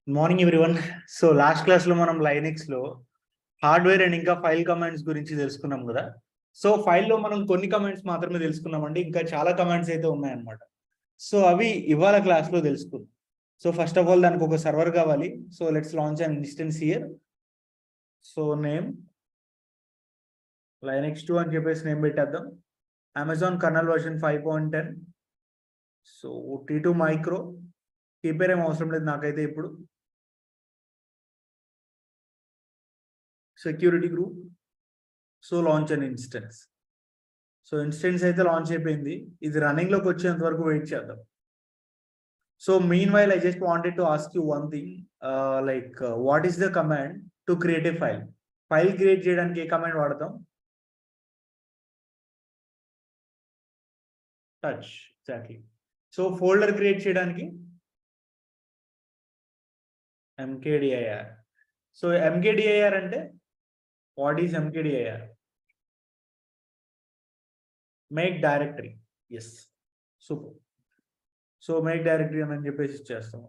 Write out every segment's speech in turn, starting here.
Morning everyone. So last class లో మనం Linux లో హార్డ్వేర్ అండ్ ఇంకా ఫైల్ కమాండ్స్ గురించి తెలుసుకున్నాం కదా. సో ఫైల్లో మనం కొన్ని కమాండ్స్ మాత్రమే తెలుసుకున్నామండి, ఇంకా చాలా కమాండ్స్ అయితే ఉన్నాయన్నమాట. సో అవి ఇవాళ క్లాస్ లో తెలుసుకుందాం. సో ఫస్ట్ ఆఫ్ ఆల్ దానికి ఒక సర్వర్ కావాలి. So let's launch an instance here. So name Linux 2 అని చెప్పేసి నేమ్ పెట్టేద్దాం. Amazon colonel version 5.10. So T2 micro key pair ఏం అవసరం లేదు నాకైతే ఇప్పుడు. Security group. సో లాంచ్ అన్ ఇన్స్టెన్స్. సో ఇన్స్టెన్స్ అయితే లాంచ్ అయిపోయింది, ఇది రన్నింగ్ లోకి వచ్చేంత వరకు వెయిట్ చేద్దాం. So mean while I just wanted to ask you one thing, what is the command to create a file? File create చేయడానికి ఏ command వాడతాం? Touch, exactly. So folder create చేయడానికి mkdir. సో mkdir అంటే what is mkdir? Make directory. Yes, super. So make directory అని చెప్పేసి ఇచ్చేస్తాము.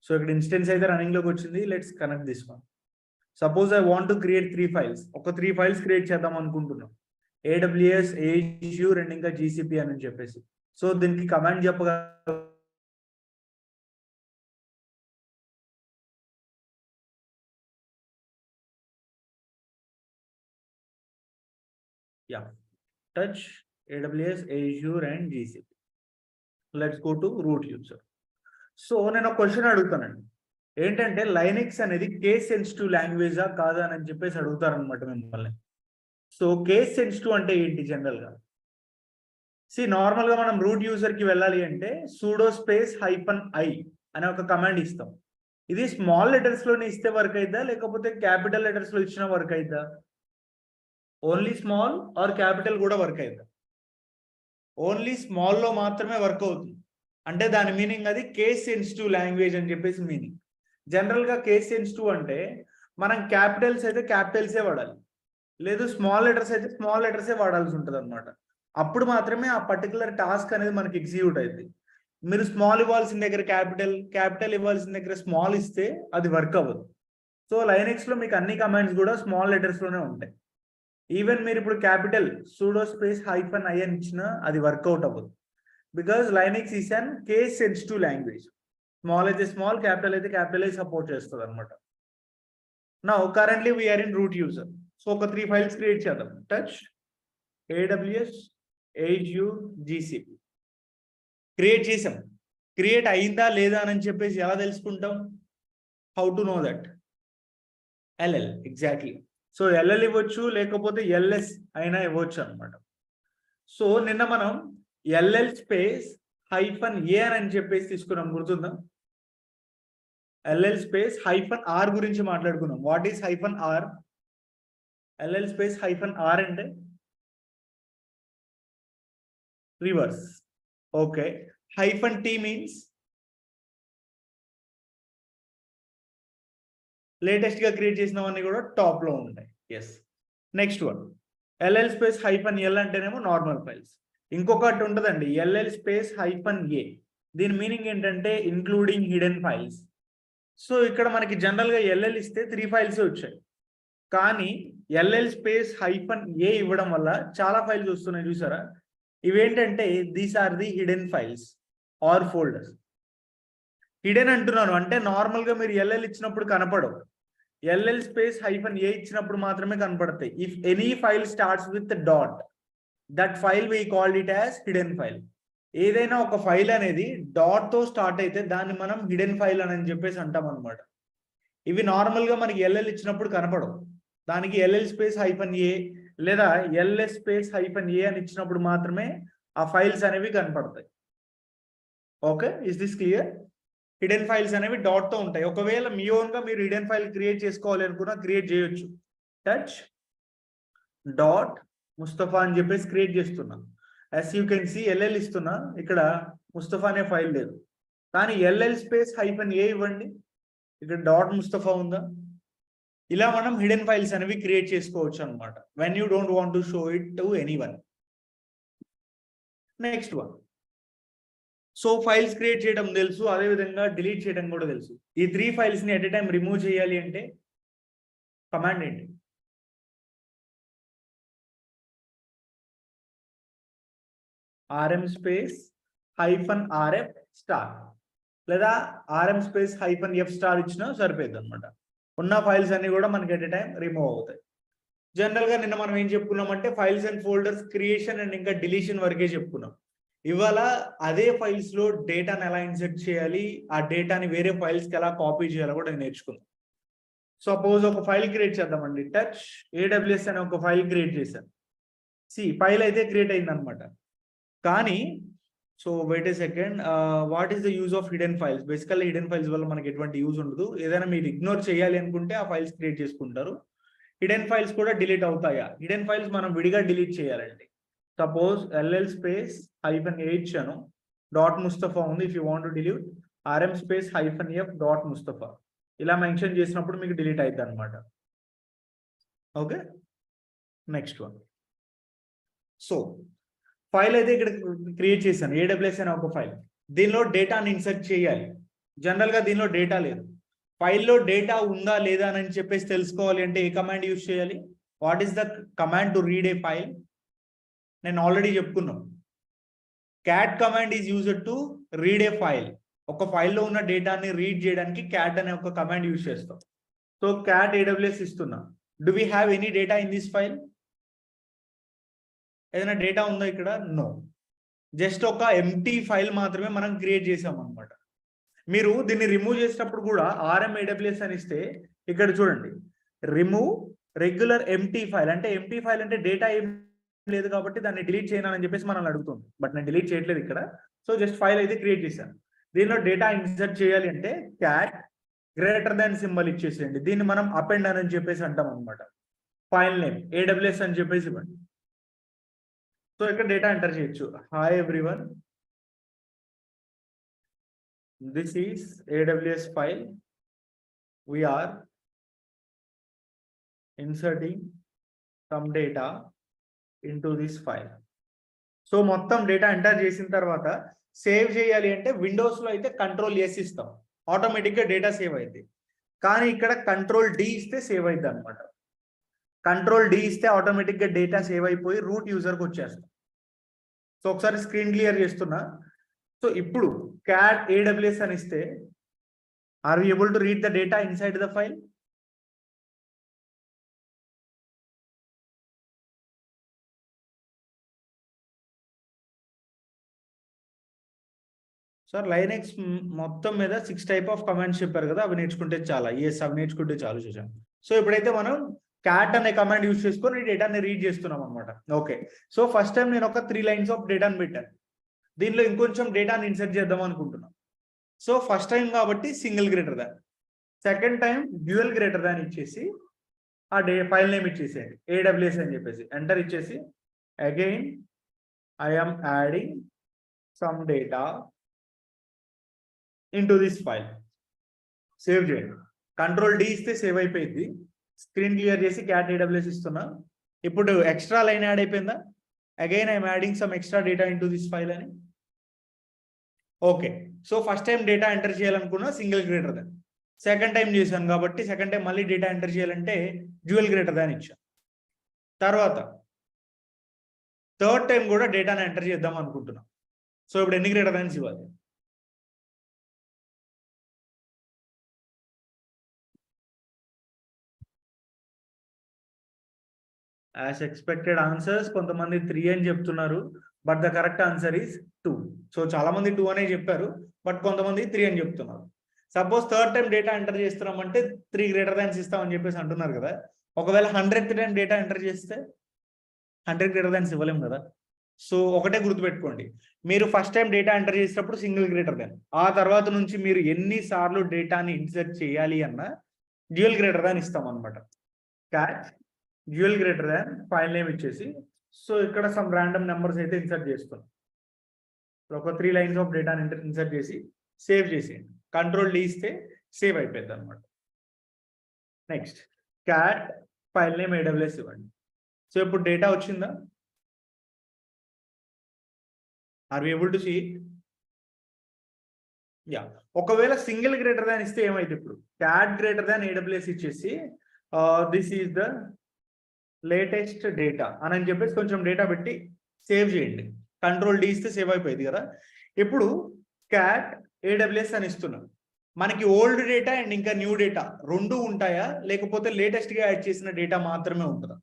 So ఇక్కడ instance అయితే రన్నింగ్ లోకి వచ్చింది. Let's connect this one. Suppose I want to create 3 files. ఒక 3 ఫైల్స్ క్రియేట్ చేద్దాం అనుకుంటున్నాం. AWS, Azure అండ్ ఇంకా GCP అని చెప్పేసి. సో దీనికి కమాండ్ చెప్పగా touch AWS, Azure and GCP. Let's go to root user. So నేను ఒక క్వశ్చన్ అడుగుతానండి, ఏంటంటే లైనెక్స్ అనేది కేస్ సెన్సిటివ్ లాంగ్వేజా కాదా అని చెప్పేసి అడుగుతారనమాట మిమ్మల్ని. సో కేస్ సెన్సిటివ్ అంటే ఏంటి జనరల్ గా? నార్మల్ గా మనం రూట్ యూజర్ కి వెళ్ళాలి అంటే sudo space -i అనే ఒక కమాండ్ ఇస్తాం. ఇది స్మాల్ లెటర్స్ లోనే ఇస్తే వర్క్ అయిద్దా, లేకపోతే క్యాపిటల్ లెటర్స్ లో ఇచ్చిన వర్క్ అయిద్దా? ఓన్లీ స్మాల్ ఆర్ క్యాపిటల్ కూడా వర్క్ అయిద్దా? ఓన్లీ స్మాల్ లో మాత్రమే వర్క్ అవుతుంది. అంటే దాని మీనింగ్ అది కేస్ సెన్సిటివ్ లాంగ్వేజ్ అని చెప్పేసి మీనింగ్. జనరల్ గా కేస్ సెన్సిటివ్ అంటే మనం క్యాపిటల్స్ అయితే క్యాపిటల్సే వాడాలి, లేదు స్మాల్ లెటర్స్ అయితే స్మాల్ లెటర్సే వాడాల్సి ఉంటుంది అనమాట. అప్పుడు మాత్రమే ఆ పర్టికులర్ టాస్క్ అనేది మనకి ఎగ్జిక్యూట్ అయింది. మీరు స్మాల్ ఇవ్వాల్సిన దగ్గర క్యాపిటల్, క్యాపిటల్ ఇవ్వాల్సిన దగ్గర స్మాల్ ఇస్తే అది వర్క్ అవ్వదు. సో లైనెక్స్ లో మీకు అన్ని కమాండ్స్ కూడా స్మాల్ లెటర్స్ లోనే ఉంటాయి. ఈవెన్ మీరు ఇప్పుడు క్యాపిటల్ sudo space -i అని ఇచ్చినా అది వర్కౌట్ అవ్వదు, because Linux is an case sensitive language. Small అయితే స్మాల్, క్యాపిటల్ అయితే క్యాపిటల్ సపోర్ట్ చేస్తుంది అనమాట. Now currently we're in root user. So ఒక 3 ఫైల్స్ క్రియేట్ చేద్దాం. Touch AWS, Azure, GCP create చేసాం. క్రియేట్ అయిందా లేదా అని చెప్పేసి ఎలా తెలుసుకుంటాం? How to know that? LL, exactly. So LL ఇవ్వచ్చు, లేకపోతే LS అయినా ఇవ్వచ్చు అనమాట. సో నిన్న మనం LL space -a అని చెప్పేసి తీసుకున్నాం, గుర్తుందా? LL space -r గురించి మాట్లాడుకున్నాం. What is -r? LL space -r అంటే reverse. Okay. -t means latest గా క్రియేట్ చేసినవన్నీ కూడా టాప్ లో ఉంటాయి. Yes. Next one LL space -l అంటేనేమో నార్మల్ ఫైల్స్. ఇంకొకటి ఉంటుందండి LL space -a. దీని మీనింగ్ ఏంటంటే ఇంక్లూడింగ్ హిడెన్ ఫైల్స్. సో ఇక్కడ మనకి జనరల్ గా LL ఇస్తే 3 ఫైల్స్ వచ్చాయి, కానీ LL space -a ఇవ్వడం వల్ల చాలా ఫైల్స్ వస్తున్నాయి, చూసారా? ఇవేంటంటే these are the hidden files or folders. Hidden అంటున్నాను అంటే నార్మల్ గా మీరు LL ఇచ్చినప్పుడు కనపడవు. LL space -a ఇచ్చినప్పుడు మాత్రమే కనపడతాయి. If any file starts with dot, that file we called it as hidden file. ఏదైనా ఒక ఫైల్ అనేది డాట్ తో స్టార్ట్ అయితే దాన్ని మనం హిడెన్ ఫైల్ అని చెప్పేసి అంటాం అనమాట. ఇవి నార్మల్ గా మనకి LL ఇచ్చినప్పుడు కనపడవు. దానికి LL space -a లేదా LS space -a అని ఇచ్చినప్పుడు మాత్రమే ఆ ఫైల్స్ అనేవి కనపడతాయి. Okay, is this clear? Hidden files అనేవి డాట్ తో ఉంటాయి. ఒకవేళ మీ ఓన్ గా మీరు హిడెన్ ఫైల్ క్రియేట్ చేసుకోవాలి అనుకున్నా క్రియేట్ చేయొచ్చు. టచ్ డాట్ ముస్తఫా అని చెప్పేసి క్రియేట్ చేస్తున్నా. As you can see LL ఇస్తున్నా, ఇక్కడ ముస్తఫా అనే ఫైల్ లేదు. కానీ LL space -a ఇవ్వండి, ఇక్కడ డాట్ ముస్తఫా ఉందా? ఇలా మనం హిడెన్ ఫైల్స్ అనేవి క్రియేట్ చేసుకోవచ్చు అనమాట, when you don't want to show it to anyone. Next one. So files create చేయడం తెలుసు, అదేవిధంగా డిలీట్ చేయడం కూడా తెలుసు. ఈ 3 ఫైల్స్ ని ఎట్ ఎ టైం రిమూవ్ చేయాలి అంటే కమాండ్ ఏంటి? rm స్పేస్ -rf స్టార్ లేదా rm స్పేస్ -f స్టార్ ఇచ్చినా సరిపోద్ది అనమాట. ఉన్న ఫైల్స్ అన్ని కూడా మనకి ఎట్ ఎ టైం రిమూవ్ అవుతాయి. జనరల్ గా నిన్న మనం ఏం చెప్పుకున్నామంటే files and folders creation and ఇంకా డిలీషన్ వరకే చెప్పుకున్నాం. ఇవాళ అదే ఫైల్స్ లో డేటాని ఎలా ఇన్సర్ట్ చేయాలి, ఆ డేటాని వేరే ఫైల్స్ కి ఎలా కాపీ చేయాలో కూడా నేర్చుకుందాం. సపోజ్ ఒక ఫైల్ క్రియేట్ చేద్దామండి. టచ్ AWS అనే ఒక ఫైల్ క్రియేట్ చేశాను. ఫైల్ అయితే క్రియేట్ అయింది అనమాట. కానీ so wait a second, what is the use of hidden files? Basically hidden files వల్ల మనకి ఎటువంటి యూజ్ ఉండదు. ఏదైనా మీరు ఇగ్నోర్ చేయాలి అనుకుంటే ఆ ఫైల్స్ క్రియేట్ చేసుకుంటారు. హిడెన్ ఫైల్స్ కూడా డిలీట్ అవుతాయా? హిడెన్ ఫైల్స్ మనం విడిగా డిలీట్ చేయాలండి. సపోజ్ LL స్పేస్ -h అను .mustafa ఉంది. If you want to delete rm space -f .mustafa ఇలా మెన్షన్ చేసినప్పుడు మీకు డిలీట్ అవుతుంది అనమాట. Okay, next one. So file అయితే ఇక్కడ క్రియేట్ చేశాను, AWS అనే ఒక ఫైల్. దీనిలో డేటాని ఇన్సర్ట్ చేయాలి. జనరల్ గా దీనిలో డేటా లేదు. ఫైల్లో డేటా ఉందా లేదా అని చెప్పేసి తెలుసుకోవాలి అంటే ఏ కమాండ్ యూజ్ చేయాలి? What is the command to read a file? నేను ఆల్రెడీ చెప్పుకున్నాను. Cat command is used to read a file. ఒక ఫైల్లో ఉన్న డేటాని రీడ్ చేయడానికి క్యాట్ అనే ఒక కమాండ్ యూజ్ చేస్తాం. సో క్యాట్ AWS ఇస్తున్నా. Do we have any data in this file? ఏదైనా డేటా ఉందా ఇక్కడ? నో. జస్ట్ ఒక ఎంటీ ఫైల్ మాత్రమే మనం క్రియేట్ చేసాం అనమాట. మీరు దీన్ని రిమూవ్ చేసేటప్పుడు కూడా rm AWS అని ఇస్తే ఇక్కడ చూడండి, రిమూవ్ రెగ్యులర్ ఎంటీ ఫైల్ అంటే ఎంటీ ఫైల్ అంటే డేటా ఏం లేదు కాబట్టి దాన్ని డిలీట్ చేయాలని చెప్పేసి మనల్ని అడుగుతుంది. బట్ నేను డిలీట్ చేయట్లేదు ఇక్కడ. సో జస్ట్ ఫైల్ అయితే క్రియేట్ చేశాను. దీనిలో డేటా ఇన్సర్ట్ చేయాలి అంటే క్యాట్ గ్రేటర్ సింబల్ ఇచ్చేసేయండి. దీన్ని మనం అపెండ్ అని చెప్పేసి అంటాం అనమాట. ఫైల్ నేమ్ AWS అని చెప్పేసి ఇవ్వండి. సో ఇక్కడ డేటా ఎంటర్ చేయొచ్చు. Hi everyone, this is AWS file. We are inserting some data into this file. So మొత్తం డేటా ఎంటర్ చేసిన తర్వాత సేవ్ చేయాలి అంటే విండోస్ లో అయితే Ctrl+S ఇస్తాం, ఆటోమేటిక్ గా డేటా సేవ్ అయింది. కానీ ఇక్కడ Ctrl+D ఇస్తే సేవ్ అయింది అనమాట. Ctrl+D ఇస్తే ఆటోమేటిక్ గా డేటా సేవ్ అయిపోయి రూట్ యూజర్కి వచ్చేస్తాం. సో ఒకసారి స్క్రీన్ క్లియర్ చేస్తున్నా. సో ఇప్పుడు క్యాట్ AWS అని ఇస్తే are we able to read the data inside the file? Sir Linux మొత్తం మీద 6 టైప్ ఆఫ్ కమాండ్స్ చెప్పారు కదా, అవి నేర్చుకుంటే చాలా. అవి నేర్చుకుంటే చాలు చూసాం. సో ఇప్పుడైతే మనం క్యాట్ అనే కమాండ్ యూజ్ చేసుకొని డేటాని రీడ్ చేస్తున్నాం అనమాట. ఓకే, సో ఫస్ట్ టైం నేను ఒక 3 లైన్స్ ఆఫ్ డేటాని పెట్టాను. దీనిలో ఇంకొంచెం డేటాని ఇన్సర్ట్ చేద్దాం అనుకుంటున్నాం. సో ఫస్ట్ టైం కాబట్టి single greater than, second time dual greater దాన్ ఇచ్చేసి ఆ ఫైల్ నేమ్ ఇచ్చేసేయండి AWS అని చెప్పేసి ఎంటర్ ఇచ్చేసి again I'm adding some data into this file. Save చేయండి. Ctrl+D ఇస్తే సేవ్ అయిపోయింది. స్క్రీన్ క్లియర్ చేసి క్యాట్ AWS ఇస్తున్నా. ఇప్పుడు ఎక్స్ట్రా లైన్ యాడ్ అయిపోయిందా? Again I'm adding some extra data into this file అని. Okay, so first time data enter చేయాలనుకున్నా single greater than, second time చేశాను కాబట్టి సెకండ్ టైం మళ్ళీ డేటా ఎంటర్ చేయాలంటే డ్యూయల్ గ్రేటర్ దాన్ ఇచ్చాను. తర్వాత థర్డ్ టైం కూడా డేటాను ఎంటర్ చేద్దాం అనుకుంటున్నాం. సో ఇప్పుడు ఎన్ని గ్రేటర్ దాన్స్ ఇవ్వాలి? యాజ్ ఎక్స్పెక్టెడ్ ఆన్సర్స్ కొంతమంది 3 అని చెప్తున్నారు, but the correct answer is 2. So చాలా మంది 2 అనే చెప్పారు, బట్ కొంతమంది 3 అని చెప్తున్నారు. Suppose third time data enter చేస్తున్నామంటే 3 గ్రేటర్ దాన్స్ ఇస్తామని చెప్పేసి అంటున్నారు కదా. ఒకవేళ 100th టైం డేటా ఎంటర్ చేస్తే 100 గ్రేటర్ దాన్స్ ఇవ్వలేము కదా. సో ఒకటే గుర్తుపెట్టుకోండి, మీరు ఫస్ట్ టైం డేటా ఎంటర్ చేసినప్పుడు సింగిల్ గ్రేటర్ దాన్, ఆ తర్వాత నుంచి మీరు ఎన్నిసార్లు డేటాని ఇన్సర్ట్ చేయాలి అన్న డ్యూయల్ గ్రేటర్ దాన్ ఇస్తాం అనమాట. Cat dual greater than file name ఇచ్చేసి, సో ఇక్కడ సమ్ ర్యాండమ్ నెంబర్స్ అయితే ఇన్సర్ట్ చేస్తాం. ఒక 3 లైన్స్ ఆఫ్ డేటాని ఇన్సర్ట్ చేసి సేవ్ చేసేయండి. Ctrl+D ఇస్తే సేవ్ అయిపోద్ది అనమాట. Next cat file name AWS ఇవ్వండి. సో ఇప్పుడు డేటా వచ్చిందా? Are we able to see? Ya, ఒకవేళ సింగిల్ గ్రేటర్ దాన్ ఇస్తే ఏమైతే ఇప్పుడు క్యాట్ గ్రేటర్ దాన్ ఏడబ్ల్యూఎస్ ఇచ్చేసి this is the latest data అని చెప్పేసి కొంచెం డేటా పెట్టి సేవ్ చేయండి. కంట్రోల్ డి ఇస్తే సేవ్ అయిపోయింది కదా. ఇప్పుడు క్యాట్ ఏడబ్ల్యూఎస్ అని ఇస్తున్నాం. మనకి ఓల్డ్ డేటా అండ్ ఇంకా న్యూ డేటా రెండు ఉంటాయా, లేకపోతే లేటెస్ట్ గా యాడ్ చేసిన డేటా మాత్రమే ఉంటుందా?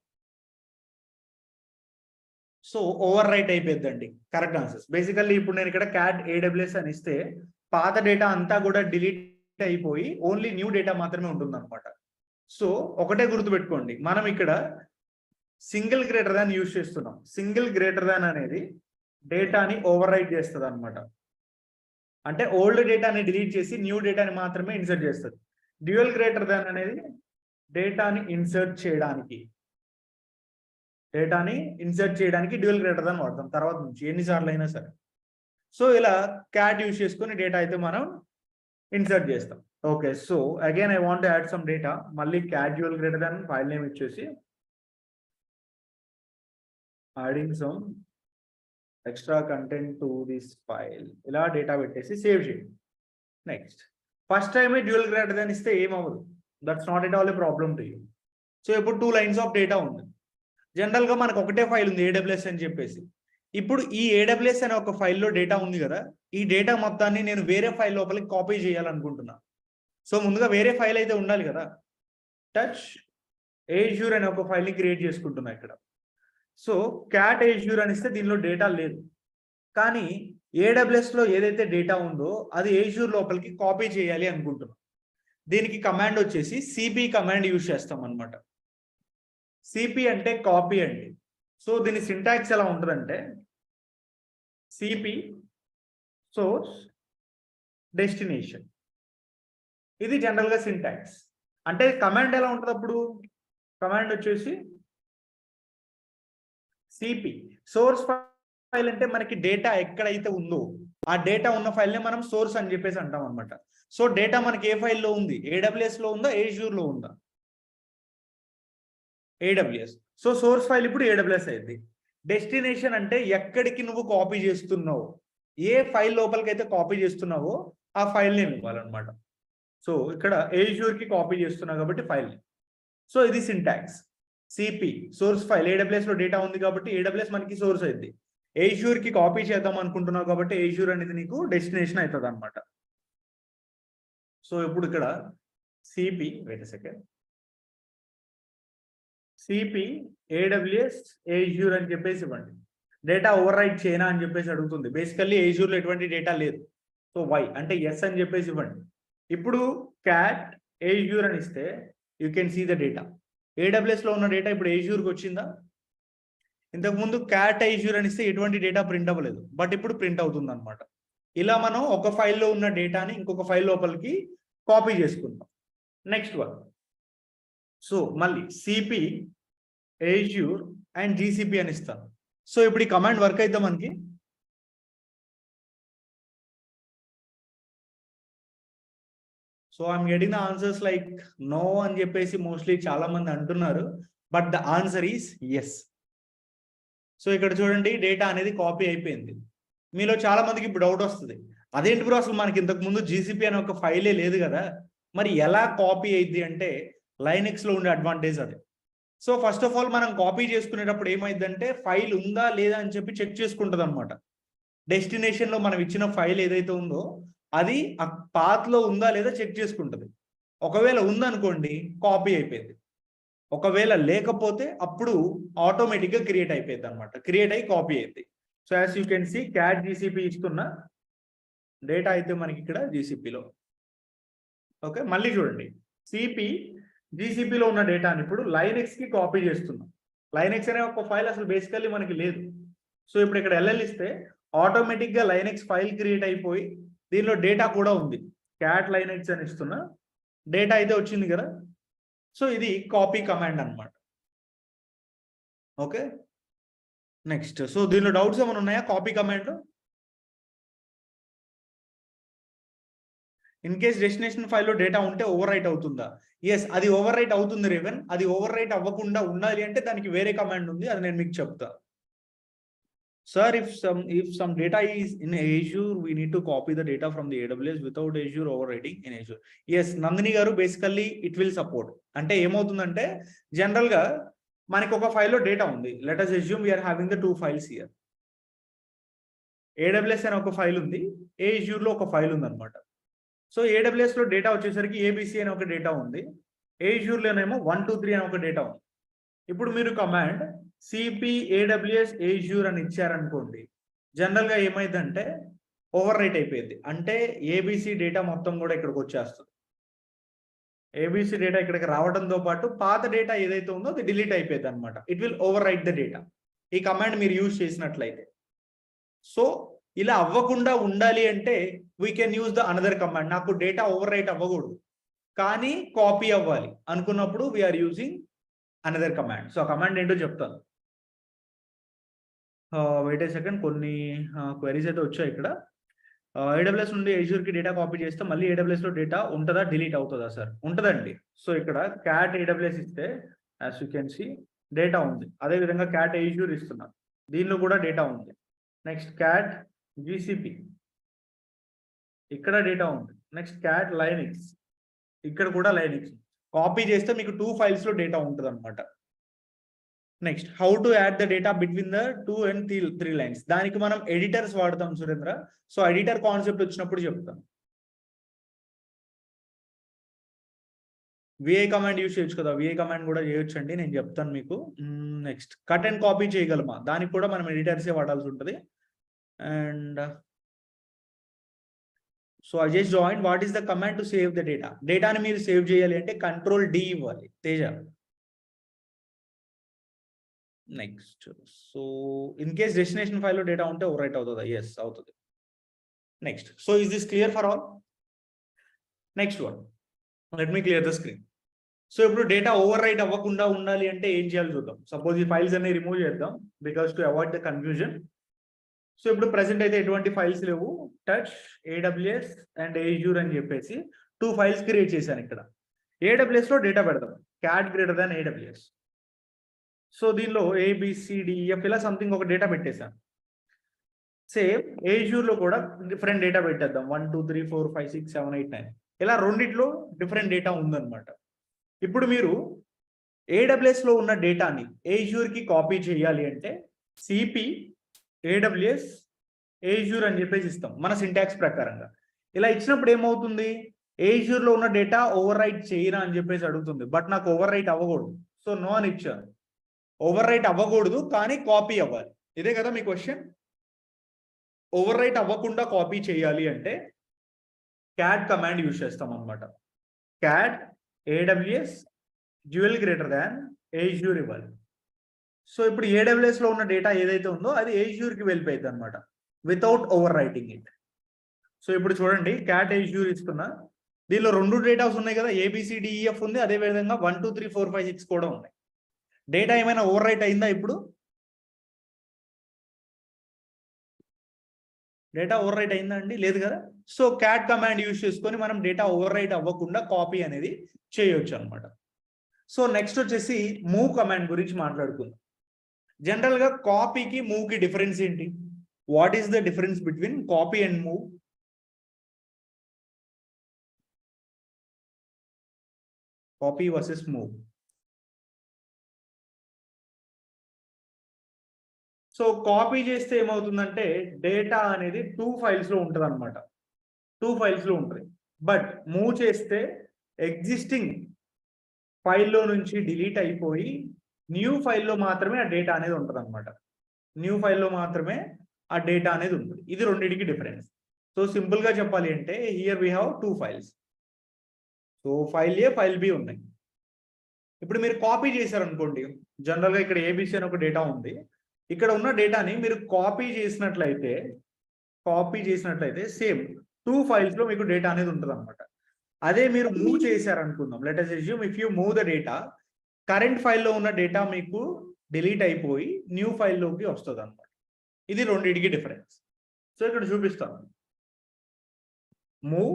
సో ఓవర్ రైట్ అయిపోద్దండి కరెక్ట్ ఆన్సర్స్. బేసికల్లీ ఇప్పుడు నేను ఇక్కడ క్యాట్ ఏడబ్ల్యూఎస్ అని ఇస్తే పాత డేటా అంతా కూడా డిలీట్ అయిపోయి ఓన్లీ న్యూ డేటా మాత్రమే ఉంటుంది అనమాట. సో ఒకటే గుర్తుపెట్టుకోండి, మనం ఇక్కడ సింగిల్ గ్రేటర్ దాన్ యూజ్ చేస్తున్నాం. సింగిల్ గ్రేటర్ దాన్ అనేది డేటాని ఓవర్ రైట్ చేస్తుంది అనమాట. అంటే ఓల్డ్ డేటాని డిలీట్ చేసి న్యూ డేటాని మాత్రమే ఇన్సర్ట్ చేస్తుంది. డ్యూయల్ గ్రేటర్ దాన్ అనేది డేటాని ఇన్సర్ట్ చేయడానికి డ్యూయల్ గ్రేటర్ దాన్ వాడతాం తర్వాత నుంచి ఎన్నిసార్లు అయినా సరే. సో ఇలా క్యాట్ యూజ్ చేసుకొని డేటా అయితే మనం ఇన్సర్ట్ చేస్తాం. Okay, so again I want add some data. మళ్ళీ cat dual greater than file name ఇచ్చేసి adding some extra content to this file, ఇలా డేటా పెట్టేసి సేవ్ చేయండి. నెక్స్ట్, ఫస్ట్ టైమే డ్యూయల్ గ్రేటర్ దాన్ ఇస్తే ఏమవ్వదు, that's not at all a problem to you. So ఇప్పుడు 2 lines of data ఉంది. General గా మనకు ఒకటే ఫైల్ ఉంది ఏడబ్ల్యూఎస్ అని చెప్పేసి. ఇప్పుడు ఈ ఏడబ్ల్యూఎస్ అనే ఒక ఫైల్లో డేటా ఉంది కదా, ఈ డేటా మొత్తాన్ని నేను వేరే ఫైల్ లోపలికి కాపీ చేయాలనుకుంటున్నా. సో ముందుగా వేరే ఫైల్ అయితే ఉండాలి కదా. టచ్ ఏజ్యూర్ అనే ఒక ఫైల్ని క్రియేట్ చేసుకుంటున్నా ఇక్కడ. సో క్యాట్ ఏజ్యూర్ అని ఇస్తే దీనిలో డేటా లేదు, కానీ ఏడబ్ల్యూఎస్ లో ఏదైతే డేటా ఉందో అది ఏజ్యూర్ లోపలికి కాపీ చేయాలి అనుకుంటున్నాం. దీనికి కమాండ్ వచ్చేసి సిపి కమాండ్ యూజ్ చేస్తాం అనమాట. సిపి అంటే కాపీ అండి. సో దీని సింటాక్స్ ఎలా ఉంటుందంటే సిపి సోర్స్ డెస్టినేషన్, ఇది జనరల్ గా సింటాక్స్. అంటే కమాండ్ ఎలా ఉంటుంది అప్పుడు, కమాండ్ వచ్చేసి సిపి సోర్స్ ఫైల్ అంటే మనకి డేటా ఎక్కడైతే ఉందో ఆ డేటా ఉన్న ఫైల్నే మనం సోర్స్ అని చెప్పేసి అంటాం అనమాట. సో డేటా మనకి ఏ ఫైల్లో ఉంది, ఏడబ్ల్యూఎస్ లో ఉందా ఏజ్యూర్ లో ఉందా, ఏడబ్ల్యూఎస్. సో సోర్స్ ఫైల్ ఇప్పుడు ఏడబ్ల్యూఎస్ అయింది. డెస్టినేషన్ అంటే ఎక్కడికి నువ్వు కాపీ చేస్తున్నావు, ఏ ఫైల్ లోపలికి అయితే కాపీ చేస్తున్నావో ఆ ఫైల్ నేమ్ ఇవ్వాలన్నమాట. సో ఇక్కడ ఏజ్యూర్ కి కాపీ చేస్తున్నావు కాబట్టి ఫైల్ నేమ్. సో ఇది syntax. CP source file, AWS లో డేటా ఉంది కాబట్టి ఏడబ్ల్యూఎస్ మనకి సోర్స్ అయింది. ఏజ్యూర్ కి కాపీ చేద్దాం అనుకుంటున్నావు కాబట్టి ఏజ్యూర్ అనేది నీకు డెస్టినేషన్ అవుతుంది అనమాట. సో ఇప్పుడు ఇక్కడ CP wait a second, CP AWS Azure అని చెప్పేసి ఇవ్వండి. డేటా ఓవర్ రైట్ చేయనా అని చెప్పేసి అడుగుతుంది. బేసికల్లీ ఏజ్యూర్ లో ఎటువంటి డేటా లేదు, సో వై అంటే ఎస్ అని చెప్పేసి ఇవ్వండి. ఇప్పుడు క్యాట్ ఏజ్యూర్ అని ఇస్తే you can see the data. AWS లో ఉన్న డేటా ఇప్పుడు ఏజ్యూర్కి వచ్చిందా? ఇంతకుముందు క్యాట్ ఏజ్యూర్ అని ఇస్తే ఎటువంటి డేటా ప్రింట్ అవ్వలేదు, బట్ ఇప్పుడు ప్రింట్ అవుతుంది అనమాట. ఇలా మనం ఒక ఫైల్లో ఉన్న డేటాని ఇంకొక ఫైల్ లోపలికి కాపీ చేసుకుంటాం. నెక్స్ట్ వన్, సో మళ్ళీ సిపి ఏజ్యూర్ అండ్ జీసీపీ అని ఇస్తాను. సో ఇప్పుడు ఈ కమాండ్ వర్క్ అయితే మనకి so I'm getting the answers like no అని చెప్పేసి మోస్ట్లీ చాలా మంది అంటున్నారు, but the answer is yes. So ఇక్కడ చూడండి డేటా అనేది కాపీ అయిపోయింది. మీలో చాలా మందికి ఇప్పుడు డౌట్ వస్తుంది, అదేంటి బ్రో అసలు మనకి ఇంతకు ముందు జీసీపీ అనే ఒక ఫైలే లేదు కదా, మరి ఎలా కాపీ అయింది అంటే లైనెక్స్ లో ఉండే అడ్వాంటేజ్ అదే. సో ఫస్ట్ ఆఫ్ ఆల్ మనం కాపీ చేసుకునేటప్పుడు ఏమైందంటే ఫైల్ ఉందా లేదా అని చెప్పి చెక్ చేసుకుంటుంది అనమాట. డెస్టినేషన్ లో మనం ఇచ్చిన ఫైల్ ఏదైతే ఉందో అది ఆ పాత్ లో ఉందా లేదా చెక్ చేసుకుంటుంది. ఒకవేళ ఉందనుకోండి కాపీ అయిపోయింది, ఒకవేళ లేకపోతే అప్పుడు ఆటోమేటిక్గా క్రియేట్ అయిపోయింది అనమాట. క్రియేట్ అయ్యి కాపీ అయింది. So as you can see cat GCP ఇస్తున్న డేటా అయితే మనకి ఇక్కడ జీసీపీలో. ఓకే, మళ్ళీ చూడండి సిపి జీసీపీలో ఉన్న డేటాని ఇప్పుడు లైనెక్స్ కి కాపీ చేస్తున్నాం. లైనెక్స్ అనే ఒక ఫైల్ అసలు బేసికల్లీ మనకి లేదు. సో ఇప్పుడు ఇక్కడ ఎల్ఎల్ ఇస్తే ఆటోమేటిక్గా లైనెక్స్ ఫైల్ క్రియేట్ అయిపోయి దీనిలో డేటా కూడా ఉంది. క్యాట్ లైనెక్స్ అని ఇస్తున్న డేటా అయితే వచ్చింది కదా. సో ఇది కాపీ కమాండ్ అనమాట. ఓకే, నెక్స్ట్, సో దీనిలో డౌట్స్ ఏమైనా ఉన్నాయా copy command? In case destination ఫైల్లో డేటా ఉంటే ఓవర్ రైట్ అవుతుందా? ఎస్, అది ఓవర్ రైట్ అవుతుంది రేవన్. అది ఓవర్ రైట్ అవ్వకుండా ఉండాలి అంటే దానికి వేరే కమాండ్ ఉంది, అది నేను మీకు చెప్తా. Sir, if some data is in Azure, we need to copy the data from the AWS without Azure overwriting in Azure. Yes, Nandini garu, basically it will support. Ante ఏమవుతుందంటే జనరల్ గా మనకి ఒక ఫైల్లో డేటా ఉంది. Let us assume we are having the two files here. AWS అనే ఒక file ఉంది, Azure లో ఒక ఫైల్ ఉంది అనమాట. సో AWS లో డేటా వచ్చేసరికి ABC అనే ఒక డేటా ఉంది, Azure లోనేమో 1 2 3 అనే ఒక డేటా ఉంది. ఇప్పుడు మీరు కమాండ్ సిపి AWS Azure అని ఇచ్చారనుకోండి, జనరల్ గా ఏమైందంటే ఓవర్ రైట్ అయిపోయింది. అంటే ABC డేటా మొత్తం కూడా ఇక్కడికి వచ్చేస్తుంది. ABC డేటా ఇక్కడికి రావడంతో పాటు పాత డేటా ఏదైతే ఉందో అది డిలీట్ అయిపోయింది అనమాట. It will overwrite the data. ఈ కమాండ్ మీరు యూజ్ చేసినట్లయితే. సో ఇలా అవ్వకుండా ఉండాలి అంటే we can use the another command. నాకు డేటా ఓవర్ రైట్ అవ్వకూడదు కానీ కాపీ అవ్వాలి అనుకున్నప్పుడు we're using another command. So ఆ కమాండ్ ఏంటో చెప్తాను. వెయిట్ ఏ సెకండ్, కొన్ని క్వైరీస్ అయితే వచ్చాయి ఇక్కడ. AWS నుండి Azure కి డేటా కాపీ చేస్తే మళ్ళీ AWS లో డేటా ఉంటుందా, డిలీట్ అవుతుందా సార్? ఉంటుందండి. సో ఇక్కడ క్యాట్ AWS ఇస్తే as you can see data ఉంది. అదేవిధంగా క్యాట్ Azure ఇస్తున్నాం, దీనిలో కూడా డేటా ఉంది. నెక్స్ట్ క్యాట్ GCP, ఇక్కడ డేటా ఉంది. నెక్స్ట్ క్యాట్ లైనిక్స్, ఇక్కడ కూడా లైనిక్స్. కాపీ చేస్తే మీకు 2 ఫైల్స్ లో డేటా ఉంటుంది అనమాట. Next how to add the data between the 2 and 3 lines. దానికి మనం ఎడిటర్స్ వాడతాం సురేంద్ర. సో ఎడిటర్ కాన్సెప్ట్ వచ్చినప్పుడు చెప్తాను. విఐ కమాండ్ యూజ్ చేయొచ్చు కదా, విఐ కమాండ్ కూడా చేయొచ్చు అండి, నేను చెప్తాను మీకు. నెక్స్ట్ కట్ అండ్ కాపీ చేయగలమా, దానికి కూడా మనం ఎడిటర్సే వాడాల్సి ఉంటుంది. And so I just join, what is the command to save the data. డేటాని మీరు సేవ్ చేయాలి అంటే Ctrl+D ఇవ్వాలి Teja. Next so in case destination ఫైల్లో డేటా ఉంటే ఓవర్ రైట్ అవుతుందా? ఎస్ అవుతుంది. Next so is this clear for all? Next one, let me clear the screen. So ఇప్పుడు డేటా ఓవర్ రైట్ అవ్వకుండా ఉండాలి అంటే ఏం చేయాలి చూద్దాం. సపోజ్ ఈ ఫైల్స్ అన్ని రిమూవ్ చేద్దాం because to avoid the confusion. So ఇప్పుడు ప్రెసెంట్ అయితే ఎటువంటి ఫైల్స్ లేవు. టచ్ AWS అండ్ Azure అని చెప్పేసి 2 ఫైల్స్ క్రియేట్ చేశాను ఇక్కడ. AWS లో డేటా పెడదాం, cat greater than AWS. So దీనిలో ABCDEF ఇలా సంథింగ్ ఒక డేటా పెట్టేశాను. సేమ్ Azure లో కూడా డిఫరెంట్ డేటా పెట్టేద్దాం, 1 2 3 4 5 6 7 8 9 ఇలా రెండిట్లో డిఫరెంట్ డేటా ఉందన్నమాట. ఇప్పుడు మీరు AWS లో ఉన్న డేటాని Azure కి కాపీ చేయాలి అంటే సిపి AWS Azure అని చెప్పేసి ఇస్తాం మన సింటాక్స్ ప్రకారంగా. ఇలా ఇచ్చినప్పుడు ఏమవుతుంది, Azure లో ఉన్న డేటా ఓవర్ రైట్ చేయరా అని చెప్పేసి అడుగుతుంది. బట్ నాకు ఓవర్ రైట్ అవ్వకూడదు, సో నో అని ఇచ్చాను. ఓవర్ రైట్ అవ్వకూడదు కానీ కాపీ అవ్వాలి, ఇదే కదా మీ క్వశ్చన్. ఓవర్ రైట్ అవ్వకుండా కాపీ చేయాలి అంటే క్యాట్ కమాండ్ యూజ్ చేస్తాం అనమాట. క్యాట్ AWS డ్యూయల్ గ్రేటర్ దాన్ Azure ఇవ్వాలి. సో ఇప్పుడు AWS లో ఉన్న డేటా ఏదైతే ఉందో అది Azure కి వెళ్ళిపోయింది అనమాట without over writing it. So ఇప్పుడు చూడండి, క్యాట్ Azure ఇస్తున్నా, దీనిలో 2 డేటాస్ ఉన్నాయి కదా, ABCDEF ఉంది, అదే విధంగా 1 2 3 4 5 6 కూడా ఉన్నాయి. డేటా ఏమైనా ఓవర్ రైట్ అయిందా? ఇప్పుడు డేటా ఓవర్ రైట్ అయిందా అండి? లేదు కదా. సో క్యాట్ కమాండ్ యూజ్ చేసుకొని మనం డేటా ఓవర్ రైట్ అవ్వకుండా కాపీ అనేది చేయొచ్చు అనమాట. సో నెక్స్ట్ వచ్చేసి మూవ్ కమాండ్ గురించి మాట్లాడుకుందాం. జనరల్ గా కాపీకి మూవ్ కి డిఫరెన్స్ ఏంటి? What is the difference between copy and move? Copy versus move. So copy చేస్తే ఏమవుతుందంటే డేటా అనేది 2 ఫైల్స్ లో ఉంటుంది అనమాట, 2 ఫైల్స్ లో ఉంటుంది. బట్ మూవ్ చేస్తే ఎగ్జిస్టింగ్ ఫైల్లో నుంచి డిలీట్ అయిపోయి న్యూ ఫైల్లో మాత్రమే ఆ డేటా అనేది ఉంటుంది అనమాట. న్యూ ఫైల్లో మాత్రమే ఆ డేటా అనేది ఉంటుంది. ఇది రెండింటికి డిఫరెన్స్. సో సింపుల్ గా చెప్పాలి అంటే here we have 2 files. So file A file B ఉన్నాయి. ఇప్పుడు మీరు కాపీ చేశారనుకోండి, జనరల్ గా ఇక్కడ ABC అని ఒక డేటా ఉంది, ఇక్కడ ఉన్న డేటాని మీరు కాపీ చేసినట్లయితే సేమ్ 2 ఫైల్స్ లో మీకు డేటా అనేది ఉంటుంది అనమాట. అదే మీరు మూవ్ చేశారనుకుందాం, లెట్ us assume if you move the data, current ఫైల్లో ఉన్న డేటా మీకు డిలీట్ అయిపోయి న్యూ ఫైల్లోకి వస్తుంది అనమాట. ఇది రెండింటికి డిఫరెన్స్. సో ఇక్కడ చూపిస్తాను, మూవ్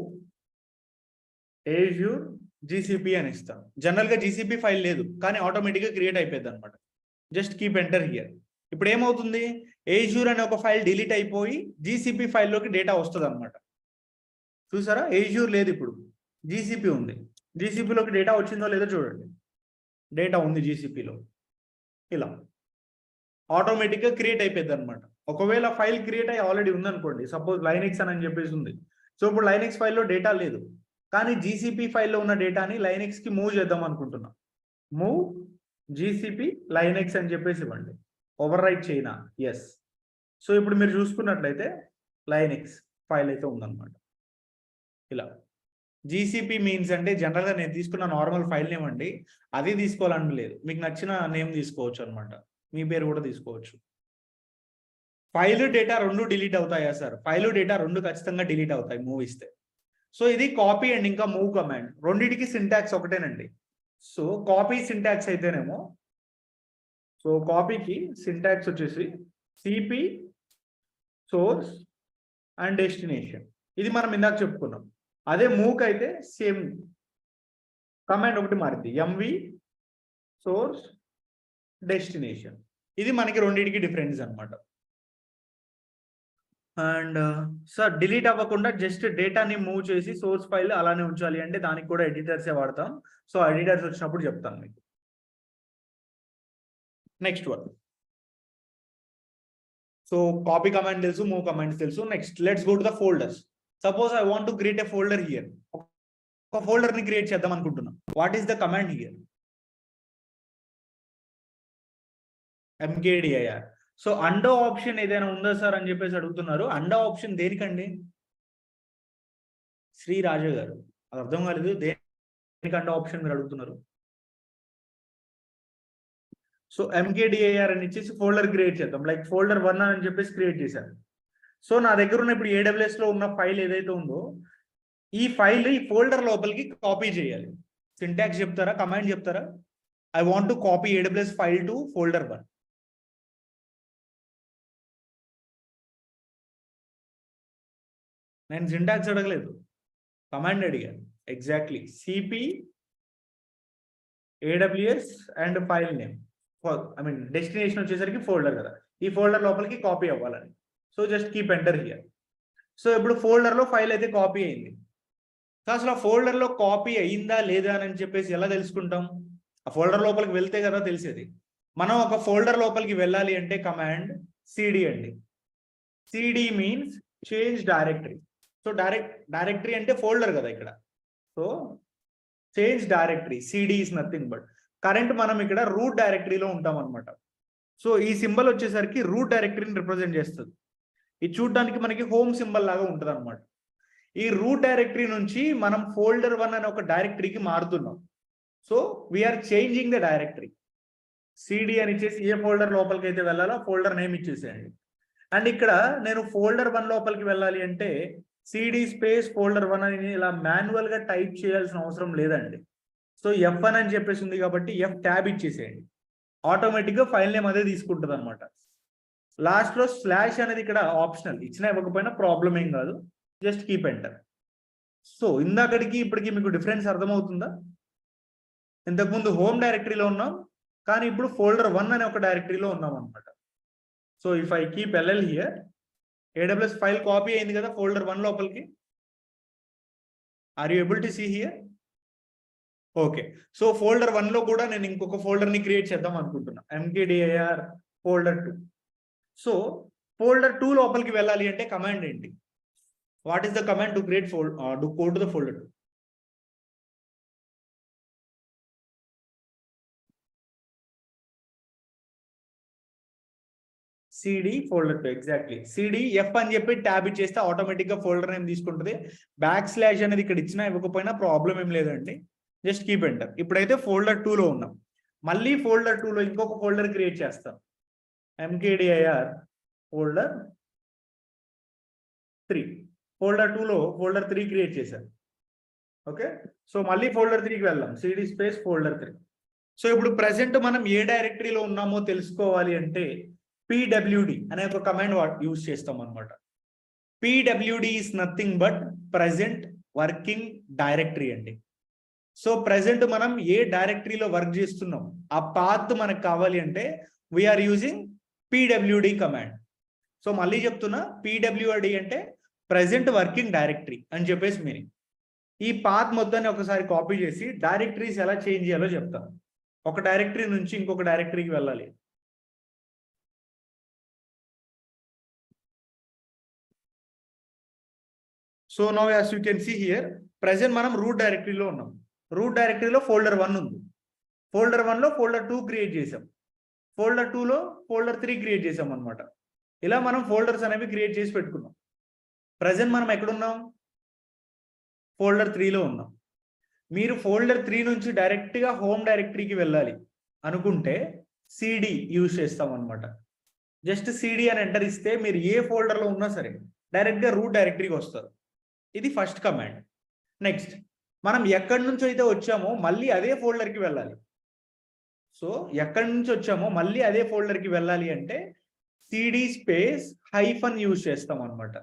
Azure GCP అని ఇస్తాను. జనరల్ గా GCP ఫైల్ లేదు కానీ ఆటోమేటిక్ గా క్రియేట్ అయిపోయింది అనమాట. Just keep enter here. ఇప్పుడు ఏమవుతుంది, ఏజ్యూర్ అనే ఒక ఫైల్ డిలీట్ అయిపోయి జీసీపీ ఫైల్లోకి డేటా వస్తుంది అనమాట. చూసారా, ఏజ్యూర్ లేదు, ఇప్పుడు జీసీపీ ఉంది. జీసీపీలోకి డేటా వచ్చిందో లేదో చూడండి. డేటా ఉంది జీసీపీలో. ఇలా ఆటోమేటిక్గా క్రియేట్ అయిపోయింది అనమాట. ఒకవేళ ఫైల్ క్రియేట్ అయ్యి ఆల్రెడీ ఉందనుకోండి, సపోజ్ లైనెక్స్ అని చెప్పేసి ఉంది. సో ఇప్పుడు లైనెక్స్ ఫైల్లో డేటా లేదు, కానీ జీసీపీ ఫైల్లో ఉన్న డేటాని లైనెక్స్కి మూవ్ చేద్దాం అనుకుంటున్నాం. మూవ్ జీసీపీ లైనెక్స్ అని చెప్పేసి ఇవ్వండి. ఓవర్ రైట్ చేయనా? ఎస్. సో ఇప్పుడు మీరు చూసుకున్నట్లయితే లైనెక్స్ ఫైల్ అయితే ఉందన్నమాట. ఇలా జీసీపీ మీన్స్ అంటే జనరల్గా నేను తీసుకున్న నార్మల్ ఫైల్ నేమ్ అండి, అది తీసుకోవాలని లేదు, మీకు నచ్చిన నేమ్ తీసుకోవచ్చు అనమాట. మీ పేరు కూడా తీసుకోవచ్చు. ఫైల్ డేటా రెండు డిలీట్ అవుతాయా సార్? ఫైల్ డేటా రెండు ఖచ్చితంగా డిలీట్ అవుతాయి మూవ్ ఇస్తే. సో ఇది కాపీ అండ్ ఇంకా మూవ్ కమాండ్, రెండింటికి సింటాక్స్ ఒకటేనండి. సో కాపీ సింటాక్స్ అయితేనేమో, సో కాపీకి సింటాక్స్ వచ్చేసి సిపి సోర్స్ అండ్ డెస్టినేషన్, ఇది మనం ఇందాక చెప్పుకున్నాం. అదే మూవ్కి అయితే సేమ్ కమాండ్ ఒకటి మారింది, ఎంవి సోర్స్ డెస్టినేషన్. ఇది మనకి రెండింటికి డిఫరెన్స్ అనమాట. అండ్ సార్ డిలీట్ అవ్వకుండా జస్ట్ డేటాని మూవ్ చేసి సోర్స్ ఫైల్ అలానే ఉంచాలి అంటే దానికి కూడా ఎడిటర్సే వాడతాం. సో ఎడిటర్స్ వచ్చినప్పుడు చెప్తాను మీకు. Next one, so copy command తెలుసు, మూవ్ కమాండ్స్ తెలుసు. Next let's go to the folders. Suppose I want to create a folder here. ఒక ఫోల్డర్ ని క్రియేట్ చేద్దాం అనుకుంటున్నాం. What is the command here? mkdir. So undo option ఏదైనా ఉందా sir అని చెప్పేసి అడుగుతున్నారు. అండో ఆప్షన్ దేనికండి? శ్రీ రాజా గారు, అది అర్థం కాలేదు, దేనికి అండో ఆప్షన్ మీరు అడుగుతున్నారు? సో mkdir అని ఇచ్చేసి ఫోల్డర్ క్రియేట్ చేద్దాం. లైక్ ఫోల్డర్ 1 అని చెప్పేసి క్రియేట్ చేశాను. సో నా దగ్గర ఉన్న ఇప్పుడు AWS లో ఉన్న ఫైల్ ఏదైతే ఉందో ఈ ఫైల్ ఈ ఫోల్డర్ లోపలికి కాపీ చేయాలి. సింటాక్స్ చెప్తారా, కమాండ్ చెప్తారా? I want to copy AWS file to folder 1. నేను సింటాక్స్ అడగలేదు, కమాండ్ అడిగాను. Exactly CP AWS and file name, I mean destination వచ్చేసరికి ఫోల్డర్ కదా, ఈ ఫోల్డర్ లోపలికి కాపీ అవ్వాలని. So just keep enter here. So ఇప్పుడు ఫోల్డర్లో ఫైల్ అయితే కాపీ అయింది. సో అసలు ఆ ఫోల్డర్లో కాపీ అయిందా లేదా అని చెప్పేసి ఎలా తెలుసుకుంటాం? ఆ ఫోల్డర్ లోపలికి వెళ్తే కదా తెలిసేది. మనం ఒక ఫోల్డర్ లోపలికి వెళ్ళాలి అంటే కమాండ్ సిడి అండి. CD means change directory. So directory అంటే ఫోల్డర్ కదా ఇక్కడ. So change directory, CD is nothing but current మనం ఇక్కడ రూట్ డైరెక్టరీలో ఉంటాం అనమాట. సో ఈ సింబల్ వచ్చేసరికి రూట్ డైరెక్టరీని రిప్రజెంట్ చేస్తుంది. ఇది చూడడానికి మనకి హోమ్ సింబల్ లాగా ఉంటుంది అనమాట. ఈ రూట్ డైరెక్టరీ నుంచి మనం ఫోల్డర్ 1 అనే ఒక డైరెక్టరీకి మారుతున్నాం. So we're changing the directory. CD అని ఇచ్చేసి ఏ ఫోల్డర్ లోపలికి అయితే వెళ్ళాలో ఫోల్డర్ నేమ్ ఇచ్చేసేయండి. అండ్ ఇక్కడ నేను ఫోల్డర్ 1 లోపలికి వెళ్ళాలి అంటే సిడి స్పేస్ ఫోల్డర్ 1 అని ఇలా మాన్యువల్ గా టైప్ చేయాల్సిన అవసరం లేదండి. సో F1 అని చెప్పేసి ఉంది కాబట్టి F ట్యాబ్ ఇచ్చేసేయండి. ఆటోమేటిక్ గా ఫైల్ నేమ్ అదే తీసుకుంటుంది అనమాట. లాస్ట్ లో స్లాష్ అనేది ఇక్కడ ఆప్షనల్, ఇచ్చినా ఇవ్వకపోయినా ప్రాబ్లం ఏం కాదు, జస్ట్ కీప్ ఎంటర్. సో ఇందాకడికి ఇప్పటికి మీకు డిఫరెన్స్ అర్థమవుతుందా? ఇంతకుముందు హోమ్ డైరెక్టరీలో ఉన్నాం, కానీ ఇప్పుడు ఫోల్డర్ 1 అనే ఒక డైరెక్టరీలో ఉన్నాం అనమాట. So if I keep LL here, AWS file copy అయింది కదా ఫోల్డర్ 1 లోపలికి. Are you able to see here? Okay. So folder 1 లో కూడా నేను ఇంకొక ఫోల్డర్ ని క్రియేట్ చేద్దాం అనుకుంటున్నా, mkdir ఫోల్డర్ 2. సో ఫోల్డర్ 2 లోపలికి వెళ్ళాలి అంటే కమాండ్ ఏంటి? What is the command to create to go to the folder 2? CD folder 2. Exactly CD F అని చెప్పి ట్యాబ్ ఇచ్చేస్తే ఆటోమేటిక్ గా ఫోల్డర్ నేమ్ తీసుకుంటుంది. // అనేది ఇక్కడ ఇచ్చినా ఇవ్వకపోయినా ప్రాబ్లం ఏం లేదండి, జస్ట్ కీప్ ఎంటర్. ఇప్పుడైతే ఫోల్డర్ 2 లో ఉన్నాం. మళ్ళీ ఫోల్డర్ 2 లో ఇంకొక ఫోల్డర్ క్రియేట్ చేస్తాం, mkdir ఫోల్డర్ 3. ఫోల్డర్ 2 లో ఫోల్డర్ 3 క్రియేట్ చేశారు. ఓకే. సో మళ్ళీ ఫోల్డర్ 3కి వెళ్దాం, సిడి స్పేస్ ఫోల్డర్ 3. సో ఇప్పుడు ప్రెసెంట్ మనం ఏ డైరెక్టరీలో ఉన్నామో తెలుసుకోవాలి అంటే pwd అనే ఒక కమాండ్ యూజ్ చేస్తాం అనమాట. pwd is nothing but present working directory అండి. సో ప్రెసెంట్ మనం ఏ డైరెక్టరీలో వర్క్ చేస్తున్నాం ఆ పాత్ మనకు కావాలి అంటే we're using pwd command. So మళ్ళీ చెప్తున్నా, PWD అంటే ప్రెసెంట్ వర్కింగ్ డైరెక్టరీ అని చెప్పేసి మీనింగ్. ఈ పాత్ మొత్తాన్ని ఒకసారి కాపీ చేసి డైరెక్టరీస్ ఎలా చేంజ్ చేయాలో చెప్తాను. ఒక డైరెక్టరీ నుంచి ఇంకొక డైరెక్టరీకి వెళ్ళాలి. So now as you can see here, present మనం రూట్ డైరెక్టరీలో ఉన్నాం. రూట్ డైరెక్టరీలో ఫోల్డర్ 1 ఉంది. ఫోల్డర్ 1లో ఫోల్డర్ 2 క్రియేట్ చేసాం. ఫోల్డర్ 2లో ఫోల్డర్ 3 క్రియేట్ చేసాం అనమాట. ఇలా మనం ఫోల్డర్స్ అనేవి క్రియేట్ చేసి పెట్టుకున్నాం. ప్రెసెంట్ మనం ఎక్కడున్నాం? ఫోల్డర్ 3లో ఉన్నాం. మీరు ఫోల్డర్ 3 నుంచి డైరెక్ట్గా హోమ్ డైరెక్టరీకి వెళ్ళాలి అనుకుంటే సిడి యూజ్ చేస్తాం అనమాట. జస్ట్ సిడి అని ఎంటర్ ఇస్తే మీరు ఏ ఫోల్డర్లో ఉన్నా సరే డైరెక్ట్గా రూట్ డైరెక్టరీకి వస్తారు. ఇది ఫస్ట్ కమాండ్. నెక్స్ట్, మనం ఎక్కడి నుంచి అయితే వచ్చామో మళ్ళీ అదే ఫోల్డర్కి వెళ్ళాలి. సో ఎక్కడి నుంచి వచ్చామో మళ్ళీ అదే ఫోల్డర్కి వెళ్ళాలి అంటే సిడి స్పేస్ హైఫన్ యూజ్ చేస్తాం అనమాట.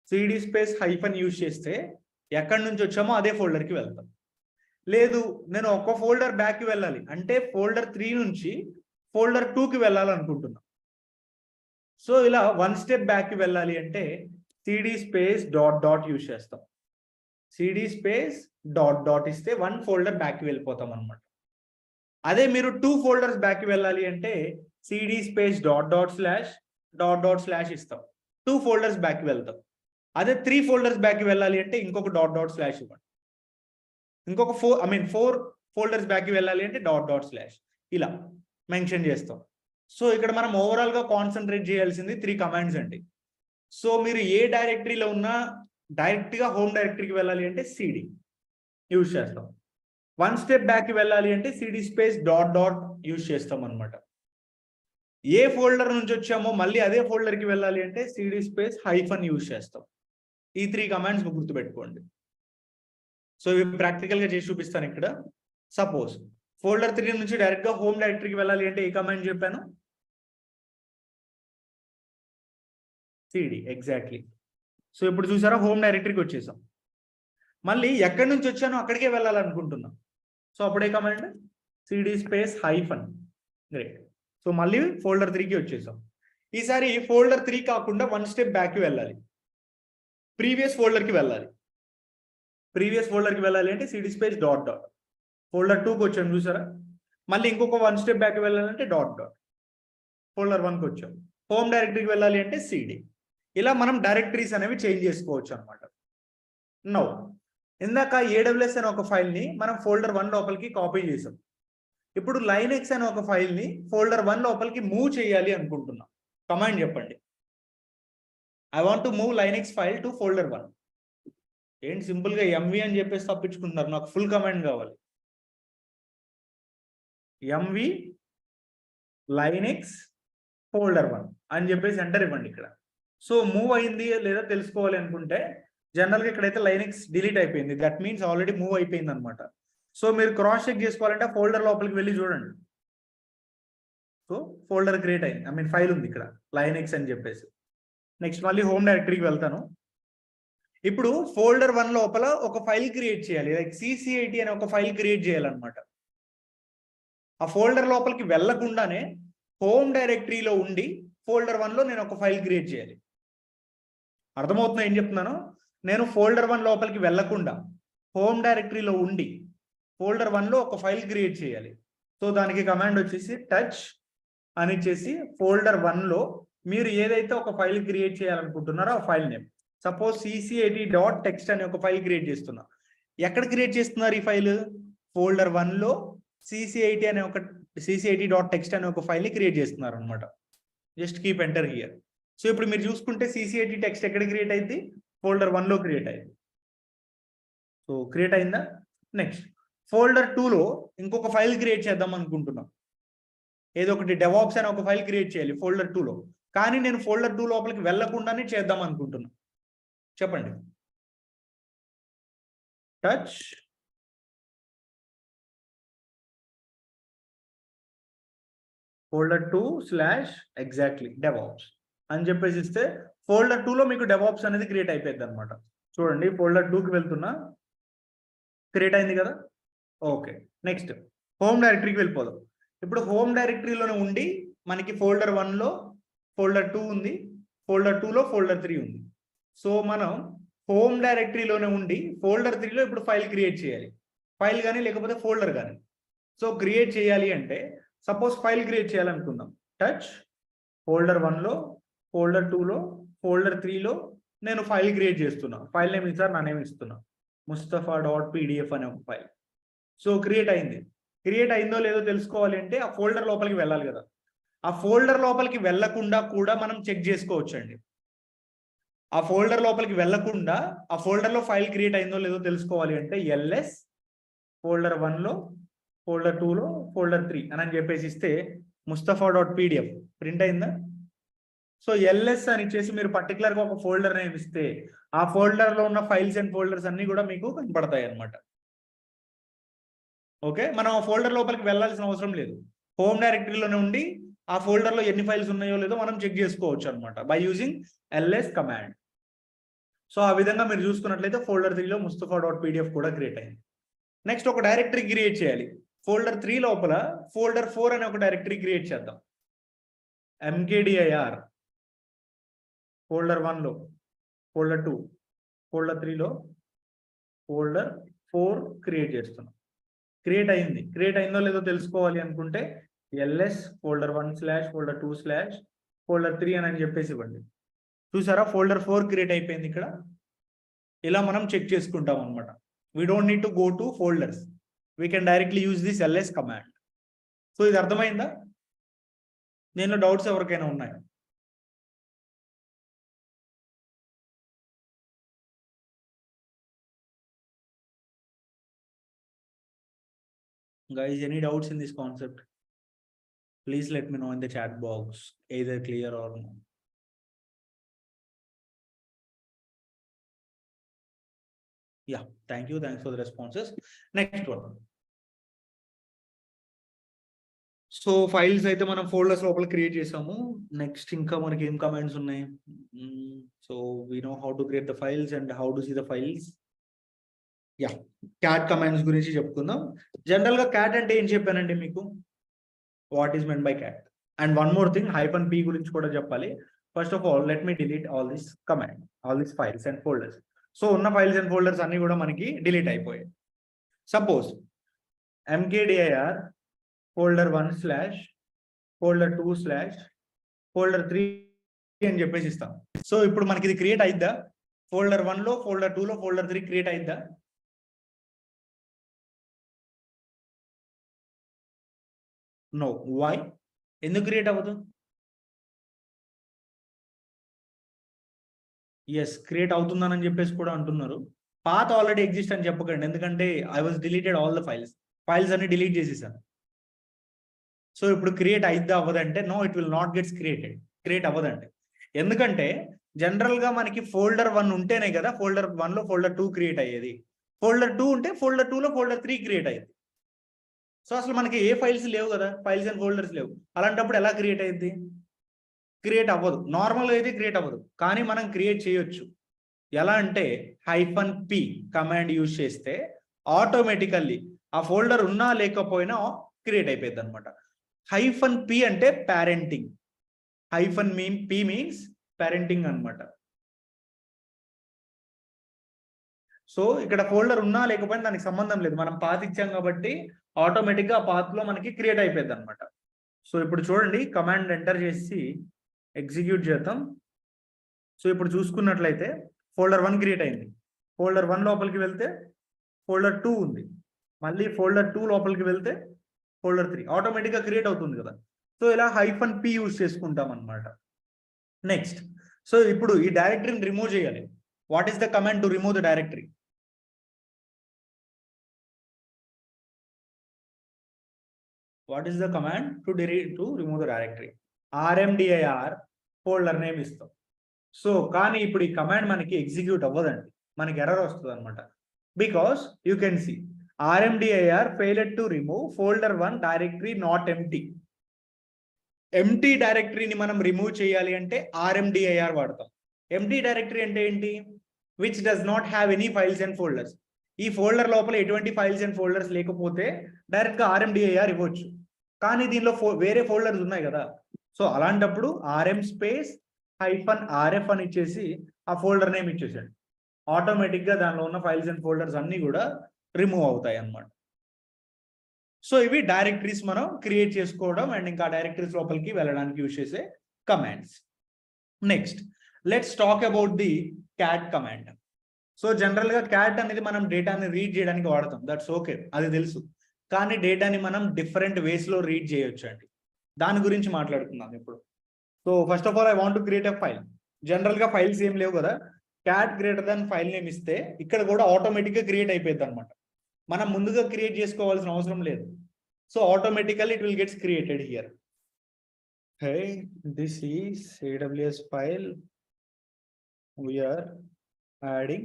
సిడి స్పేస్ హైఫన్ యూజ్ చేస్తే ఎక్కడి నుంచి వచ్చామో అదే ఫోల్డర్కి వెళ్తాం. లేదు, నేను ఒక ఫోల్డర్ బ్యాక్కి వెళ్ళాలి అంటే ఫోల్డర్ 3 నుంచి ఫోల్డర్ 2కి వెళ్ళాలనుకుంటున్నా. సో ఇలా 1 స్టెప్ బ్యాక్కి వెళ్ళాలి అంటే CD space dot dot use చేస్తాం. సిడి స్పేస్ డాట్ డాట్ ఇస్తే 1 ఫోల్డర్ బ్యాక్కి వెళ్ళిపోతాం అనమాట. అదే మీరు 2 ఫోల్డర్స్ బ్యాక్కి వెళ్ళాలి అంటే CD space dot dot slash ఇస్తాం. 2 ఫోల్డర్స్ బ్యాక్కి వెళ్తాం. అదే 3 ఫోల్డర్స్ బ్యాక్కి వెళ్ళాలి అంటే ఇంకొక డాట్ డాట్ స్లాష్ ఇవ్వండి. ఇంకొక 4 ఫోల్డర్స్ బ్యాక్కి వెళ్ళాలి అంటే డాట్ డాట్ స్లాష్ ఇలా మెన్షన్ చేస్తాం. సో ఇక్కడ మనం ఓవరాల్గా కాన్సన్ట్రేట్ చేయాల్సింది 3 కమాండ్స్ అండి. సో మీరు ఏ డైరెక్టరీలో ఉన్నా డైరెక్ట్గా హోమ్ డైరెక్టరీకి వెళ్ళాలి అంటే సిడి యూజ్ చేస్తాం. 1 స్టెప్ బ్యాక్కి వెళ్ళాలి అంటే CD space dot dot use చేస్తాం అనమాట. ఏ ఫోల్డర్ నుంచి వచ్చామో మళ్ళీ అదే ఫోల్డర్కి వెళ్ళాలి అంటే సిడి స్పేస్ హైఫన్ యూజ్ చేస్తాం. ఈ 3 కమాండ్స్ గుర్తుపెట్టుకోండి. సో ఇవి ప్రాక్టికల్గా చేసి చూపిస్తాను ఇక్కడ. సపోజ్ ఫోల్డర్ 3 నుంచి డైరెక్ట్గా హోమ్ డైరెక్టరీకి వెళ్ళాలి అంటే ఏ కమాండ్ చెప్పాను? CD, exactly. సో ఇప్పుడు చూసారా, హోమ్ డైరెక్టరీకి వచ్చేసాం. మళ్ళీ ఎక్కడి నుంచి వచ్చానో అక్కడికే వెళ్ళాలనుకుంటున్నాం. సో అప్పుడే command CD space hyphen. Great. So మళ్ళీ ఫోల్డర్ 3కి వచ్చేసాం. ఈసారి ఫోల్డర్ 3 కాకుండా 1 స్టెప్ బ్యాక్కి వెళ్ళాలి. ప్రీవియస్ ఫోల్డర్కి వెళ్ళాలి. ప్రీవియస్ ఫోల్డర్కి వెళ్ళాలి అంటే CD space dot dot. Folder 2కి వచ్చాం చూసారా, మళ్ళీ ఇంకొక 1 స్టెప్ బ్యాక్కి వెళ్ళాలంటే డాట్ డాట్. ఫోల్డర్ 1కి వచ్చాం. హోమ్ డైరెక్టరీకి వెళ్ళాలి అంటే సిడి. ఇలా మనం డైరెక్టరీస్ అనేవి చేంజ్ చేసుకోవచ్చు అనమాట. నౌ ఇందాక AWS అనే ఒక ఫైల్ని మనం ఫోల్డర్ 1 లోపలికి కాపీ చేసాం. ఇప్పుడు లైనెక్స్ అనే ఒక ఫైల్ని ఫోల్డర్ 1 లోపలికి మూవ్ చేయాలి అనుకుంటున్నాం. కమాండ్ చెప్పండి. I want to move Linux file to folder 1. ఏంటి సింపుల్గా ఎంవి అని చెప్పేసి తప్పించుకుంటున్నారు? నాకు ఫుల్ కమాండ్ కావాలి. ఎంవి లైనెక్స్ ఫోల్డర్ 1 అని చెప్పేసి ఎంటర్ ఇవ్వండి ఇక్కడ. సో మూవ్ అయింది లేదా తెలుసుకోవాలి అనుకుంటే జనరల్గా ఇక్కడైతే లైనెక్స్ డిలీట్ అయిపోయింది. దట్ మీన్స్ ఆల్రెడీ మూవ్ అయిపోయింది అనమాట. సో మీరు క్రాస్ చెక్ చేసుకోవాలంటే ఫోల్డర్ లోపలికి వెళ్ళి చూడండి. సో ఫోల్డర్ క్రియేట్ అయింది, ఫైల్ ఉంది ఇక్కడ లైనెక్స్ అని చెప్పేసి. నెక్స్ట్ మళ్ళీ హోమ్ డైరెక్టరీకి వెళ్తాను. ఇప్పుడు ఫోల్డర్ 1 లోపల ఒక ఫైల్ క్రియేట్ చేయాలి, లైక్ CCIT అనే ఒక ఫైల్ క్రియేట్ చేయాలన్నమాట. ఆ ఫోల్డర్ లోపలికి వెళ్లకుండానే హోమ్ డైరెక్టరీలో ఉండి ఫోల్డర్ 1లో నేను ఒక ఫైల్ క్రియేట్ చేయాలి. అర్థమవుతుందా ఏం చెప్తున్నాను? నేను ఫోల్డర్ 1 లోపలికి వెళ్లకుండా హోమ్ డైరెక్టరీలో ఉండి ఫోల్డర్ 1లో ఒక ఫైల్ క్రియేట్ చేయాలి. సో దానికి కమాండ్ వచ్చేసి టచ్ అని ఇచ్చేసి ఫోల్డర్ 1లో మీరు ఏదైతే ఒక ఫైల్ క్రియేట్ చేయాలనుకుంటున్నారో ఆ ఫైల్ నేమ్, సపోజ్ CCIT.txt అనే ఒక ఫైల్ క్రియేట్ చేస్తున్నా. ఎక్కడ క్రియేట్ చేస్తున్నారు ఈ ఫైల్? ఫోల్డర్ 1లో CCIT.txt అనే ఒక ఫైల్ని క్రియేట్ చేస్తున్నారు అనమాట. Just keep enter here. So ఇప్పుడు మీరు చూసుకుంటే CCIT టెక్స్ట్ ఎక్కడ క్రియేట్ అయింది? ఫోల్డర్ 1లో క్రియేట్ అయింది. సో క్రియేట్ అయిందా? నెక్స్ట్ ఫోల్డర్ 2లో ఇంకొక ఫైల్ క్రియేట్ చేద్దాం అనుకుంటున్నాం. ఏదో ఒకటి డెవాప్స్ అనే ఒక ఫైల్ క్రియేట్ చేయాలి ఫోల్డర్ 2లో. కానీ నేను ఫోల్డర్ 2 లోపలికి వెళ్లకుండానే చేద్దాం అనుకుంటున్నా. చెప్పండి. టచ్ ఫోల్డర్ 2 / ఎగ్జాక్ట్లీ డెవాప్స్ అని చెప్పేసి ఇస్తే ఫోల్డర్ 2లో మీకు డెవాప్స్ అనేది క్రియేట్ అయిపోయింది అనమాట. చూడండి, ఫోల్డర్ 2కి వెళ్తున్నా, క్రియేట్ అయింది కదా. ఓకే, నెక్స్ట్ హోమ్ డైరెక్టరీకి వెళ్ళిపోదాం. ఇప్పుడు హోమ్ డైరెక్టరీలోనే ఉండి మనకి ఫోల్డర్ 1లో ఫోల్డర్ 2 ఉంది, ఫోల్డర్ 2లో ఫోల్డర్ 3 ఉంది. సో మనం హోమ్ డైరెక్టరీలోనే ఉండి ఫోల్డర్ 3లో ఇప్పుడు ఫైల్ క్రియేట్ చేయాలి, ఫైల్ కానీ లేకపోతే ఫోల్డర్ కానీ. సో క్రియేట్ చేయాలి అంటే సపోజ్ ఫైల్ క్రియేట్ చేయాలనుకుందాం, టచ్ ఫోల్డర్ 1లో, ఫోల్డర్ 2లో, ఫోల్డర్ 3లో నేను ఫైల్ క్రియేట్ చేస్తున్నా. ఫైల్ నేమ్ ఇస్తారు, నా నేమ్ ఇస్తున్నా, mustafa.pdf అనే ఒక ఫైల్. సో క్రియేట్ అయింది. క్రియేట్ అయిందో లేదో తెలుసుకోవాలి అంటే ఆ ఫోల్డర్ లోపలికి వెళ్ళాలి కదా. ఆ ఫోల్డర్ లోపలికి వెళ్లకుండా కూడా మనం చెక్ చేసుకోవచ్చు అండి. ఆ ఫోల్డర్ లోపలికి వెళ్లకుండా ఆ ఫోల్డర్లో ఫైల్ క్రియేట్ అయిందో లేదో తెలుసుకోవాలి అంటే ఎల్ఎస్ ఫోల్డర్ 1లో, ఫోల్డర్ 2లో, ఫోల్డర్ 3 అని చెప్పేసి ఇస్తే mustafa.pdf ప్రింట్ అయిందా? సో ఎల్ఎస్ అని ఇచ్చేసి మీరు పర్టికులర్గా ఒక ఫోల్డర్ నేమ్ ఇస్తే ఆ ఫోల్డర్లో ఉన్న ఫైల్స్ అండ్ ఫోల్డర్స్ అన్ని కూడా మీకు కనపడతాయి అన్నమాట. ఓకే, మనం ఆ ఫోల్డర్ లోపలికి వెళ్ళాల్సిన అవసరం లేదు. హోమ్ డైరెక్టరీలోనే ఉండి ఆ ఫోల్డర్లో ఎన్ని ఫైల్స్ ఉన్నాయో లేదో మనం చెక్ చేసుకోవచ్చు అనమాట by using LS command. So ఆ విధంగా మీరు చూసుకున్నట్లయితే ఫోల్డర్ 3లో mustafa.pdf కూడా క్రియేట్ అయింది. నెక్స్ట్ ఒక డైరెక్టరీ క్రియేట్ చేయాలి. ఫోల్డర్ 3 లోపల ఫోల్డర్ 4 అనే ఒక డైరెక్టరీ క్రియేట్ చేద్దాం. mkdir ఫోల్డర్ 1లో, ఫోల్డర్ 2, ఫోల్డర్ 3లో ఫోల్డర్ 4 క్రియేట్ చేస్తున్నాం. క్రియేట్ అయింది. క్రియేట్ అయిందో లేదో తెలుసుకోవాలి అనుకుంటే ఎల్ఎస్ ఫోల్డర్ 1/ ఫోల్డర్ 2/ ఫోల్డర్ 3 అని చెప్పేసి ఇవ్వండి. చూసారా, ఫోల్డర్ 4 క్రియేట్ అయిపోయింది ఇక్కడ. ఇలా మనం చెక్ చేసుకుంటాం అనమాట. We don't need to go to folders, we can directly use this LS command. So ఇది అర్థమైందా? దీనిలో డౌట్స్ ఎవరికైనా ఉన్నాయా? Guys, any doubts in this concept? Please let me know in the chat box, either clear or no. Yeah, thank you. Thanks for the responses. Next one. So files అయితే మనం folders లోపల create చేసాము. Next ఇంకా మనకి ఏం commands ఉన్నాయి? So we know how to create the files and how to see the files. Ya, cat commands గురించి చెప్పుకుందాం. జనరల్ గా క్యాట్ అంటే ఏం చెప్పానండి మీకు, what is meant by cat. And one more thing, -p గురించి కూడా చెప్పాలి. First of all let me delete all this command, all this files and folders. So ఉన్న ఫైల్స్ అండ్ ఫోల్డర్స్ అన్ని కూడా మనకి డిలీట్ అయిపోయాయి. Suppose mkdir folder 1/ folder 2/ folder 3 అని చెప్పేసి ఇస్తాం. సో ఇప్పుడు మనకి ఇది క్రియేట్ అయిద్దా? ఫోల్డర్ 1లో, ఫోల్డర్ 2లో, ఫోల్డర్ 3 క్రియేట్ అయిద్దా? నో. వై? ఎందుకు క్రియేట్ అవ్వదు? ఎస్, క్రియేట్ అవుతుందని చెప్పేసి కూడా అంటున్నారు. పాత్ ఆల్రెడీ ఎగ్జిస్ట్ అని చెప్పకండి, ఎందుకంటే I was deleted all the files అన్ని డిలీట్ చేసేసాను. సో ఇప్పుడు క్రియేట్ అయిద్దా అవ్వదంటే no, it will not gets create అవ్వదండి. ఎందుకంటే జనరల్ గా మనకి ఫోల్డర్ 1 ఉంటేనే కదా ఫోల్డర్ 1లో ఫోల్డర్ 2 క్రియేట్ అయ్యేది. ఫోల్డర్ 2 ఉంటే ఫోల్డర్ 2లో ఫోల్డర్ 3 క్రియేట్ అయ్యేది. సో అసలు మనకి ఏ ఫైల్స్ లేవు కదా, ఫైల్స్ అండ్ ఫోల్డర్స్ లేవు. అలాంటప్పుడు ఎలా క్రియేట్ అయ్యింది? క్రియేట్ అవ్వదు. నార్మల్గా అయితే క్రియేట్ అవ్వదు, కానీ మనం క్రియేట్ చేయొచ్చు. ఎలా అంటే -p కమాండ్ యూజ్ చేస్తే ఆటోమేటికల్లీ ఆ ఫోల్డర్ ఉన్నా లేకపోయినా క్రియేట్ అయిపోయింది అనమాట. -p అంటే పేరెంటింగ్, -p మీన్స్ పేరెంటింగ్ అనమాట. సో ఇక్కడ ఫోల్డర్ ఉన్నా లేకపోయినా దానికి సంబంధం లేదు, మనం పాత్ ఇచ్చాం కాబట్టి ఆటోమేటిక్గా ఆ పాత్ లో మనకి క్రియేట్ అయిపోయింది అనమాట. సో ఇప్పుడు చూడండి, కమాండ్ ఎంటర్ చేసి ఎగ్జిక్యూట్ చేద్దాం. సో ఇప్పుడు చూసుకున్నట్లయితే ఫోల్డర్ 1 క్రియేట్ అయింది. ఫోల్డర్ 1 లోపలికి వెళ్తే ఫోల్డర్ 2 ఉంది, మళ్ళీ ఫోల్డర్ 2 లోపలికి వెళ్తే ఫోల్డర్ 3 ఆటోమేటిక్గా క్రియేట్ అవుతుంది కదా. సో ఇలా -p యూజ్ చేసుకుంటాం అనమాట. నెక్స్ట్, సో ఇప్పుడు ఈ డైరెక్టరీని రిమూవ్ చేయాలి. What is the command to remove the directory? What is the command to remove the directory? rmdir folder name ఇస్తాం. సో కానీ ఇప్పుడు ఈ కమాండ్ మనకి ఎగ్జిక్యూట్ అవ్వదండి, మనకి ఎర్రర్ వస్తుంది అనమాట. Because you can see rmdir failed to remove folder 1 directory not empty. Empty డైరెక్టరీని మనం రిమూవ్ చేయాలి అంటే rmdir వాడతాం. ఎంటీ డైరెక్టరీ అంటే ఏంటి? Which does not have any files and folders. ఈ ఫోల్డర్ లోపల ఎటువంటి ఫైల్స్ అండ్ ఫోల్డర్స్ లేకపోతే డైరెక్ట్ గా rmdir ఇవ్వచ్చు. కానీ దీనిలో వేరే ఫోల్డర్స్ ఉన్నాయి కదా, సో అలాంటప్పుడు rm స్పేస్ -rf అని ఇచ్చేసి ఆ ఫోల్డర్ నేమ్ ఇచ్చేసాడు. ఆటోమేటిక్గా దానిలో ఉన్న ఫైల్స్ అండ్ ఫోల్డర్స్ అన్ని కూడా రిమూవ్ అవుతాయి అన్నమాట. సో ఇవి డైరెక్టరీస్ మనం క్రియేట్ చేసుకోవడం అండ్ ఇంకా డైరెక్టరీస్ లోపలికి వెళ్ళడానికి యూజ్ చేసే commands. Next let's talk about the cat command. So general గా క్యాట్ అనేది మనం డేటాని రీడ్ చేయడానికి వాడతాం, దట్స్ ఓకే, అది తెలుసు. కానీ డేటాని మనం డిఫరెంట్ వేస్ లో రీడ్ చేయొచ్చు అండి. దాని గురించి మాట్లాడుకుందాం ఇప్పుడు. So first of all I want to create a file. General గా ఫైల్స్ ఏం లేవు కదా, cat greater than file name ఇస్తే ఇక్కడ కూడా ఆటోమేటిక్ గా క్రియేట్ అయిపోయింది అనమాట. మనం ముందుగా క్రియేట్ చేసుకోవాల్సిన అవసరం లేదు. So automatically it will gets created here. Hey, this is AWS file. We are adding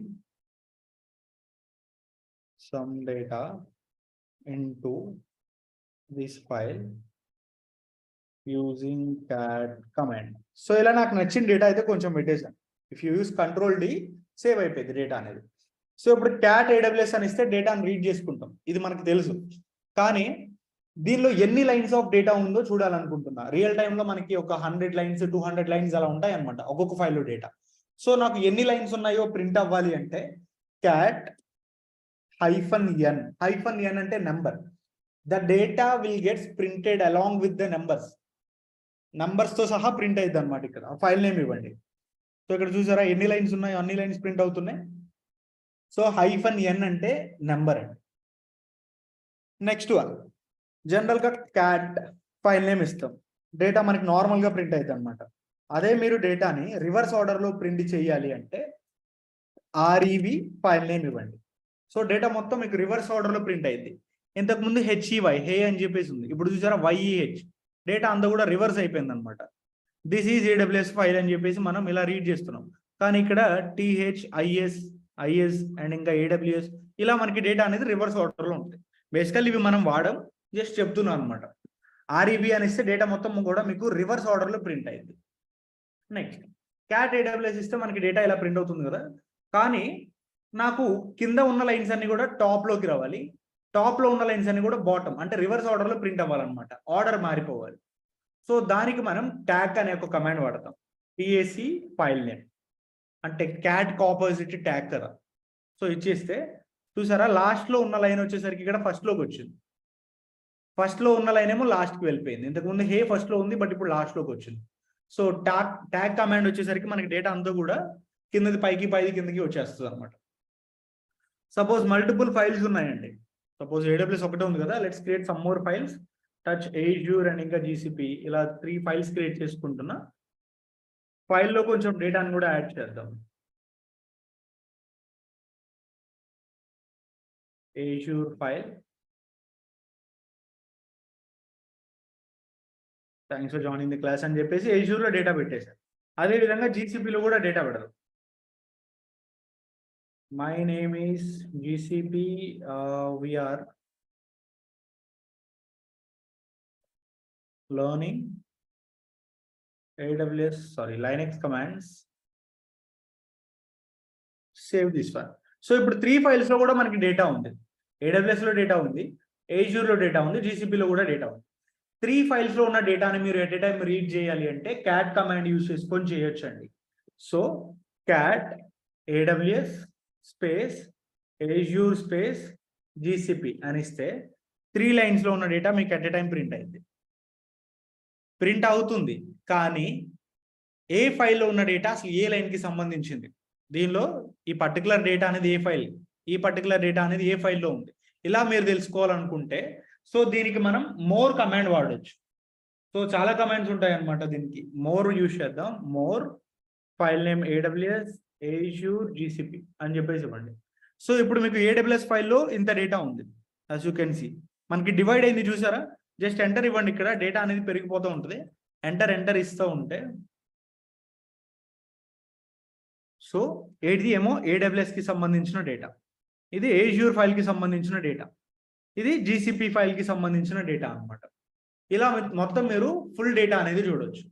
some data into this file using cat command. So ఇలా నాకు నచ్చిన డేటా అయితే కొంచెం పెట్టేసాను. If you use control D save అయిపోయింది data అనేది. So ఇప్పుడు cat AWS అని ఇస్తే డేటాను రీడ్ చేసుకుంటాం, ఇది మనకు తెలుసు. కానీ దీనిలో ఎన్ని లైన్స్ ఆఫ్ డేటా ఉందో చూడాలనుకుంటున్నా. రియల్ టైంలో మనకి ఒక 100 లైన్స్ 200 లైన్స్ అలా ఉంటాయి అనమాట ఒక్కొక్క ఫైల్లో డేటా. సో నాకు ఎన్ని లైన్స్ ఉన్నాయో ప్రింట్ అవ్వాలి అంటే క్యాట్ -n అంటే number. The data will gets printed along with the numbers తో సహా ప్రింట్ అయ్యింది అనమాట. ఇక్కడ ఫైల్ నేమ్ ఇవ్వండి. సో ఇక్కడ చూసారా ఎన్ని లైన్స్ ఉన్నాయో అన్ని లైన్స్ ప్రింట్ అవుతున్నాయి. సో -n అంటే నెంబర్ అండి. నెక్స్ట్ వన్, జనరల్ గా క్యాట్ ఫైల్ నేమ్ ఇస్తాం, డేటా మనకి నార్మల్ గా ప్రింట్ అవుతుంది అనమాట. అదే మీరు డేటాని రివర్స్ ఆర్డర్ లో ప్రింట్ చేయాలి అంటే REV ఫైల్ నేమ్ ఇవ్వండి. సో డేటా మొత్తం మీకు రివర్స్ ఆర్డర్ లో ప్రింట్ అయింది. ఇంతకు ముందు HEY హే అని చెప్పేసి ఉంది, ఇప్పుడు చూసారా YEH, డేటా అంతా కూడా రివర్స్ అయిపోయింది అనమాట. దిస్ ఈజ్ AWS ఫైల్ అని చెప్పేసి మనం ఇలా రీడ్ చేస్తున్నాం. కానీ ఇక్కడ THIS అండ్ ఇంకా AWS ఇలా మనకి డేటా అనేది రివర్స్ ఆర్డర్ లో ఉంటుంది. బేసికల్ ఇవి మనం వాడడం, జస్ట్ చెప్తున్నాను అనమాట. REV అని ఇస్తే డేటా మొత్తం కూడా మీకు రివర్స్ ఆర్డర్ లో ప్రింట్ అయింది. నెక్స్ట్ క్యాట్ AWS ఇస్తే మనకి డేటా ఇలా ప్రింట్ అవుతుంది కదా, కానీ నాకు కింద ఉన్న లైన్స్ అన్ని కూడా టాప్ లోకి రావాలి, టాప్ లో ఉన్న లైన్స్ అన్ని కూడా బాటమ్ అంటే రివర్స్ ఆర్డర్ లో ప్రింట్ అవ్వాలన్నమాట, ఆర్డర్ మారిపోవాలి. సో దానికి మనం ట్యాగ్ అనే ఒక కమాండ్ వాడతాం, TAC ఫైల్ నేమ్ అంటే క్యాట్ ఆపోజిట్ ట్యాగ్ కదా. సో ఇచ్చేస్తే చూసారా లాస్ట్ లో ఉన్న లైన్ వచ్చేసరికి ఇక్కడ ఫస్ట్ లోకి వచ్చింది, ఫస్ట్ లో ఉన్న లైన్ ఏమో లాస్ట్ కి వెళ్ళిపోయింది. ఇంతకుముందు హే ఫస్ట్ లో ఉంది బట్ ఇప్పుడు లాస్ట్ లోకి వచ్చింది. సో ట్యాగ్ కమాండ్ వచ్చేసరికి మనకి డేటా అంతా కూడా కిందది పైకి కిందకి వచ్చేస్తుంది అనమాట. సపోజ్ మల్టిపుల్ ఫైల్స్ ఉన్నాయండి, సపోజ్ AWS ఒకటే ఉంది కదా, let's create some more files, touch Azure and ఇంకా GCP, ఇలా 3 ఫైల్స్ క్రియేట్ చేసుకుంటున్నా. ఫైల్లో కొంచెం డేటాను కూడా యాడ్ చేద్దాం. Azure file, thanks for joining the class అని చెప్పేసి Azure లో డేటా పెట్టేశారు. అదేవిధంగా GCPలో కూడా డేటా పెడదాం. My name is GCP, we are learning AWS, Linux commands. Save this one. So ఇప్పుడు 3 ఫైల్స్ లో కూడా మనకి డేటా ఉంది. AWS లో డేటా ఉంది, Azure లో డేటా ఉంది, GCP లో కూడా డేటా ఉంది. 3 ఫైల్స్ లో ఉన్న డేటాని మీరు ఎట్ ఎ టైం రీడ్ చేయాలి అంటే క్యాట్ కమాండ్ యూస్ చేసుకొని చేయొచ్చండి. So cat AWS space Azure space GCP అని ఇస్తే 3 లైన్స్ లో ఉన్న డేటా మీకు ఎట్ ఎ టైం ప్రింట్ అవుతుంది. కానీ ఏ ఫైల్లో ఉన్న డేటా అసలు ఏ లైన్ కి సంబంధించింది, దీనిలో ఈ పర్టికులర్ డేటా అనేది ఏ ఫైల్, ఈ పర్టికులర్ డేటా అనేది ఏ ఫైల్లో ఉంది, ఇలా మీరు తెలుసుకోవాలనుకుంటే సో దీనికి మనం మోర్ కమాండ్ వాడచ్చు. సో చాలా కమాండ్స్ ఉంటాయి అన్నమాట దీనికి. మోర్ యూజ్ చేద్దాం, more file name AWS Azure GCP అని చెప్పేసి ఇవ్వండి. సో ఇప్పుడు మీకు AWS ఫైల్లో ఇంత డేటా ఉంది, as you can see మనకి డివైడ్ అయింది చూసారా. జస్ట్ ఎంటర్ ఇవ్వండి, ఇక్కడ డేటా అనేది పెరిగిపోతూ ఉంటుంది. ఎంటర్ ఇస్తూ ఉంటే సో ఏది ఏమో AWS కి సంబంధించిన డేటా, ఇది Azure ఫైల్ కి సంబంధించిన డేటా, ఇది GCP ఫైల్ కి సంబంధించిన డేటా అన్నమాట. ఇలా మొత్తం మీరు ఫుల్ డేటా అనేది చూడొచ్చు.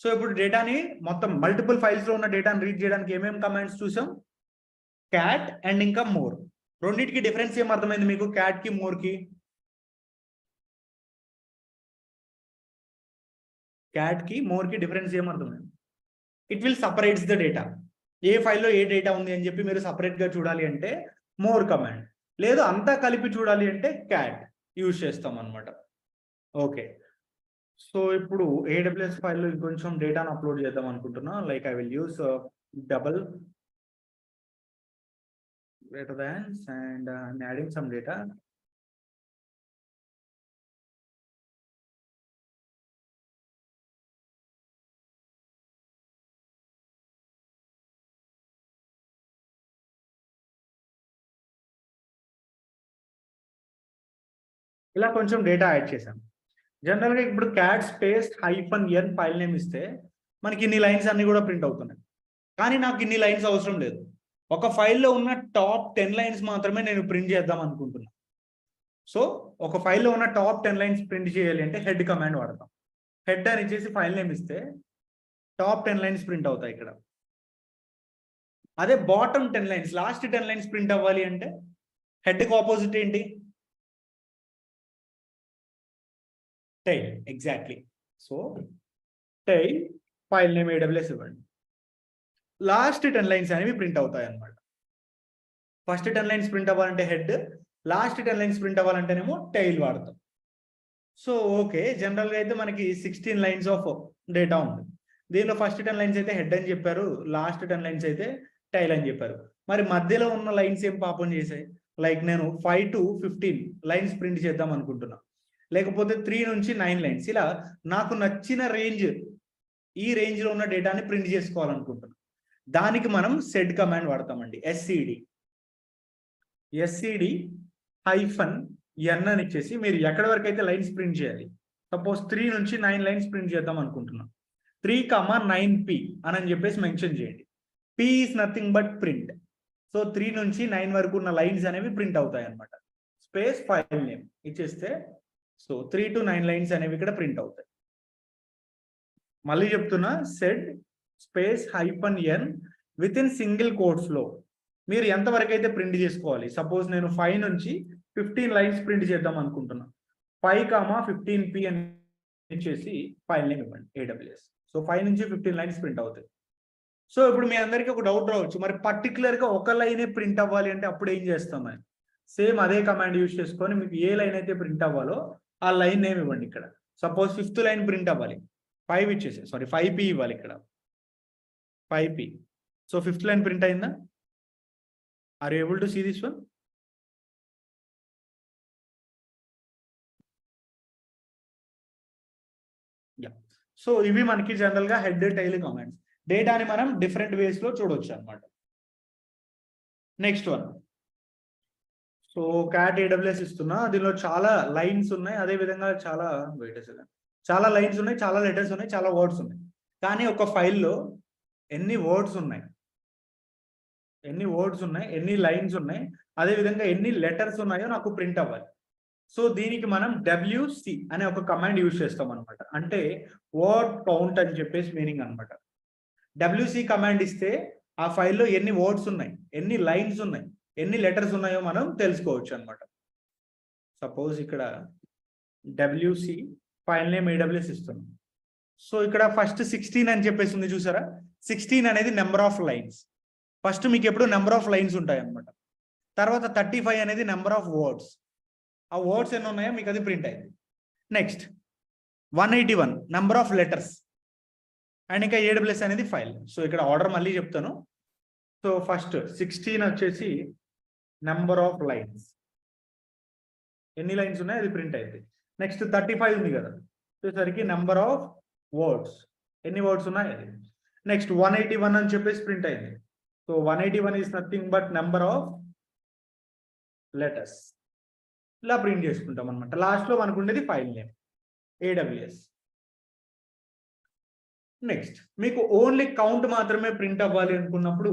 సో ఇప్పుడు డేటాని మొత్తం మల్టిపుల్ ఫైల్స్ లో ఉన్న డేటాని రీడ్ చేయడానికి ఏమేమి కమాండ్స్ చూసాం, క్యాట్ అండ్ ఇంకా మోర్. రెండింటికి డిఫరెన్స్ ఏం అర్థమైంది మీకు, క్యాట్ కి మోర్ కి? క్యాట్ కి మోర్ కి డిఫరెన్స్ ఏమర్థమైంది? It will separates the data. ఏ ఫైల్లో ఏ డేటా ఉంది అని చెప్పి మీరు సపరేట్ గా చూడాలి అంటే మోర్ కమాండ్, లేదు అంతా కలిపి చూడాలి అంటే క్యాట్ యూజ్ చేస్తాం అనమాట. ఓకే, సో ఇప్పుడు ఏడబ్ల్యూఎస్ ఫైల్లో ఇంకొంచెం డేటాను అప్లోడ్ చేద్దాం అనుకుంటున్నా. Like I will use double greater thans and adding some data. ఇలా కొంచెం డేటా యాడ్ చేశాను. జనరల్గా ఇప్పుడు cat space -n file name ఇస్తే మనకి ఇన్ని లైన్స్ అన్ని కూడా ప్రింట్ అవుతున్నాయి. కానీ నాకు ఇన్ని లైన్స్ అవసరం లేదు. ఒక ఫైల్లో ఉన్న టాప్ 10 లైన్స్ మాత్రమే నేను ప్రింట్ చేద్దాం అనుకుంటున్నాను. సో ఒక ఫైల్లో ఉన్న టాప్ 10 లైన్స్ ప్రింట్ చేయాలి అంటే హెడ్ కమాండ్ వాడతాం. హెడ్ అని ఇచ్చేసి ఫైల్ నేమ్ ఇస్తే టాప్ 10 లైన్స్ ప్రింట్ అవుతాయి ఇక్కడ. అదే bottom 10 lines, last 10 lines print అవ్వాలి అంటే హెడ్కి ఆపోజిట్ ఏంటి? Tail. Exactly. So tail file name AWS ఇవ్వండి. లాస్ట్ 10 లైన్స్ అనేవి ప్రింట్ అవుతాయి అన్నమాట. ఫస్ట్ 10 లైన్స్ ప్రింట్ అవ్వాలంటే హెడ్, లాస్ట్ 10 లైన్స్ ప్రింట్ అవ్వాలంటేనేమో టైల్ వాడతాం. సో ఓకే, జనరల్గా అయితే మనకి 16 లైన్స్ ఆఫ్ డేటా ఉంది. దీనిలో ఫస్ట్ 10 లైన్స్ అయితే హెడ్ అని చెప్పారు, లాస్ట్ 10 లైన్స్ అయితే టైల్ అని చెప్పారు. మరి మధ్యలో ఉన్న లైన్స్ ఏం పాపం చేసాయి? లైక్ నేను 5 to 15 లైన్స్ ప్రింట్ చేద్దాం అనుకుంటున్నా, లేకపోతే 3 నుంచి 9 లైన్స్, ఇలా నాకు నచ్చిన రేంజ్, ఈ రేంజ్ లో ఉన్న డేటాని ప్రింట్ చేసుకోవాలనుకుంటున్నాను. దానికి మనం సెడ్ కమాండ్ వాడతామండి. ఎస్సిడి -n అని ఇచ్చేసి మీరు ఎక్కడి వరకు అయితే లైన్స్ ప్రింట్ చేయాలి, సపోజ్ 3 నుంచి 9 లైన్స్ ప్రింట్ చేద్దాం అనుకుంటున్నాం, 3,9p అని చెప్పేసి మెన్షన్ చేయండి. p is nothing but print. So 3 నుంచి 9 వరకు ఉన్న లైన్స్ అనేవి ప్రింట్ అవుతాయి అనమాట. స్పేస్ ఫైల్ నేమ్ ఇచ్చేస్తే సో 3 to 9 లైన్స్ అనేవి ఇక్కడ ప్రింట్ అవుతాయి. మళ్ళీ చెప్తున్నా, sed space -n with in single quotes లో మీరు ఎంతవరకు అయితే ప్రింట్ చేసుకోవాలి. సపోజ్ నేను 5 నుంచి 15 లైన్స్ ప్రింట్ చేద్దాం అనుకుంటున్నా, 5,15p అని ఇచ్చేసి ఫైల్ నేమ్ ఇవ్వండి AWS. సో 5 నుంచి 15 లైన్స్ ప్రింట్ అవుతాయి. సో ఇప్పుడు మీ అందరికీ ఒక డౌట్ రావచ్చు, మరి పర్టికులర్ గా ఒక లైనే ప్రింట్ అవ్వాలి అంటే అప్పుడు ఏం చేస్తామని. సేమ్ అదే కమాండ్ యూజ్ చేసుకొని మీకు ఏ లైన్ అయితే ప్రింట్ అవ్వాలో ఆ లైన్ నేమ్ ఇవ్వండి. ఇక్కడ సపోజ్ 5th లైన్ ప్రింట్ అవ్వాలి, 5 ఇచ్చేసి 5p ఇవ్వాలి ఇక్కడ, 5p. So 5th line print అయిందా? Are you able to see this one? Yeah. So ఇవి మనకి జనరల్ గా హెడ్ టైల్ కమాండ్స్. డేటాని మనం డిఫరెంట్ వేస్ లో చూడొచ్చు అనమాట. Next one, so cat AWS ఇస్తున్నా, దీనిలో చాలా లైన్స్ ఉన్నాయి, అదే విధంగా చాలా లైన్స్ ఉన్నాయి, చాలా లెటర్స్ ఉన్నాయి, చాలా వర్డ్స్ ఉన్నాయి. కానీ ఒక ఫైల్లో ఎన్ని వర్డ్స్ ఉన్నాయి, ఎన్ని లైన్స్ ఉన్నాయి, అదే విధంగా ఎన్ని లెటర్స్ ఉన్నాయో నాకు ప్రింట్ అవ్వాలి. సో దీనికి మనం WC అనే ఒక కమాండ్ యూజ్ చేస్తాం అనమాట. అంటే వర్డ్ కౌంట్ అని చెప్పేసి మీనింగ్ అనమాట. WC కమాండ్ ఇస్తే ఆ ఫైల్లో ఎన్ని వర్డ్స్ ఉన్నాయి, ఎన్ని లైన్స్ ఉన్నాయి, ఎన్ని లెటర్స్ ఉన్నాయో మనం తెలుసుకోవచ్చు అనమాట. సపోజ్ ఇక్కడ WC ఫైల్ నేమ్ AWS ఇస్తున్నాం. సో ఇక్కడ ఫస్ట్ 16 అని చెప్పేసి ఉంది చూసారా, 16 అనేది నెంబర్ ఆఫ్ లైన్స్. ఫస్ట్ మీకు ఎప్పుడు నెంబర్ ఆఫ్ లైన్స్ ఉంటాయి అనమాట. తర్వాత 35 అనేది నెంబర్ ఆఫ్ వర్డ్స్. ఆ వర్డ్స్ ఎన్ని ఉన్నాయో మీకు అది ప్రింట్ అయింది. Next 181 number of letters and ఇంకా AWS అనేది ఫైల్. సో ఇక్కడ ఆర్డర్ మళ్ళీ చెప్తాను. సో ఫస్ట్ 16 వచ్చేసి నెంబర్ ఆఫ్ లైన్స్, ఎన్ని లైన్స్ ఉన్నాయి అది ప్రింట్ అయింది. నెక్స్ట్ 35 ఉంది కదా, వచ్చేసరికి నెంబర్ ఆఫ్ వర్డ్స్, ఎన్ని వర్డ్స్ ఉన్నాయి అది. నెక్స్ట్ 181 అని చెప్పేసి ప్రింట్ అయింది. So 181 is nothing but number of letters. ఇలా ప్రింట్ చేసుకుంటాం అనమాట. లాస్ట్ లో మనకు ఉండేది ఫైల్ నేమ్ AWS. నెక్స్ట్ మీకు ఓన్లీ కౌంట్ మాత్రమే ప్రింట్ అవ్వాలి అనుకున్నప్పుడు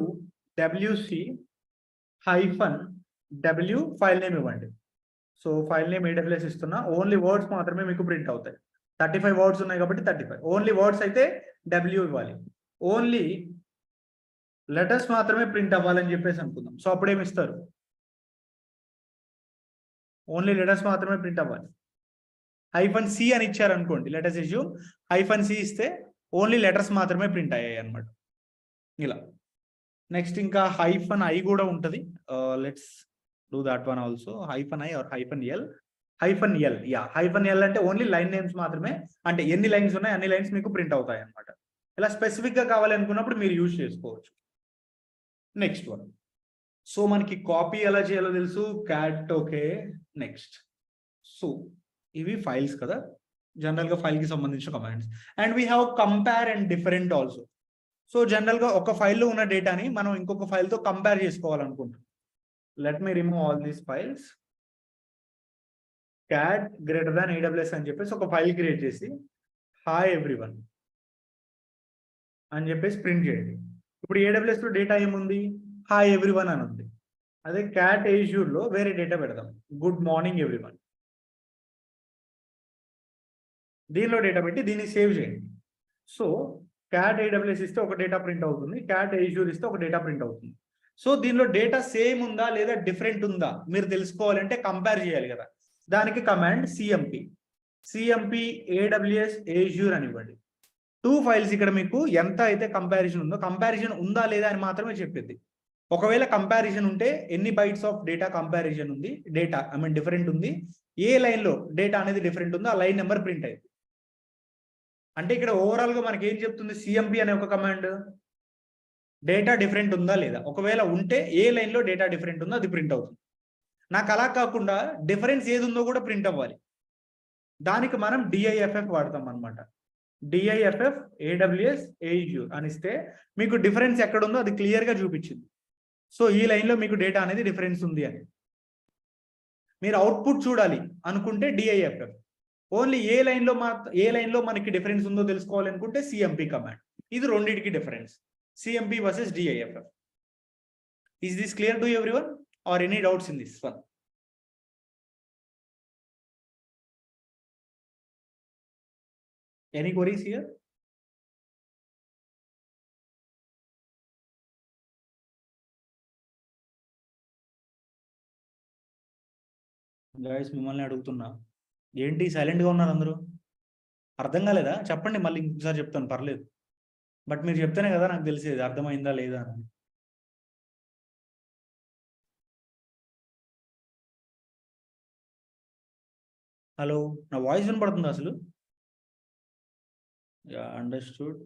WC -w ఫైల్ నేమ్ ఇవ్వండి. సో ఫైల్ నేమ్ AWS ఇస్తున్నా, ఓన్లీ వర్డ్స్ మాత్రమే మీకు ప్రింట్ అవుతాయి. 35 వర్డ్స్ ఉన్నాయి కాబట్టి 35 ఓన్లీ వర్డ్స్ అయితే W ఇవ్వాలి. ఓన్లీ లెటర్స్ మాత్రమే ప్రింట్ అవ్వాలని చెప్పేసి అనుకుందాం. సో అప్పుడేమి ఇస్తారు, ఓన్లీ లెటర్స్ మాత్రమే ప్రింట్ అవ్వాలి. -c అని ఇచ్చారనుకోండి, లెట్ us assume -c ఇస్తే ఓన్లీ లెటర్స్ మాత్రమే ప్రింట్ అయ్యాయి అనమాట. ఇలా నెక్స్ట్ ఇంకా -i కూడా ఉంటుంది. Let's do that one also. -i ఆర్ -l. -l యా, -l అంటే ఓన్లీ లైన్ నేమ్స్ మాత్రమే, అంటే ఎన్ని లైన్స్ ఉన్నాయి అన్ని లైన్స్ మీకు ప్రింట్ అవుతాయి అనమాట. ఇలా స్పెసిఫిక్ గా కావాలి అనుకున్నప్పుడు మీరు యూజ్ చేసుకోవచ్చు. నెక్స్ట్ వన్, సో మనకి కాపీ ఎలా చేయాలో తెలుసు, క్యాట్. Okay, next. సో ఇవి ఫైల్స్ కదా, జనరల్ గా ఫైల్ కి సంబంధించిన commands. And we have compare and different also. So general గా ఒక ఫైల్లో ఉన్న డేటాని మనం ఇంకొక ఫైల్ తో కంపేర్ చేసుకోవాలనుకుంటాం. Let me remove all these files. Cat greater than AWS అని చెప్పేసి ఒక ఫైల్ క్రియేట్ చేసి హాయ్ ఎవ్రీవన్ అని చెప్పేసి ప్రింట్ చేయండి. ఇప్పుడు AWS లో డేటా ఏముంది, హాయ్ ఎవ్రీవన్ అని ఉంది. అదే క్యాట్ ఏజ్యూర్ లో వేరే డేటా పెడదాం, గుడ్ మార్నింగ్ ఎవ్రీవన్. దీనిలో డేటా పెట్టి దీన్ని సేవ్ చేయండి. సో క్యాట్ AWS ఇస్తే ఒక డేటా ప్రింట్ అవుతుంది, క్యాట్ ఏజ్యూర్ ఇస్తే ఒక డేటా ప్రింట్ అవుతుంది. సో దీనిలో డేటా సేమ్ ఉందా లేదా డిఫరెంట్ ఉందా మీరు తెలుసుకోవాలంటే కంపేర్ చేయాలి కదా, దానికి కమాండ్ cmp AWS ఏజ్యూర్ అని ఇవ్వండి. 2 ఫైల్స్ ఇక్కడ మీకు ఎంత అయితే కంపారిజన్ ఉందో, కంపారిజన్ ఉందా లేదా అని మాత్రమే చెప్పింది. ఒకవేళ కంపారిజన్ ఉంటే ఎన్ని బైట్స్ ఆఫ్ డేటా కంపారిజన్ ఉంది, డేటా డిఫరెంట్ ఉంది, ఏ లైన్ లో డేటా అనేది డిఫరెంట్ ఉందో ఆ లైన్ నెంబర్ ప్రింట్ అయింది. అంటే ఇక్కడ ఓవరాల్ గా మనకి ఏం చెప్తుంది, cmp అనే ఒక కమాండ్ డేటా డిఫరెంట్ ఉందా లేదా, ఒకవేళ ఉంటే ఏ లైన్ లో డేటా డిఫరెంట్ ఉందో అది ప్రింట్ అవుతుంది. నాకు అలా కాకుండా డిఫరెన్స్ ఏది ఉందో కూడా ప్రింట్ అవ్వాలి, దానికి మనం diff వాడతాం అనమాట. diff AWS ఏజ్యూర్ అనిస్తే మీకు డిఫరెన్స్ ఎక్కడ ఉందో అది క్లియర్ గా చూపించింది. సో ఈ లైన్ లో మీకు డేటా అనేది డిఫరెన్స్ ఉంది అని. మీరు అవుట్పుట్ చూడాలి అనుకుంటే diff. ఓన్లీ ఏ లైన్ లో మనకి డిఫరెన్స్ ఉందో తెలుసుకోవాలనుకుంటే cmp కమాండ్. ఇది రెండింటికి difference, cmp versus diff. Is this clear to everyone or any doubts in this one? Any queries here? Guys మిమ్మల్ని అడుగుతున్నా, ఏంటి సైలెంట్గా ఉన్నారు అందరూ? అర్థం కాలేదా? చెప్పండి, మళ్ళీ ఇంకొకసారి చెప్తాను, పర్లేదు. బట్ మీరు చెప్తేనే కదా నాకు తెలిసేది అర్థమైందా లేదా అని. హలో, నా వాయిస్ వినపడుతుందా అసలు? Ya, understood.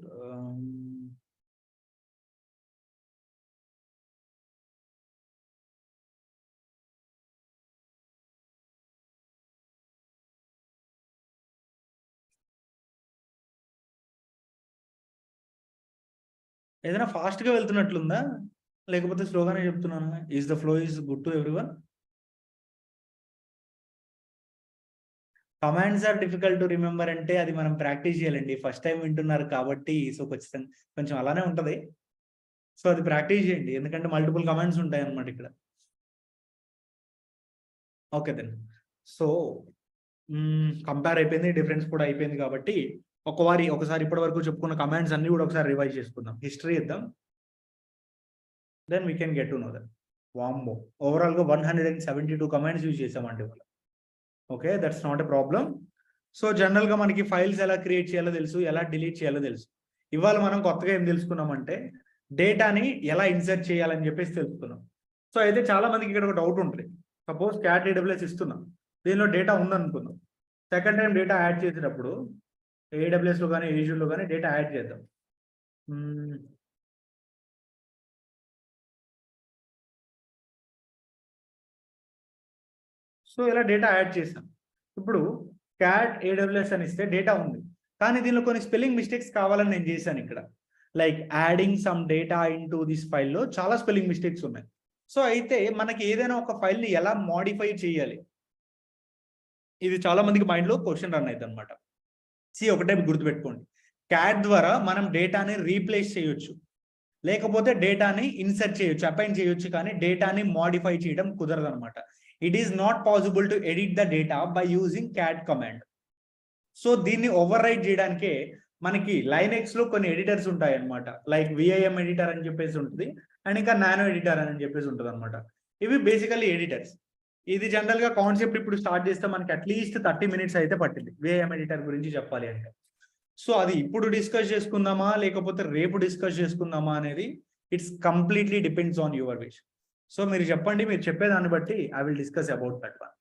ఏదైనా ఫాస్ట్గా వెళ్తున్నట్లుందా లేకపోతే స్లోగానే చెప్తున్నాను? Is the flow is good to everyone? Commands are difficult to remember అంటే అది మనం ప్రాక్టీస్ చేయాలండి. ఫస్ట్ టైం వింటున్నారు కాబట్టి సో ఖచ్చితంగా కొంచెం అలానే ఉంటుంది. సో అది ప్రాక్టీస్ చేయండి, ఎందుకంటే మల్టిపుల్ కమాండ్స్ ఉంటాయి అన్నమాట ఇక్కడ. Okay then. సో కంపేర్ అయిపోయింది, డిఫరెన్స్ కూడా అయిపోయింది కాబట్టి ఒకసారి ఇప్పటి వరకు చెప్పుకున్న కమాండ్స్ అన్ని కూడా ఒకసారి రివైజ్ చేసుకుందాం, హిస్టరీ ఇద్దాం. Then we can get to know that. వామ్మో, ఓవరాల్ గా 172 కమాండ్స్ యూజ్ చేసామండి ఇవాళ. Okay, that's not a problem. So general గా మనకి ఫైల్స్ ఎలా క్రియేట్ చేయాలో తెలుసు, ఎలా డిలీట్ చేయాలో తెలుసు. ఇవాళ మనం కొత్తగా ఏం తెలుసుకున్నామంటే డేటాని ఎలా ఇన్సర్ట్ చేయాలని చెప్పేసి తెలుసుకున్నాం. సో అయితే చాలా మందికి ఇక్కడ ఒక డౌట్ ఉంటుంది. సపోజ్ క్యాట్ AWS ఇస్తున్నాం, దీనిలో డేటా ఉందనుకుందాం. సెకండ్ టైం డేటా యాడ్ చేసేటప్పుడు AWS లో కానీ ఏజ్యూర్ లో కానీ డేటా యాడ్ చేద్దాం. సో ఇలా డేటా యాడ్ చేసాం. ఇప్పుడు క్యాట్ AWS అని ఇస్తే డేటా ఉంది, కానీ దీనిలో కొన్ని స్పెల్లింగ్ మిస్టేక్స్ కావాలని నేను చేశాను ఇక్కడ. Like adding some data in to this ఫైల్లో చాలా స్పెల్లింగ్ మిస్టేక్స్ ఉన్నాయి. సో అయితే మనకి ఏదైనా ఒక ఫైల్ని ఎలా మోడిఫై చేయాలి, ఇది చాలా మందికి మైండ్లో క్వశ్చన్ రన్ అవుతుంది అనమాట. ఒకటే గుర్తుపెట్టుకోండి, క్యాట్ ద్వారా మనం డేటాని రీప్లేస్ చేయొచ్చు, లేకపోతే డేటాని ఇన్సర్ట్ చేయొచ్చు, అపాయింట్ చేయొచ్చు, కానీ డేటాని మోడిఫై చేయడం కుదరదు అనమాట. It is not possible to edit the data by using cat command. So దీన్ని ఓవర్ రైట్ చేయడానికే మనకి లైనెక్స్ లో కొన్ని ఎడిటర్స్ ఉంటాయి అనమాట. లైక్ VIM ఎడిటర్ అని చెప్పేసి ఉంటుంది, అండ్ ఇంకా నానో ఎడిటర్ అని చెప్పేసి ఉంటుంది అనమాట. ఇవి బేసికల్లీ ఎడిటర్స్. ఇది జనరల్ గా కాన్సెప్ట్ ఇప్పుడు స్టార్ట్ చేస్తే మనకి అట్లీస్ట్ 30 minutes అయితే పట్టింది విఏఎం ఎడిటర్ గురించి చెప్పాలి అంటే. సో అది ఇప్పుడు డిస్కస్ చేసుకుందామా లేకపోతే రేపు డిస్కస్ చేసుకుందామా అనేది it's completely depends on your wish. So మీరు చెప్పండి, మీరు చెప్పేదాన్ని బట్టి I will discuss about that one.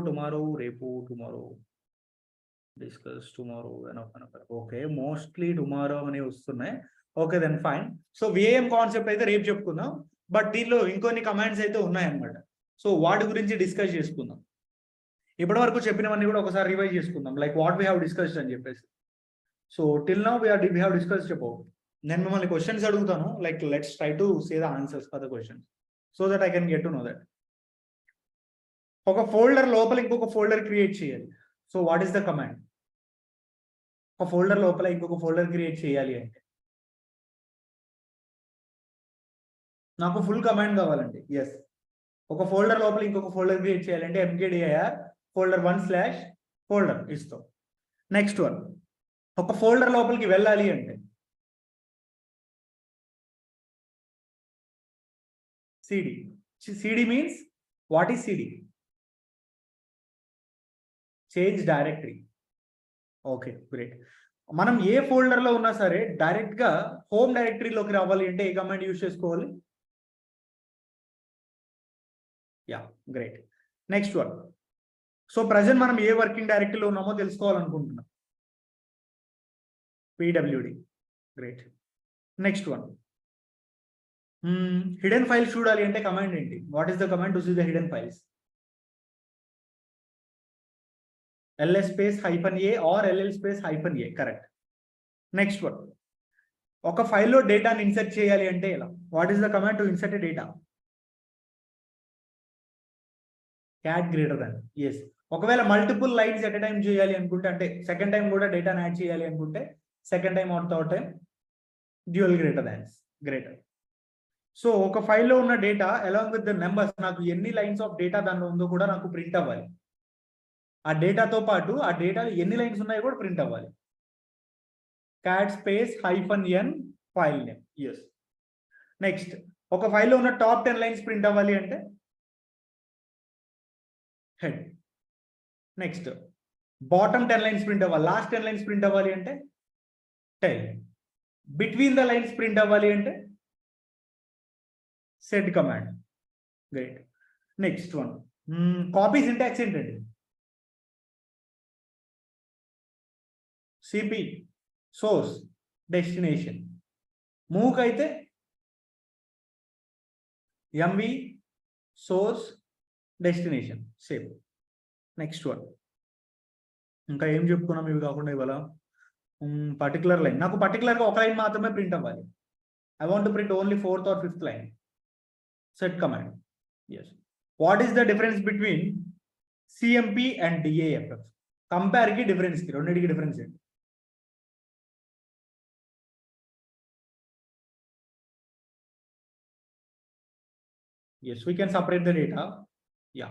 Tomorrow రేపు discuss tomorrow okay, mostly tomorrow అని వస్తున్నాయి. Okay then fine. So VAM concept అయితే రేపు చెప్పుకుందాం, బట్ దీనిలో ఇంకొన్ని కమాండ్స్ అయితే ఉన్నాయన్నమాట. సో వాటి గురించి డిస్కస్ చేసుకుందాం. ఇప్పటి వరకు చెప్పినవన్నీ కూడా ఒకసారి రివైజ్ చేసుకుందాం, like what we have discussed అని చెప్పేసి. So till now we have discussed about. నేను మిమ్మల్ని క్వశ్చన్స్ అడుగుతాను, like let's try to say the answers for the questions so that I can get to know that. ఒక folder లోపల ఇంకొక folder create చేయాలి. So what is the command? ఒక folder లోపల ఇంకొక ఫోల్డర్ క్రియేట్ చేయాలి అంటే నాకు ఫుల్ కమాండ్ కావాలండి. ఎస్, ఒక ఫోల్డర్ లోపల ఇంకొక ఫోల్డర్ క్రియేట్ చేయాలంటే mkdir folder1/folder ఇస్తాం. నెక్స్ట్ వన్, ఒక ఫోల్డర్ లోపలికి వెళ్ళాలి అంటే cd means what is cd? Change directory. Okay great. మనం ఏ ఫోల్డర్ లో ఉన్నా సరే డైరెక్ట్ గా హోమ్ డైరెక్టరీలోకి రావాలి అంటే ఏ కమాండ్ యూజ్ చేసుకోవాలి? Ya great. Next one, so present మనం ఏ వర్కింగ్ డైరెక్టరీలో ఉన్నామో తెలుసుకోవాలనుకుంటున్నాం. pwd. Great. Next one, hidden files చూడాలి అంటే కమాండ్ ఏంటి? What is the command to see the hidden files? ls -a or ll -a. Correct. Next one, ఒక ఫైల్లో డేటాని ఇన్సర్ట్ చేయాలి అంటే ఎలా? What is the command to insert data? cat greater than. Yes, ఒకవేళ multiple lines at a time చేయాలి అనుకుంటే, అంటే సెకండ్ టైం కూడా డేటాని యాడ్ చేయాలి అనుకుంటే second time or third time dual greater thans greater. So ఒక ఫైల్లో ఉన్న data along with the numbers, నాకు ఎన్ని లైన్స్ ఆఫ్ డేటా దానిలో ఉందో కూడా నాకు ప్రింట్ అవ్వాలి. ఆ డేటాతో పాటు ఆ డేటాలో ఎన్ని లైన్స్ ఉన్నాయో కూడా ప్రింట్ అవ్వాలి. cat -n file name. Yes. Next, ఒక ఫైల్లో ఉన్న టాప్ 10 లైన్స్ ప్రింట్ అవ్వాలి అంటే head. Next, bottom 10 lines print అవ్వాలి, లాస్ట్ 10 లైన్స్ ప్రింట్ అవ్వాలి అంటే tail. Between the lines print అవ్వాలి అంటే sed command. Great. Next one, copy syntax ఏంటండి? Cp source destination. మూవ్ అయితే mv source destination same. Next one, ఇంకా ఏం చెప్పుకున్నాం ఇవి కాకుండా ఇవాళ? పర్టికులర్ లైన్, నాకు పర్టికులర్గా ఒక లైన్ మాత్రమే ప్రింట్ అవ్వాలి. I want to print only 4th or 5th line. Sed command. Yes. What is the difference between CMP and DIFF? కంపేర్కి డిఫరెన్స్కి, రెండింటికి డిఫరెన్స్ ఏంటి? Yes, we can separate the data. Yeah,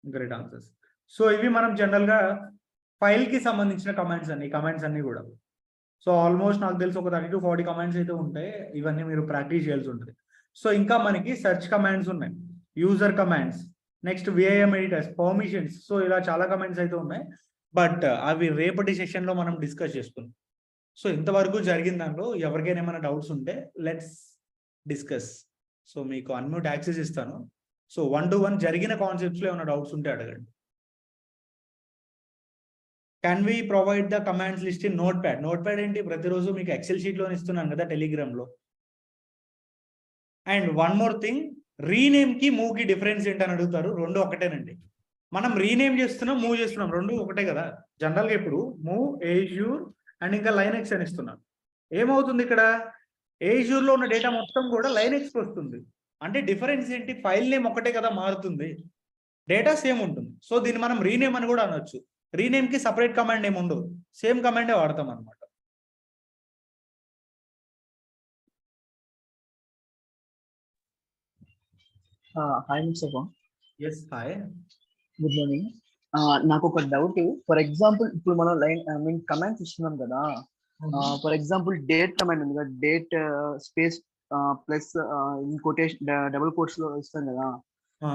great answers. So ఇవి మనం general గా file కి సంబంధించిన commands అన్ని కూడా. సో ఆల్మోస్ట్ నాకు తెలిసి ఒక 30 to 40 కమాండ్స్ అయితే ఉంటాయి. ఇవన్నీ మీరు ప్రాక్టీస్ చేయాల్సి ఉంటుంది. సో ఇంకా మనకి సెర్చ్ కమాండ్స్ ఉన్నాయి, user commands, next VIM editors, permissions. So ఇలా చాలా కమాండ్స్ అయితే ఉన్నాయి, బట్ అవి రేపటి సెషన్ లో మనం డిస్కస్ చేసుకుందాం. సో ఇంతవరకు జరిగిన దానిలో ఎవరికైనా ఏమైనా డౌట్స్ ఉంటే లెట్స్ డిస్కస్. సో మీకు అన్మ్యూట్ యాక్సెస్ ఇస్తాను. సో 1-to-1 జరిగిన కాన్సెప్ట్స్ లో ఏమైనా డౌట్స్ ఉంటే అడగండి. Can we provide the commands list in notepad? Notepad ఏంటి, ప్రతిరోజు మీకు ఎక్సెల్ షీట్ లో ఇస్తున్నాను కదా టెలిగ్రామ్ లో. And one more thing, rename కి మూవ్ కి డిఫరెన్స్ ఏంటని అడుగుతారు. రెండు ఒకటేనండి. మనం రీనేమ్ చేస్తున్నాం, మూవ్ చేస్తున్నాం, రెండు ఒకటే కదా. జనరల్ గా ఇప్పుడు మూవ్ ఏజ్యూర్ అండ్ ఇంకా లైనెక్స్ అని ఇస్తున్నాం. ఏమవుతుంది ఇక్కడ? ఏజ్యూర్ లో ఉన్న డేటా మొత్తం కూడా లైనెక్స్ వస్తుంది. అంటే డిఫరెన్స్ ఏంటి? ఫైల్ నేమ్ ఒకటే కదా మారుతుంది, డేటా సేమ్ ఉంటుంది. సో దీన్ని మనం రీనేమ్ అని కూడా అనొచ్చు. రీనేమ్ కి సపరేట్ కమాండ్ ఏమి ఉండదు, సేమ్ కమాండే వాడతాం అనమాట. Hi mister Pavan. Yes hi, good morning. నాకు ఒక డౌట్. ఫర్ ఎగ్జాంపుల్ ఇప్పుడు మనం కమాండ్స్ ఇస్తున్నాం కదా. ఫర్ ఎగ్జాంపుల్ డేట్ కమాండ్ ఉంది కదా, date space plus in quotation double quotes లో ఇస్తాం కదా. ఆ,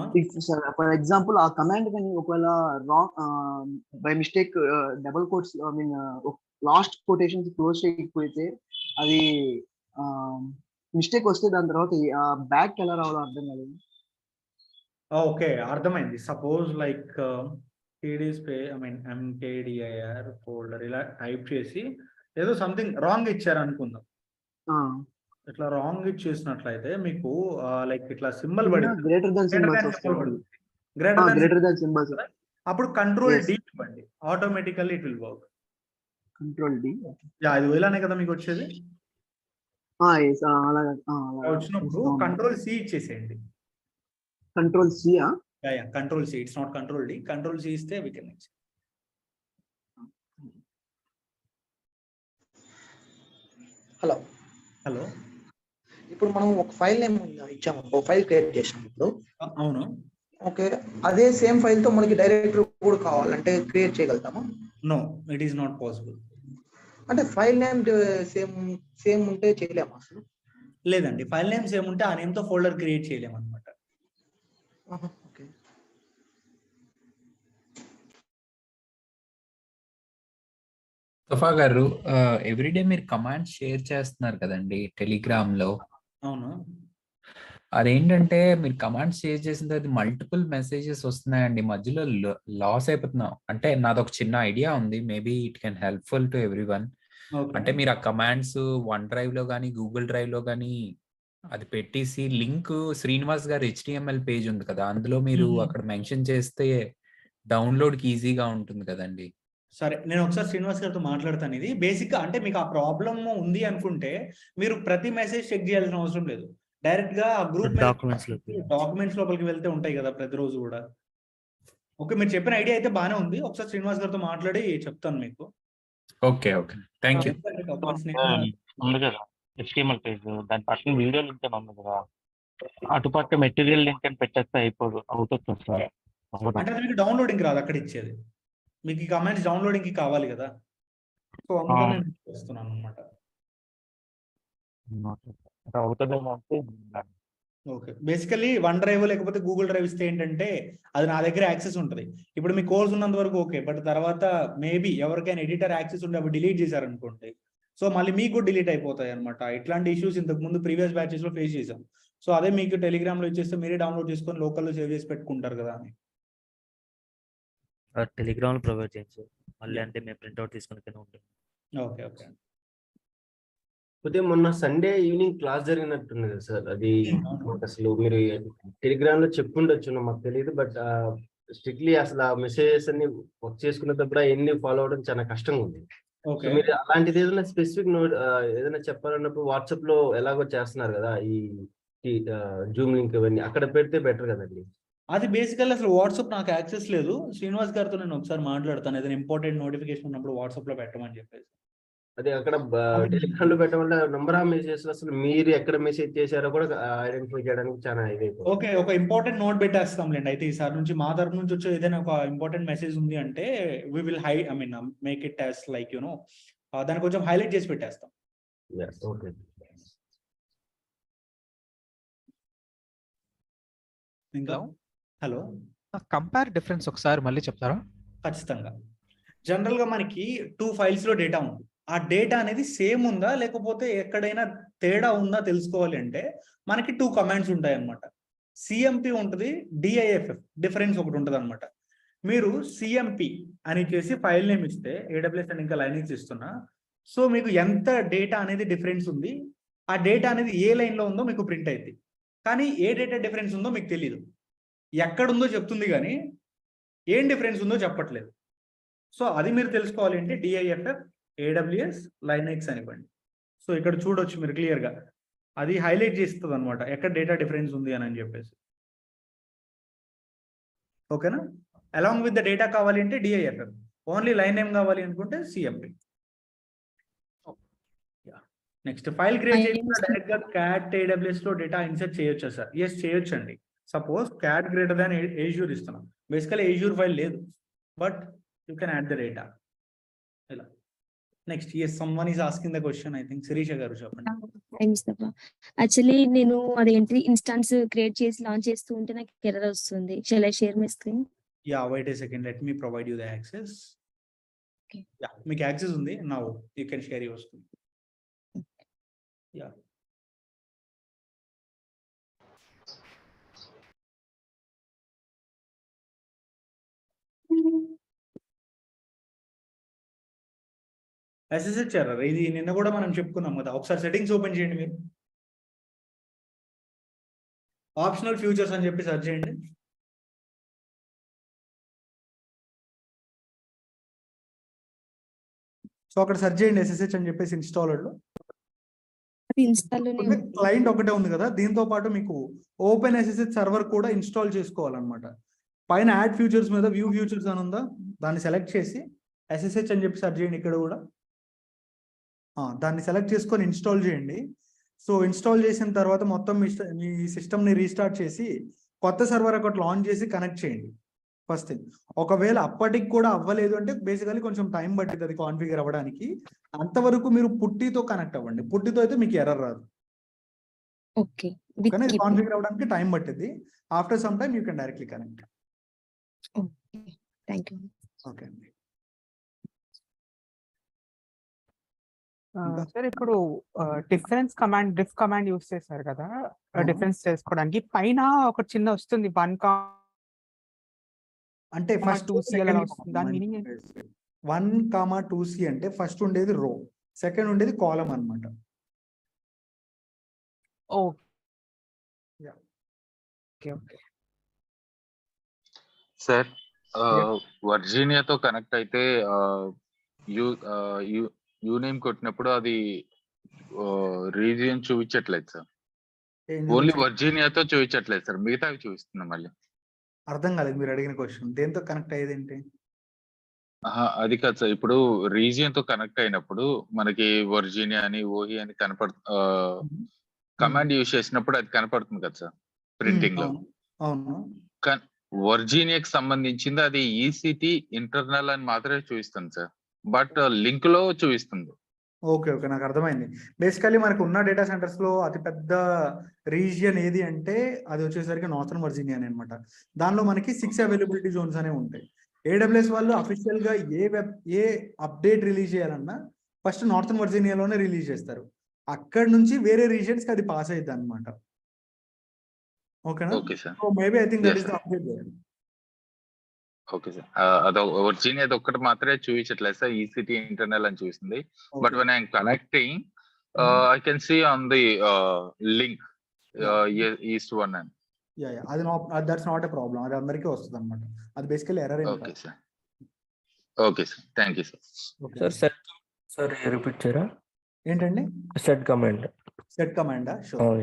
ఫర్ ఎగ్జాంపుల్ ఆ కమాండ్ కానీ ఒకవేళ wrong by mistake double quotes I mean last quotation close చేయకపోతే అది మిస్టేక్ వస్తే దాని తర్వాత బ్యాక్ ఎలా రావాలో అర్థం కాదు. ఓకే, అర్థమైంది. సపోజ్ లైక్ ఎంకేడిఐఆర్ ఫోల్డర్ ఇలా టైప్ చేసి ఏదో సంథింగ్ రాంగ్ ఇచ్చారు అనుకుందాం. ఇట్లా రాంగ్ ఇచ్చేసినట్లయితే మీకు లైక్ ఇట్లా సింబల్ పడింది, గ్రేటర్ దాన్ సింబల్స్ వస్తాయి. గ్రేటర్ దాన్ సింబల్స్ అప్పుడు కంట్రోల్ Yes. డి ఇవ్వండి, automatically it will work. Control D. ఇది ఇలానే కదా మీకు వచ్చేది. అలాగే వచ్చినప్పుడు కంట్రోల్ సి ఇచ్చేసేయండి. Control C. Control C, it's not control D. Control C ఇస్తే వి కెన్. హలో హలో, ఇప్పుడు మనం ఒక ఫైల్ నేమ్ ఇచ్చాము, ఒక ఫైల్ క్రియేట్ చేసినప్పుడు. అవును. ఓకే, అదే సేమ్ ఫైల్ తో మనకి డైరెక్టరీ కూడా కావాలంటే క్రియేట్ చేయగలుగుతామా? No, it is not possible. అంటే ఫైల్ నేమ్ సేమ్ ఉంటే చేయలేము అసలు? లేదండి, ఫైల్ నేమ్స్ ఏముంటే ఆ నేమ్ తో ఫోల్డర్ క్రియేట్ చేయలేము అనమాట. ఓకే. సఫా గారు, ఎవ్రీడే మీరు కమాండ్స్ షేర్ చేస్తున్నారు కదండి టెలిగ్రామ్ లో. అవును. అదేంటంటే మీరు కమాండ్స్ షేర్ చేసిన తర్వాత మల్టిపుల్ మెసేజెస్ వస్తున్నాయండి, మధ్యలో లాస్ అయిపోతున్నాం. అంటే నాదొక చిన్న ఐడియా ఉంది, maybe it can helpful to everyone. అంటే మీరు ఆ కమాండ్స్ వన్ డ్రైవ్ లో కానీ గూగుల్ డ్రైవ్ లో కానీ అది పెట్టేసి లింక్ శ్రీనివాస్ గారు HTML పేజ్ ఉంది కదా, అందులో మీరు అక్కడ మెన్షన్ చేస్తే డౌన్లోడ్ కి ఈజీగా ఉంటుంది కదండి. సరే, నేను ఒకసారి శ్రీనివాస్ గారితో మాట్లాడతాను. ఇది బేసిక్ గా అంటే మీకు ఆ ప్రాబ్లమ్ ఉంది అనుకుంటే మీరు ప్రతి మెసేజ్ చెక్ చేయాల్సిన అవసరం లేదు. డైరెక్ట్ గా ఆ గ్రూప్ డాక్యుమెంట్స్ లోపలికి వెళ్తే ఉంటాయి కదా ప్రతిరోజు కూడా. ఓకే, మీరు చెప్పిన ఐడియా అయితే బాగానే ఉంది. ఒకసారి శ్రీనివాస్ గారితో మాట్లాడి చెప్తాను మీకు. Okay, thank you. ఉంది కదా HTML పేజ్, దాని పక్కన వీడియో లింక్ అని ఉంది కదా, అటుపక్క మెటీరియల్ లింక్ అని పెట్టేస్తే అవుతుంది సార్. అంటే అది మీకు డౌన్లోడింగ్ రాదు, అక్కడ ఇచ్చేది. మీకు ఈ కమాండ్స్ డౌన్లోడింగ్ కి కావాలి కదా, సో అందుకని నేను చేస్తున్నాను అనమాట. అవుతుందేమో అంటే. ఓకే, బేసికలీ వన్ డ్రైవ్ లేకపోతే గూగుల్ డ్రైవ్ ఇస్తే ఏంటంటే అది నా దగ్గర యాక్సెస్ ఉంటుంది. ఇప్పుడు మీ కోర్స్ ఉన్నంత వరకు ఓకే, బట్ తర్వాత మేబీ ఎవరికైనా ఎడిటర్ యాక్సెస్ ఉంటే అప్పుడు డిలీట్ చేశారనుకోండి, సో మళ్ళీ మీకు డిలీట్ అయిపోతాయి అనమాట. ఇట్లాంటి ఇష్యూస్ ఇంతకు ముందు ప్రీవియస్ బ్యాచెస్ లో ఫేస్ చేసాం. సో అదే మీకు టెలిగ్రామ్ లో ఇచ్చేస్తే మీరే డౌన్లోడ్ చేసుకొని లోకల్లో సేవ్ చేసి పెట్టుకుంటారు కదా అని. టెలిగ్రామ్ లో ప్రొవైడ్ చేయొచ్చు మళ్ళీ, అంటే మేము ప్రింట్అవుట్ తీసుకుని ఉంటుంది. Okay okay. పోతే మొన్న సండే ఈవినింగ్ క్లాస్ జరిగినట్టుంది కదా సార్, అది మాకు అసలు మీరు టెలిగ్రామ్ లో చెప్పుండొచ్చు, మాకు తెలియదు. బట్ స్ట్రిక్ట్లీ అసలు ఆ మెసేజెస్ అన్ని వర్క్ చేసుకునేటప్పుడు అవన్నీ ఫాలో అవడం చాలా కష్టంగా ఉంది. మీరు అలాంటిది ఏదైనా స్పెసిఫిక్ నోట్ ఏదైనా చెప్పాలన్నప్పుడు వాట్సాప్ లో ఎలాగో చేస్తున్నారు కదా ఈ జూమ్ లింక్ ఇవన్నీ, అక్కడ పెడితే బెటర్ కదండి. అది బేసికల్ అసలు వాట్సాప్ నాకు యాక్సెస్ లేదు. శ్రీనివాస్ గారితో నేను ఒకసారి మాట్లాడతాను, ఏదైనా ఇంపార్టెంట్ నోటిఫికేషన్ ఉన్నప్పుడు వాట్సాప్ లో పెట్టమని చెప్పేసి. అదే అక్కడ టెలిగ్రామ్ లో పెట్టడం వల్ల నంబర్ ఆఫ్ మెసేజెస్ అసలు మీరు ఎక్కడ మెసేజ్ చేశారో కూడా ఐడెంటిఫై చేయడానికి చాలా ఇదైపోతుంది. ఓకే, ఒక ఇంపార్టెంట్ నోట్ పెట్టేస్తాంలేండి. అయితే ఈసారి నుంచి మా తరఫు నుంచి వచ్చే ఏదైనా ఒక ఇంపార్టెంట్ మెసేజ్ ఉంది అంటే we will make it as like దాన్ని కొంచెం హైలైట్ చేసి పెట్టేస్తాం. ఓకే. ఇంకా హలో, కంపేర్ డిఫరెన్స్ ఒకసారి మళ్ళీ చెప్తారా? ఖచ్చితంగా. జనరల్ గా మనకి 2 ఫైల్స్ లో డేటా ఉంది. ఆ డేటా అనేది సేమ్ ఉందా లేకపోతే ఎక్కడైనా తేడా ఉందా తెలుసుకోవాలి అంటే మనకి 2 కమాండ్స్ ఉంటాయి అన్నమాట. సిఎంపి ఉంటుంది, డిఐఎఫ్ఎఫ్ డిఫరెన్స్ ఒకటి ఉంటుంది అనమాట. మీరు సిఎంపి అని చేసి ఫైల్ నేమ్ ఇస్తే AWS అని ఇంకా లైనిక్స్ ఇస్తున్నా, సో మీకు ఎంత డేటా అనేది డిఫరెన్స్ ఉంది, ఆ డేటా అనేది ఏ లైన్ లో ఉందో మీకు ప్రింట్ అయింది. కానీ ఏ డేటా డిఫరెన్స్ ఉందో మీకు తెలియదు. ఎక్కడుందో చెప్తుంది కానీ ఏం డిఫరెన్స్ ఉందో చెప్పట్లేదు. సో అది మీరు తెలుసుకోవాలి అంటే డిఐఎఫ్ఎఫ్ AWS లైనిక్స్ అనివ్వండి. సో ఇక్కడ చూడొచ్చు మీరు క్లియర్గా, అది హైలైట్ చేస్తుంది అనమాట ఎక్కడ డేటా డిఫరెన్స్ ఉంది అని చెప్పేసి. ఓకేనా? అలాంగ్ విత్ ద డేటా కావాలి అంటే డిఐఎఫ్ఎఫ్, ఓన్లీ లైన్ నేమ్ కావాలి అనుకుంటే సిఎంపి. నెక్స్ట్, ఫైల్ క్రియేట్ చేయకుండా డైరెక్ట్ గా క్యాట్ AWS లో డేటా ఇన్సర్ట్ చేయొచ్చా సార్? ఎస్, చేయొచ్చు అండి. Suppose cat greater than Azure ఇస్తున్నాం, బేసికలీ ఏజ్యూర్ ఫైల్ లేదు, but you can add the data ఇలా. Next, yes, someone is asking the question. I think Sirisha garu cheppandi. Thanks, Mustafa. Actually నేను అదేంటి instance create చేసి launch చేస్తూ ఉంటే నాకు error వస్తుంది. Shall I share my screen? Yeah, wait a second. Let me provide you the access. Okay. Yeah, మీకు access ఉంది. Now you can share your screen. Yeah. SSH error ఇది నిన్న కూడా మనం చెప్పుకున్నాం కదా. ఒకసారి సెట్టింగ్స్ ఓపెన్ చేయండి మీరు. ఆప్షనల్ ఫ్యూచర్స్ అని చెప్పి సెర్చ్ చేయండి. సో అక్కడ సెర్చ్ చేయండి SSH అని చెప్పేసి ఇన్స్టాలర్లో. అది ఇన్స్టాల్లోనే ఉంది. క్లయింట్ ఒకటే ఉంది కదా, దీంతో పాటు మీకు ఓపెన్ SSH సర్వర్ కూడా ఇన్స్టాల్ చేసుకోవాలన్నమాట. పైన యాడ్ ఫ్యూచర్స్ మీద వ్యూ ఫ్యూచర్స్ అని ఉందా, దాన్ని సెలెక్ట్ చేసి SSH అని చెప్పి సెర్చ్ చేయండి. ఇక్కడ కూడా దాన్ని సెలెక్ట్ చేసుకొని ఇన్స్టాల్ చేయండి. సో ఇన్స్టాల్ చేసిన తర్వాత మొత్తం మీ సిస్టమ్ని రీస్టార్ట్ చేసి కొత్త సర్వర్ ఒకటి లాంచ్ చేసి కనెక్ట్ చేయండి. First thing. ఒకవేళ అప్పటికి కూడా అవ్వలేదు అంటే బేసికలీ కొంచెం టైం పట్టింది అది కాన్ఫిగర్ అవ్వడానికి. అంతవరకు మీరు పుట్టితో కనెక్ట్ అవ్వండి. పుట్టితో అయితే మీకు ఎర్రర్ రాదు. ఓకే. కానీ ఇది కాన్ఫిగర్ అవ్వడానికి టైం పట్టింది. After some time you can directly connect. Okay, thank you. Okay అండి. సార్ ఇప్పుడు difference command diff command use చేశారు కదా, డిఫరెన్స్ చేసుకోవడానికి పైన ఒక చిన్న వస్తుంది 1, అంటే ఫస్ట్ 2C అలా వస్తుంది. దాని మీనింగ్ ఏంటి? 1, 2C అంటే ఫస్ట్ ఉండేది రో, సెకండ్ ఉండేది కాలమ్ అన్నమాట. Okay okay. సార్ వర్జీనియాతో కనెక్ట్ అయితే యూనేమ్ కొట్టినప్పుడు అది రీజియన్ చూపించట్లేదు సార్. ఓన్లీ వర్జీనియాతో చూపించట్లేదు సార్, మిగతావి చూపిస్తున్నాం. మళ్ళీ అర్థం కాలేదు మీరు అడిగిన క్వశ్చన్. దేంతో కనెక్ట్ అయ్యేది ఏంటి? అది కాదు సార్, ఇప్పుడు రీజియన్ తో కనెక్ట్ అయినప్పుడు మనకి వర్జీనియా అని ఓహి అని కమాండ్ యూజ్ చేసినప్పుడు అది కనపడుతుంది కదా సార్ ప్రింటింగ్ లో. అవును. వర్జీనియాకి సంబంధించింది అది ఈసిటీ ఇంటర్నల్ అని మాత్రమే చూపిస్తుంది సార్, బట్ లింక్ లో చూపిస్తుంది. ఓకే ఓకే, నాకు అర్థమైంది. బేసికలీ మనకు ఉన్న డేటా సెంటర్స్ లో అతిపెద్ద రీజియన్ ఏది అంటే అది వచ్చేసరికి నార్థన్ వర్జీనియా అనమాట. దానిలో మనకి 6 అవైలబిలిటీ జోన్స్ అనేవి ఉంటాయి. AWS వాళ్ళు అఫీషియల్ గా ఏ అప్డేట్ రిలీజ్ చేయాలన్నా ఫస్ట్ నార్థన్ వర్జీనియాలోనే రిలీజ్ చేస్తారు. అక్కడ నుంచి వేరే రీజియన్స్ కి అది పాస్ అవుతుంది అనమాట. ఓకేనా? Okay sir. So maybe I think that is the update there. Okay sir. అది వర్జీనియా ఒక్కటి మాత్రమే చూపించట్లేదు సార్, ఈసిటీ ఇంటర్నల్ అని చూస్తుంది. But when I'm connecting I can see on the link east 1 అని. అది దట్స్ నాట్ ఎ ప్రాబ్లం. అది అందరికీ వస్తుంది అనమాట. అది basically error. Okay sir. Okay sir, thank you sir. Sir sir repeat చేయరా? ఏంటండి? Set command. సెట్ కమాండా? షూర్.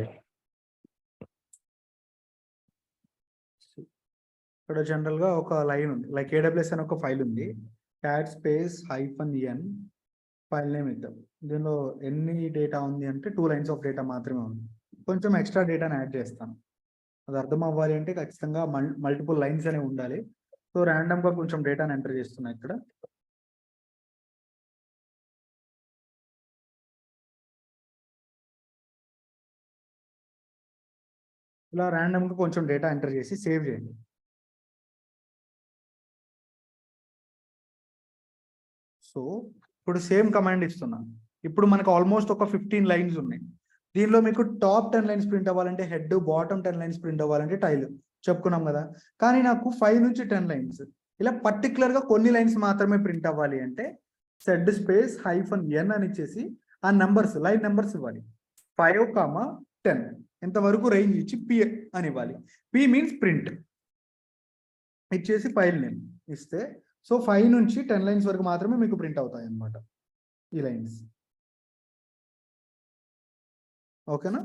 ఇక్కడ జనరల్ గా ఒక లైన్ ఉంది, లైక్ AWS అని ఒక ఫైల్ ఉంది, cat space -n file name ఇద్దాం. దీనిలో ఎన్ని డేటా ఉంది అంటే 2 లైన్స్ ఆఫ్ డేటా మాత్రమే ఉంది. కొంచెం ఎక్స్ట్రా డేటాని యాడ్ చేస్తాను. అది అర్థం అవ్వాలి అంటే ఖచ్చితంగా మల్టిపుల్ లైన్స్ అనేవి ఉండాలి. సో ర్యాండమ్ గా కొంచెం డేటాని ఎంటర్ చేస్తున్నా ఇక్కడ. ఇలా ర్యాండమ్ గా కొంచెం డేటా ఎంటర్ చేసి సేవ్ చేయండి. సో ఇప్పుడు సేమ్ కమాండ్ ఇస్తున్నాను. ఇప్పుడు మనకు ఆల్మోస్ట్ ఒక 15 లైన్స్ ఉన్నాయి. దీనిలో మీకు టాప్ 10 లైన్స్ ప్రింట్ అవ్వాలంటే హెడ్, బాటమ్ 10 లైన్స్ ప్రింట్ అవ్వాలంటే టైల్ చెప్పుకున్నాం కదా. కానీ నాకు 5 నుంచి 10 లైన్స్ ఇలా పర్టికులర్ గా కొన్ని లైన్స్ మాత్రమే ప్రింట్ అవ్వాలి అంటే సెడ్ స్పేస్ -n అని ఇచ్చేసి ఆ నంబర్స్ లైన్ నెంబర్స్ ఇవ్వాలి. 5, 10 ఇంతవరకు రేంజ్ ఇచ్చి P అని ఇవ్వాలి. P మీన్స్ ప్రింట్ ఇచ్చేసి ఫైల్ నేమ్ ఇస్తే సో 5 నుంచి 10 లైన్స్ వరకు మాత్రమే మీకు ప్రింట్ అవుతాయి అన్నమాట ఈ లైన్స్. ఓకేనా?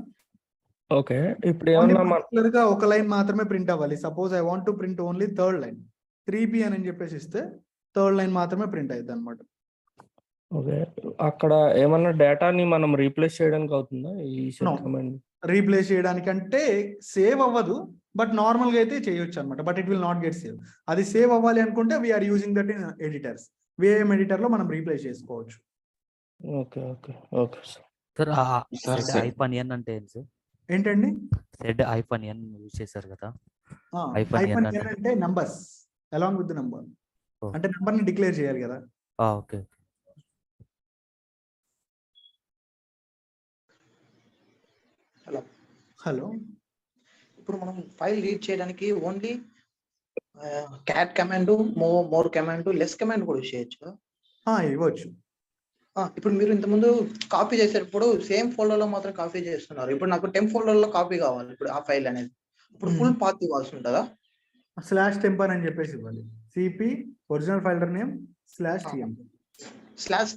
ఓకే. ఇప్పుడు ఏమన్నా పర్టికులర్ గా ఒక లైన్ మాత్రమే ప్రింట్ అవ్వాలి. Suppose I want to print only 3rd line, 3P అని చెప్పేసి ఇస్తే 3rd లైన్ మాత్రమే ప్రింట్ అవుతుంది అనమాట. ఓకే. అక్కడ ఏమన్నా డేటాని మనం రీప్లేస్ చేయడానికి అవుతుందా ఈ సెట్ కమాండ్? రీప్లేస్ చేయడానికి అంటే సేవ్ అవ్వదు, బట్ నార్మల్ గా అయితే చేయొచ్చు అనమాట. But it will not get save. అది సేవ్ అవ్వాలి అనుకుంటే we're using that in editors. VAM editor లో మనం రీప్లేస్ చేసుకోవచ్చు. Okay okay okay sir. Sir Sir, sed sir. Hyphen అంటే ఏంటి సార్? ఏంటండి సెడ్ ఐఫన్ యూజ్ చేశారు కదా, ఐఫన్ ఐఫన్ అంటే అంటే నంబర్స్ అలాంగ్ విత్ నంబర్, ఓ. అంటే నంబర్ ని డిక్లేర్ చేయాలి కదా. ఓకే. హలో, ఇప్పుడు మనం ఫైల్ రీడ్ చేయడానికి only cat command, more command, less command కూడా యూజ్ చేయొచ్చు. ఇవ్వచ్చు. ఇప్పుడు మీరు ఇంతకుముందు కాపీ చేసేటప్పుడు సేమ్ ఫోల్డర్ లో మాత్రం కాపీ చేస్తున్నారు. ఇప్పుడు నాకు టెంప్ ఫోల్డర్ లో కాపీ కావాలి ఇప్పుడు ఆ ఫైల్ అనేది. ఇప్పుడు ఫుల్ పాత్ ఇవ్వాల్సి ఉంటుందా? /temp అని చెప్పేసి ఇవ్వాలి. Cp original folder name /temp.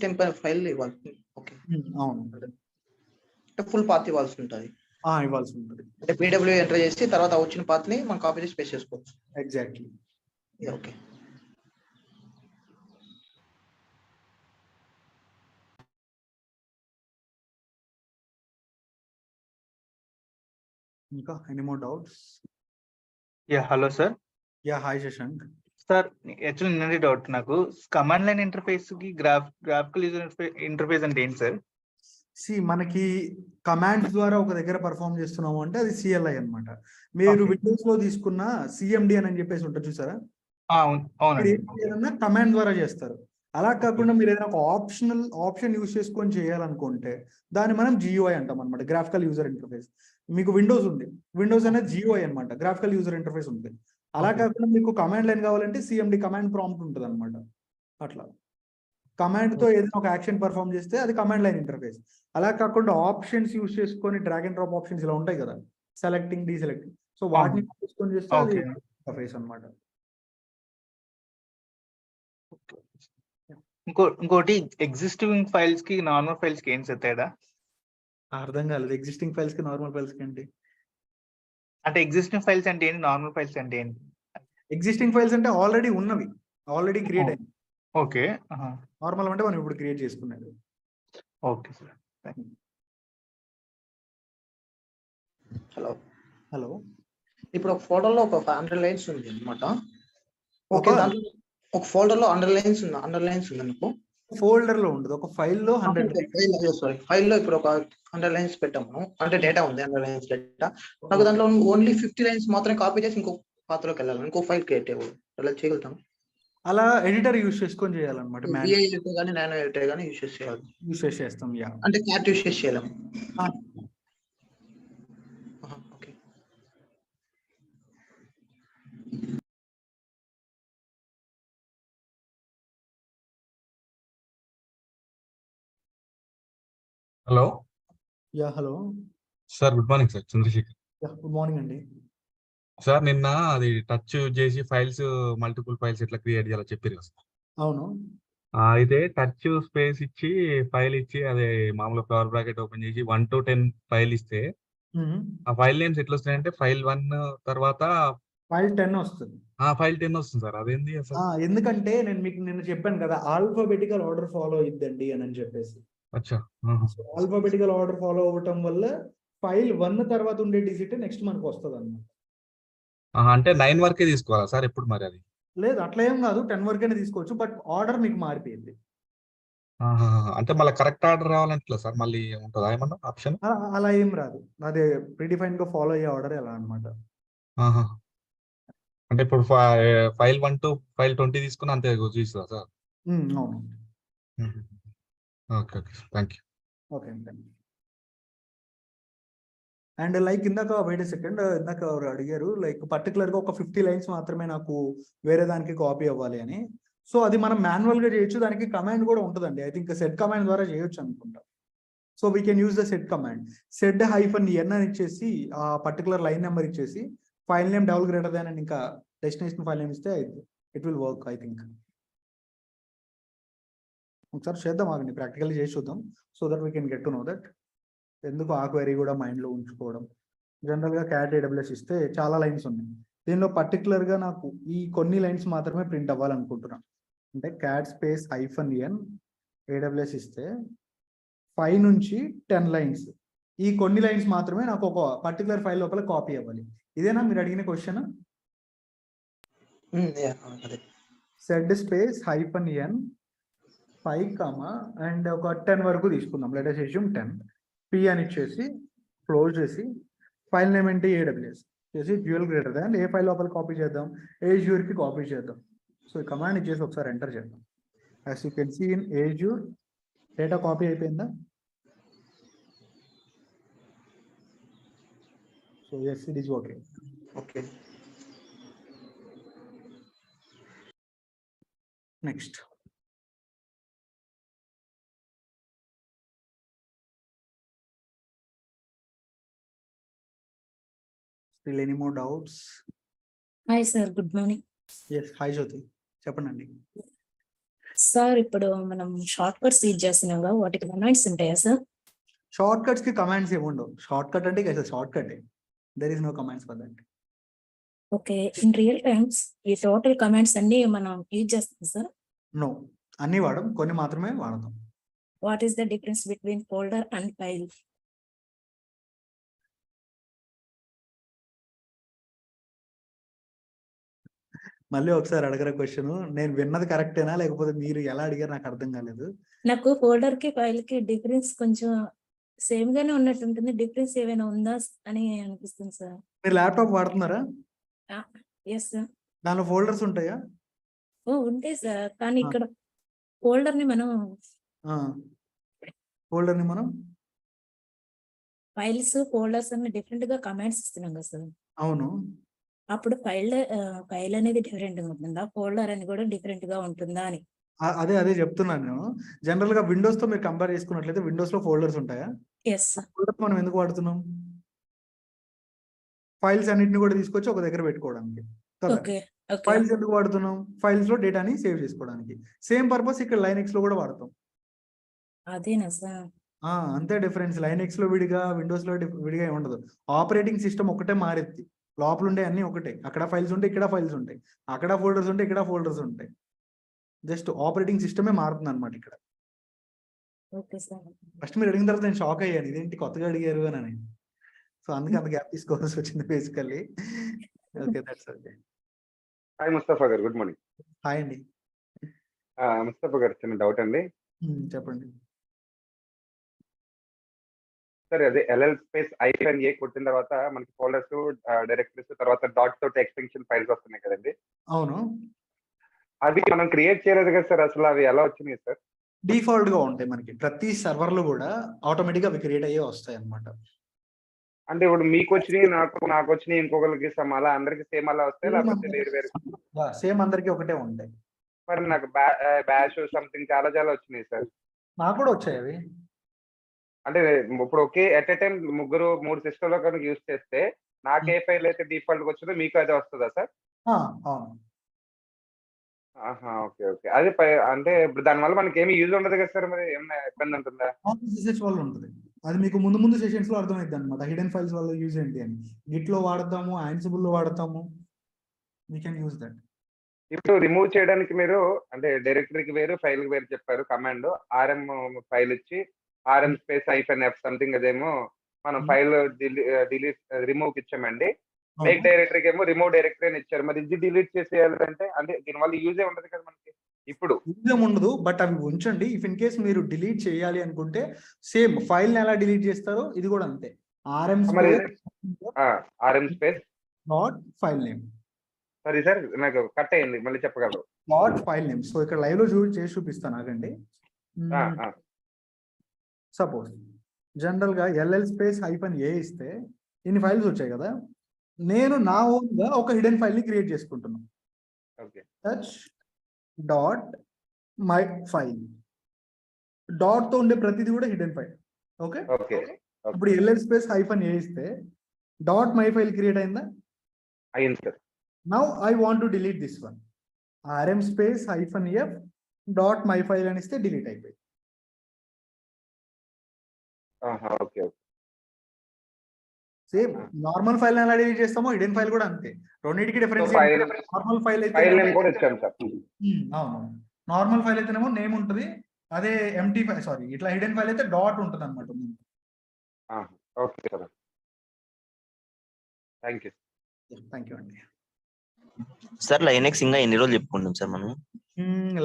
/temp అనే ఫైల్ ఇవ్వాలి. ఓకే, అవును, అంటే ఫుల్ పాత్ ఇవ్వాల్సి ఉంటుంది. ఇవ్వాల్సి ఉంటుంది. అంటే PW ఎంటర్ చేసి తర్వాత వచ్చిన పాత్ ని మనం కాపీ చేసి పేస్ట్ చేసుకోవచ్చు. ఎగ్జాక్ట్లీ. ఓకే. ఇంకా any more doubts? Hello sir. Hi Shashank. Sir actually నిన్నటి డౌట్ నాకు, కమాండ్ లైన్ ఇంటర్ఫేస్ కి గ్రాఫికల్ యూజర్ ఇంటర్ఫేస్ అంటే ఏంటి సార్? మనకి కమాండ్స్ ద్వారా ఒక దగ్గర పర్ఫామ్ చేస్తున్నాము అంటే అది CLI అన్నమాట. మీరు విండోస్ లో తీసుకున్న CMD అని చెప్పేసి ఉంటుంది చూసారా, ఏదన్నా కమాండ్ ద్వారా చేస్తారు. అలా కాకుండా మీరు ఏదైనా ఒక ఆప్షన్ యూజ్ చేసుకొని చేయాలనుకుంటే దాన్ని మనం GUI అంటాం అనమాట, గ్రాఫికల్ యూజర్ ఇంటర్ఫేస్. మీకు విండోస్ ఉంది, విండోస్ అనేది GUI అనమాట, గ్రాఫికల్ యూజర్ ఇంటర్ఫేస్ ఉంది. అలా కాకుండా మీకు కమాండ్ లైన్ కావాలంటే CMD కమాండ్ ప్రాంప్ట్ ఉంటుంది అనమాట. అట్లా కమాండ్ తో ఏదైనా ఒక యాక్షన్ పర్ఫామ్ చేస్తే అది కమాండ్ లైన్ ఇంటర్ఫేస్. అలా కాకుండా ఆప్షన్స్ యూజ్ చేసుకొని డ్రాగ్ అండ్ డ్రాప్ ఆప్షన్స్ ఇలా ఉంటాయి కదా, సెలెక్టింగ్, డీసెలెక్టింగ్, సో వాటిని చూసుకొని చేస్తే అది ఇంటర్ఫేస్ అనమాట. ఇంకోటి ఎగ్జిస్టింగ్ ఫైల్స్ కి నార్మల్ ఫైల్స్ కి ఏం తేడా? అర్థం కాలేదు. ఎగ్జిస్టింగ్ ఫైల్స్ కి నార్మల్ ఫైల్స్ కి ఏంటి అంటే ఎగ్జిస్టింగ్ ఫైల్స్ అంటే ఏంటి, నార్మల్ ఫైల్స్ అంటే ఏంటి? ఎగ్జిస్టింగ్ ఫైల్స్ అంటే ఆల్రెడీ ఉన్నవి, ఆల్రెడీ క్రియేట్ అయింది. ఓకే. నార్మల్ అంటే మనం ఇప్పుడు క్రియేట్ చేసుకునేది. Okay sir. హలో. ఇప్పుడు ఒక ఫోల్డర్ లో ఒక 100 లైన్స్ ఉంది అనమాట. ఓకే, దాంట్లో ఒక ఫోల్డర్ లో 100 లైన్స్ ఉంది అనుకో. ఫోల్డర్ లో ఉండదు, ఒక ఫైల్ లో 100. ఫైల్ లో ఇప్పుడు ఒక 100 లైన్స్ పెట్టాము అంటే డేటా ఉంది, 100 లైన్స్ డేటా. నాకు దాంట్లో ఓన్లీ 50 లైన్స్ మాత్రమే కాపీ చేసి ఇంకో పాత్రలోకి వెళ్ళాలి, ఇంకో ఫైల్ క్రియేట్ అలా చేయగలుగుతాను. అలా ఎడిటర్ యూజ్ చేసుకొని చేయాలన్నమాట. నానో ఎడిటర్ కానీ యూజ్ చేస్తాం. అంటే క్యాట్ యూజ్ చేసి చేయలేము. Okay. Hello. Hello sir, good morning sir. Chandrashekar. Good morning అండి. సార్, నిన్న అది టచ్ చేసి ఫైల్స్, మల్టిపుల్ ఫైల్స్ ఎట్లా క్రియేట్ చేయాలో చెప్పారు కదా. అవును. అయితే టచ్ స్పేస్ ఇచ్చి ఫైల్ ఇచ్చి అదే మామూలుగా ఫ్లవర్ బ్రాకెట్ ఓపెన్ చేసి 1 to 10 ఫైల్ ఇస్తే ఆ ఫైల్ నేమ్స్ ఎట్లా వస్తాయంటే ఫైల్ 1 తర్వాత ఫైల్ 10 వస్తుంది. ఫైల్ 10 వస్తుంది సార్. అదేంది అసలు? ఎందుకంటే నేను మీకు నిన్న చెప్పాను కదా, ఆల్ఫాబెటికల్ ఆర్డర్ ఫాలో అయిద్దండి అని చెప్పేసి. ఆల్ఫాబెటికల్ ఆర్డర్ ఫాలో అవ్వటం వల్ల ఫైల్ 1 తర్వాత ఉండే డిజిట్ నెక్స్ట్ మనకు వస్తుంది అన్నమాట. అంటే 9 వరకే తీసుకోవాలా సార్ ఎప్పుడు మరి? అది లేదు, అట్లా ఏం కాదు, 10 వరకైనా తీసుకోవచ్చు, బట్ ఆర్డర్ మీకు మారిపోయింది. అంటే మళ్ళీ కరెక్ట్ ఆర్డర్ రావాలంటే సార్ మళ్ళీ ఉంటుందా ఏమన్నా ఆప్షన్? అలా ఏం రాదు, అదే ప్రీడిఫైన్ గా ఫాలో అయ్యే ఆర్డర్ ఎలా అనమాట. అంటే ఇప్పుడు ఫైల్ 1 to ఫైల్ 20 తీసుకుని అంతే చూస్తుందా సార్? అవును. Okay, thank you. Okay. And like ఇందాక వెయిట్ సెకండ్, ఇందాక ఎవరు అడిగారు లైక్ పర్టికులర్ గా ఒక 50 లైన్స్ మాత్రమే నాకు వేరే దానికి కాపీ అవ్వాలి అని. సో అది మనం మాన్యువల్ గా చేయొచ్చు, దానికి కమాండ్ కూడా ఉంటుందండి. ఐ థింక్ సెట్ కమాండ్ ద్వారా చేయొచ్చు అనుకుంటా. So we can use the set command. -n అని ఇచ్చేసి ఆ పర్టికులర్ లైన్ నెంబర్ ఇచ్చేసి ఫైల్ నేమ్ $greater than అని ఇంకా డెస్టినేషన్ ఫైల్ నేమ్ ఇస్తే it will work I think. ఒకసారి చేద్దాం, ఆగండి, ప్రాక్టికల్ చేసి చూద్దాం, so that we can get to know that. ఎందుకు ఆ క్వైరీ కూడా మైండ్లో ఉంచుకోవడం. జనరల్గా క్యాట్ AWS ఇస్తే చాలా లైన్స్ ఉన్నాయి, దీనిలో పర్టికులర్గా నాకు ఈ కొన్ని లైన్స్ మాత్రమే ప్రింట్ అవ్వాలనుకుంటున్నాను. అంటే క్యాట్ స్పేస్ -n AWS ఇస్తే 5 నుంచి 10 లైన్స్, ఈ కొన్ని లైన్స్ మాత్రమే నాకు ఒక పర్టికులర్ ఫైల్ లోపల కాపీ అవ్వాలి. ఇదేనా మీరు అడిగిన question? Said space -n 5, and ఒక 10 వరకు తీసుకుందాం, లెట్ us assume 10. పి అని ఇచ్చేసి క్లోజ్ చేసి ఫైల్ నేమ్ ఏంటి AWS చేసి డ్యూయల్ గ్రేటర్ దాన్ ఏ ఫైల్ లోపల కాపీ చేద్దాం, ఏజ్యూర్కి కాపీ చేద్దాం. సో ఈ కమాండ్ ఇచ్చేసి ఒకసారి ఎంటర్ చేద్దాం. As you can see in Azure data copy అయిపోయిందా? So yes, it is working. ఓకే. Next. Still any more doubts? Hi sir, good morning. Yes, hi Jyoti. చెప్పండి. సార్, ఇప్పుడు మనం షార్ట్ కట్స్ యూజ్ చేస్తున్నాం కదా, వాటికి కమాండ్స్ ఉంటాయా సార్? షార్ట్ కట్స్ కి కమాండ్స్ ఏమి ఉండవు. షార్ట్ కట్ అంటే అసలు shortcut. There is no commands for that. Okay, in real times ఈ టోటల్ కమాండ్స్ అన్ని మనం యూజ్ చేస్తాం సార్? నో, అన్ని వాడం, కొన్ని మాత్రమే వాడతాం. What is the difference between folder and file? మళ్ళీ ఒకసారి అడగర క్వశ్చన్. నేను విన్నది కరెక్టేనా లేకపోతే మీరు ఎలా అడిగారు నాకు అర్థం కాలేదు. నాకు ఫోల్డర్ కి ఫైల్ కి డిఫరెన్స్ కొంచెం సేమ్ గానే ఉన్నట్టు ఉంటుంది. డిఫరెన్స్ ఏమైనా ఉందా అని అనిపిస్తుంది సార్. మీరు ల్యాప్టాప్ వాడుతున్నారా? Yes sir. దానిలో ఫోల్డర్స్ ఉంటాయా? ఓ ఉంటాయి సార్, కానీ ఇక్కడ ఫోల్డర్ ని మనం ఫైల్స్ ఫోల్డర్స్ అన్ని డిఫరెంట్ గా కమాండ్స్ ఇస్తున్నాం కదా సార్. అవును. అప్పుడు ఫైల్ అనేది డిఫరెంట్ గా ఉంటుందా, ఫోల్డర్ అని కూడా డిఫరెంట్ గా ఉంటుందా అని? అదే చెప్తున్నాను నేను. జనరల్ గా విండోస్ తో మీరు కంపేర్ చేసుకున్నట్లయితే విండోస్ లో ఫోల్డర్స్ ఉంటాయా? ఎస్. ఫోల్డర్స్ మనం ఎందుకు వాడుతున్నాం? ఫైల్స్ అన్నిటిని కూడా తీసుకొచ్చి ఒక దగ్గర పెట్టుకోవడానికి. ఫైల్స్ ఎందుకు వాడుతున్నాం? ఫైల్స్ లో డేటాని సేవ్ చేసుకోవడానికి. సేమ్ పర్పస్ ఇక్కడ లైనెక్స్ లో కూడా వాడతాం. అదేనా సార్? అంతే డిఫరెన్స్. లైనెక్స్ లో విడిగా, విండోస్ లో విడిగా ఉండదు. ఆపరేటింగ్ సిస్టమ్ ఒకటే మారిద్ది, లోపల ఉండే అన్ని ఒకటే. అక్కడ ఫైల్స్ ఉంటాయి, ఇక్కడ ఫైల్స్ ఉంటాయి. అక్కడ ఫోల్డర్స్ ఉంటాయి, ఇక్కడ ఫోల్డర్స్ ఉంటాయి. జస్ట్ ఆపరేటింగ్ సిస్టమే మారుతుంది అనమాట ఇక్కడ. ఫస్ట్ మీరు అడిగిన తర్వాత నేను షాక్ అయ్యాను, ఇదేంటి కొత్తగా అడిగారు అని. సో అందుకే అంత గ్యాప్ తీసుకోవాల్సి వచ్చింది basically. Okay, that's okay. Hi Mustafa గారు, గుడ్ మార్నింగ్. హాయ్ అండి. ముస్తఫా గారు, చిన్న డౌట్ అండి. చెప్పండి. సరే, అదే ఎల్ఎల్ స్పేస్ -a కొట్టిన తర్వాత మనకి ఫోల్డర్స్, డైరెక్టరీస్, తర్వాత డాట్ తోటి ఎక్స్టెన్షన్ ఫైల్స్ వస్తున్నాయి కదండి. అవును. అవి మనం క్రియేట్ చేయలేదు కదా సార్, అసలు అవి ఎలా వచ్చినాయి సార్? డిఫాల్ట్ గా ఉంటాయి మనకి. ప్రతి సర్వర్ లో కూడా ఆటోమేటిక్ గా అవి క్రియేట్ అయ్యే వస్తాయి అన్నమాట. అంటే ఇప్పుడు మీకు వచ్చినాయి, నాకు వచ్చినాయి, ఇంకొకరికి అలా అందరికి సేమ్ అలా వస్తాయి, లేకపోతే వేరు వేరు? సేమ్ అందరికి ఒకటే ఉంటాయి. మరి నాకు బ్యాష్ సంథింగ్ చాలా చాలా వచ్చినాయి సార్. నాకు కూడా వచ్చాయి అవి. అంటే ఇప్పుడు ఒకే ఎట్ ఎ టైం 3 సిస్టమ్ లో కనుక యూజ్ చేస్తే నాకు ఏ ఫైల్ అయితే డిఫాల్ట్ గా వచ్చిందో మీకు అదే వస్తుందా సార్? అవును. Okay okay. అది అంటే ఇప్పుడు దానివల్ల మనకి ఏమి యూజ్ ఉండదు కదా సార్, మరి ఏమైనా ఇబ్బంది ఉంటుందా? వల్ల ఉంటుంది. అది మీకు ముందు సెషన్స్ లో అర్థమైంది అనమాట. హిడెన్ ఫైల్స్ వల్ల యూజ్ ఏంటి అని. గిట్ లో వాడతాము, యాన్సిబుల్ లో వాడతాము. We can use that. ఇప్పుడు రిమూవ్ చేయడానికి మీరు అంటే డైరెక్టరీకి వేరు, ఫైల్ కి వేరు చెప్పారు. కమాండ్ RM ఫైల్ ఇచ్చి RM స్పేస్ -f సంథింగ్, అదేమో మనం ఫైల్ డిలీట్ రిమూవ్ కి ఇచ్చామండి. మేక్ డైరెక్టరీకి ఏమో రిమూవ్ డైరెక్టరీ అని ఇచ్చారు. మరి ఇది డిలీట్ చేసేయాలంటే అంటే దీనివల్ల యూజ్ ఏ ఉండదు కదా మనకి. ఇప్పుడు యూజ్ ఉండదు, బట్ అవి ఉంచండి. ఇఫ్ ఇన్ కేస్ మీరు డిలీట్ చేయాలి అనుకుంటే సేమ్ ఫైల్ ని ఎలా డిలీట్ చేస్తారో ఇది కూడా అంతే. RM space dot file name. Sorry sir, నాకు కట్ అయింది, మళ్ళీ చెప్పగలరు? Dot file name. సో ఇక్కడ లైవ్ లో చేసి చూపిస్తాను, ఆగండి. సపోజ్ జనరల్ గా LL స్పేస్ -a ఇస్తే ఇన్ని ఫైల్స్ వచ్చాయి కదా. నేను నా ఓన్ గా ఒక హిడెన్ ఫైల్ ని క్రియేట్ చేసుకుంటున్నాను. Touch dot my file. Dot తో ఉండే ప్రతిదీ కూడా హిడెన్ ఫైల్. ఓకే. ఇప్పుడు LL స్పేస్ -a ఇస్తే డాట్ మై ఫైల్ క్రియేట్ అయిందా? అయింది sir. Now I want to delete this one. RM space -f dot my file అని ఇస్తే డిలీట్ అయిపోయింది. ఓకే. సేమ్ నార్మల్ ఫైల్ ఎలా డిలీట్ చేస్తామో హిడెన్ ఫైల్ కూడా అంతే. రెండింటికి డిఫరెన్స్. నార్మల్ ఫైల్ అయితే అవును, నార్మల్ ఫైల్ అయితేనేమో నేమ్ ఉంటుంది. అదే ఎంటీ ఫైల్, సారీ, ఇట్లా హిడెన్ ఫైల్ అయితే డాట్ ఉంటుంది అనమాట. Okay sir, thank you. Thank you అండి. సార్ లైనెక్స్ ఇంకా ఎన్ని రోజులు చెప్పుకుంటాం సార్ మనం?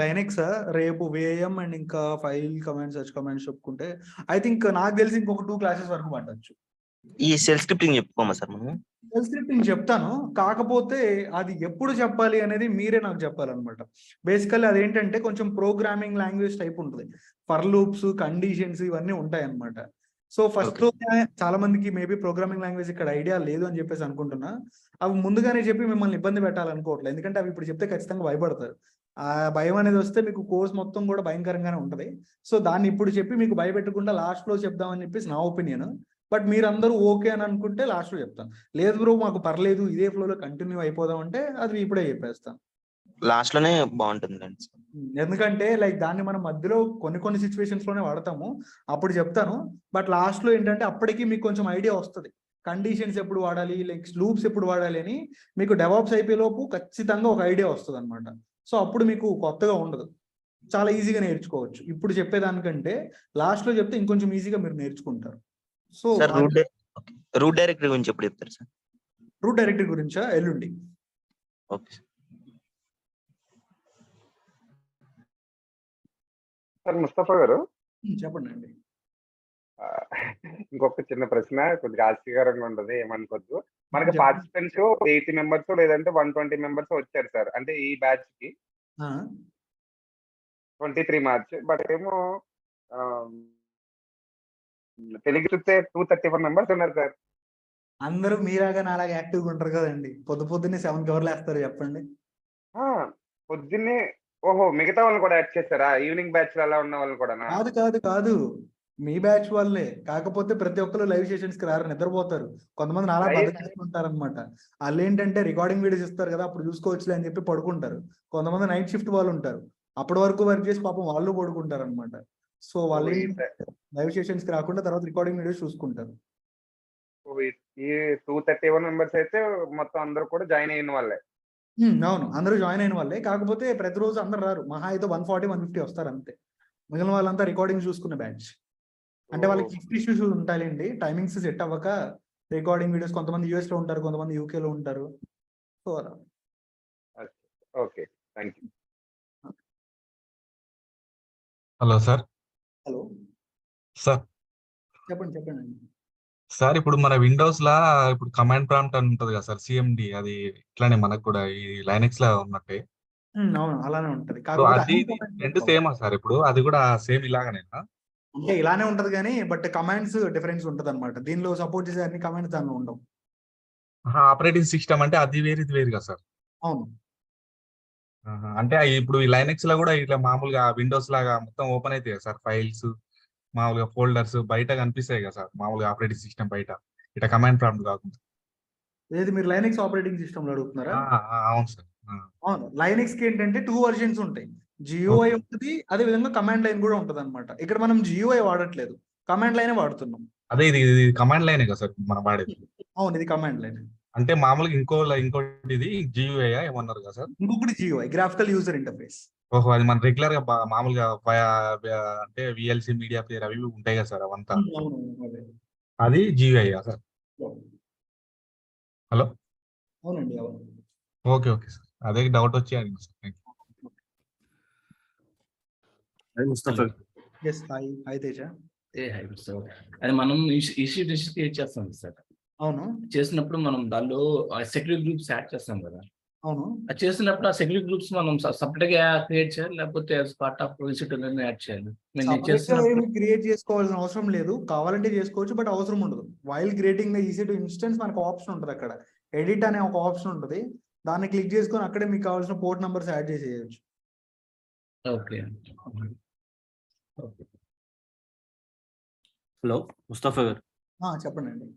లైనెక్స్ రేపు వేయం అండ్ ఇంకా ఫైల్ కమాండ్ సెర్చ్ కమాండ్స్ చెప్పుకుంటే ఐ థింక్ నాకు తెలిసి ఇంకొక 2 క్లాసెస్ వరకు పట్టచ్చు. ఈ సెల్ స్క్రిప్టింగ్ చెప్పుకోమా సార్ మనం? సెల్ స్క్రిప్టింగ్ చెప్తాను, కాకపోతే అది ఎప్పుడు చెప్పాలి అనేది మీరే నాకు చెప్పాలన్నమాట. బేసికల్లీ అదేంటంటే కొంచెం ప్రోగ్రామింగ్ లాంగ్వేజ్ టైప్ ఉంటుంది. ఫర్ లూప్స్, కండిషన్స్ ఇవన్నీ ఉంటాయి అన్నమాట. సో ఫస్ట్ లోనే చాలా మందికి మేబీ ప్రోగ్రామింగ్ లాంగ్వేజ్ ఇక్కడ ఐడియా లేదు అని చెప్పేసి అనుకుంటున్నా. అవి ముందుగానే చెప్పి మిమ్మల్ని ఇబ్బంది పెట్టాలనుకోవట్లేదు, ఎందుకంటే అవి ఇప్పుడు చెప్తే ఖచ్చితంగా భయపడతారు. ఆ భయం అనేది వస్తే మీకు కోర్స్ మొత్తం కూడా భయంకరంగానే ఉంటది. సో దాన్ని ఇప్పుడు చెప్పి మీకు భయపెట్టకుండా లాస్ట్ లో చెప్దామని చెప్పేసి నా ఒపీనియన్. బట్ మీరందరూ ఓకే అని అనుకుంటే లాస్ట్ లో చెప్తాను. లేదు బ్రో మాకు పర్లేదు ఇదే ఫ్లోలో కంటిన్యూ అయిపోదాం అంటే అది ఇప్పుడే చెప్పేస్తాను. లాస్ట్ లోనే బాగుంటుంది. ఎందుకంటే లైక్ దాన్ని మనం మధ్యలో కొన్ని సిచ్యువేషన్స్ లోనే వాడతాము, అప్పుడు చెప్తాను. బట్ లాస్ట్ లో ఏంటంటే అప్పటికి మీకు కొంచెం ఐడియా వస్తుంది, కండిషన్స్ ఎప్పుడు వాడాలి, లైక్ లూప్స్ ఎప్పుడు వాడాలి అని మీకు డెవాప్స్ అయిపోయే లోపు ఖచ్చితంగా ఒక ఐడియా వస్తుంది అనమాట. సో అప్పుడు మీకు కొత్తగా ఉండదు, చాలా ఈజీగా నేర్చుకోవచ్చు. ఇప్పుడు చెప్పేదానికంటే లాస్ట్ లో చెప్తే ఇంకొంచెం ఈజీగా మీరు నేర్చుకుంటారు. సో రూట్ డైరెక్టరీ గురించి ఎప్పుడు చెప్తారు సార్? రూట్ డైరెక్టరీ గురించా? ఎల్లుండి. ఓకే సార్ ముస్తఫా గారు చెప్పండి అండి. ఇంకొక చిన్న ప్రశ్న, కొద్దిగా ఆశ్చర్యకరంగా ఉండదు, ఏమనుకోద్దు. మనకి పార్టిసిపెంట్స్ 80 మెంబర్స్ లేదంటే 120 మెంబర్స్ వచ్చారు సార్, అంటే ఈ బ్యాచ్ కి 23 మార్చ్. బట్ ఏమో తెలుగు చూస్తే 231 మెంబర్స్ ఉన్నారు సార్. అందరూ మీలాగా నాలాగా యాక్టివ్గా ఉంటారు కదండి. పొద్దున్నే 7కి ఎవరు లేస్తారు చెప్పండి? పొద్దున్నే. ఓహో, మిగతా వాళ్ళని కూడా యాడ్ చేస్తారా? ఈవినింగ్ బ్యాచ్ అలా ఉన్న వాళ్ళని కూడా? కాదు, మీ బ్యాచ్ వాళ్ళే. కాకపోతే ప్రతి ఒక్కరు లైవ్ సెషన్స్ కి రారు, నిద్రపోతారు. కొంతమంది నాలా బద్దకిస్తుంటారు అనమాట. వాళ్ళు ఏంటంటే రికార్డింగ్ వీడియోస్ ఇస్తారు కదా, అప్పుడు చూసుకోవచ్చులే అని చెప్పి పడుకుంటారు. కొంతమంది నైట్ షిఫ్ట్ వాళ్ళు ఉంటారు, అప్పటి వరకు వర్క్ చేసి పాపం వాళ్ళు పడుకుంటారు అనమాట. సో వాళ్ళు లైవ్ సెషన్స్ కి రాకుండా తర్వాత రికార్డింగ్ వీడియోస్ చూసుకుంటారు. ఈ 231 మెంబర్స్ అయితే మొత్తం అందరూ కూడా జాయిన్ అయిన వాళ్ళే? అవును, అందరూ జాయిన్ అయిన వాళ్ళే. కాకపోతే ప్రతిరోజు అందరు రారు, మహా అయితే 140-150 వస్తారు అంతే. మిగిలిన వాళ్ళంతా రికార్డింగ్ చూసుకున్న బ్యాచ్. అంటే వాళ్ళకి ఇష్యూస్ ఉంటాయండి, టైమింగ్స్ సెట్ అవ్వక రికార్డింగ్ వీడియోస్. కొంతమంది యూఎస్ లో ఉంటారు, కొంతమంది యూకే లో ఉంటారు. సో అలా. Okay, thank you. Hello sir. Hello sir. చెప్పండి. సార్ ఇప్పుడు మన విండోస్ లా ఇప్పుడు కమాండ్ ప్రాంప్ట్ అని ఉంటది కదా సార్, సిఎండి, అది ఇట్లానే మనకు కూడా ఈ లైనెక్స్ లా ఉన్నట్టే? అవును, అలానే ఉంటది. అది రెండు సేమా సార్? ఇప్పుడు అది కూడా సేమ్ ఇలాగనేనా? అంటే ఇలానే ఉంటది కానీ బట్ కమాండ్స్ డిఫరెన్స్ ఉంటది అనమాట. దీనిలో సపోర్ట్ చేసే అన్ని కమాండ్స్ దానిలో ఉండవు. ఆపరేటింగ్ సిస్టమ్ అంటే అది వేరు ఇది వేరు కదా సార్? అవును. అంటే ఇప్పుడు ఈ లైనెక్స్ లో కూడా ఇట్లా మామూలుగా విండోస్ లాగా మొత్తం ఓపెన్ అవుతాయి కదా సార్, ఫైల్స్ మామూలుగా ఫోల్డర్స్ బయట కనిపిస్తాయి కదా సార్ మామూలుగా ఆపరేటింగ్ సిస్టమ్ బయట, ఇట్లా కమాండ్ ప్రాంప్ట్ కాకుండా? ఏది మీరు లైనెక్స్ ఆపరేటింగ్ సిస్టమ్ లో అడుగుతున్నారా? అవును సార్. అవును, లైనెక్స్ కి ఏంటంటే 2 వర్షన్స్ ఉంటాయి. జియోఐ ఉంటుంది, అదే విధంగా కమాండ్ లైన్ కూడా ఉంటది అనమాట. ఇక్కడ మనం జియోఐ వాడట్లేదు, కమాండ్ లైనే వాడుతున్నాం. అదే ఇది కమాండ్ లైనే కదా సార్ మనం వాడేది? అవును, ఇది కమాండ్ లైన్. అంటే మామూలుగా ఇంకోటి ఇది జియూఐ ఏమన్నారు కదా సార్? ఇంకొకటి జియోఐ, గ్రాఫికల్ యూజర్ ఇంటర్ఫేస్. ఓహో, అది మన రెగ్యులర్ గా మామూలుగా అంటే విఎల్సి మీడియా ప్లేయర్ అవి ఉంటాయి కదా సార్ అవంతా, అది జియూఐ సార్? హలో. అవునండి, అవును. ఓకే సార్, అదే డౌట్ వచ్చి అడిగింది sir. Thank you. Mustafa. Yes, hi Teja. Hi Mustafa. అది మనం ఇష్యూ క్రియేట్ చేస్తాం సార్. అవును. చేసినప్పుడు మనం దానిలో సెక్యూరిటీ గ్రూప్స్ యాడ్ చేస్తాం కదా. అవును. అది చేసినప్పుడు ఆ సెక్యూరిటీ గ్రూప్స్ మనం సపరేట్ గా క్రియేట్ చేయాలి, లేకపోతే పార్ట్ ఆఫ్ ఇన్స్టిట్యూట్ యాడ్ చేయాలి? క్రియేట్ చేసుకోవాల్సిన అవసరం లేదు, కావాలంటే చేసుకోవచ్చు, బట్ అవసరం ఉండదు. While creating the EC2 instance మనకు ఆప్షన్ ఉంటుంది, అక్కడ ఎడిట్ అనే ఒక ఆప్షన్ ఉంటుంది, దాన్ని క్లిక్ చేసుకొని అక్కడే మీకు కావాల్సిన పోర్ట్ నంబర్స్ యాడ్ చేసేయచ్చు. ఓకే. హలో ముస్తఫా గారు. చెప్పండి.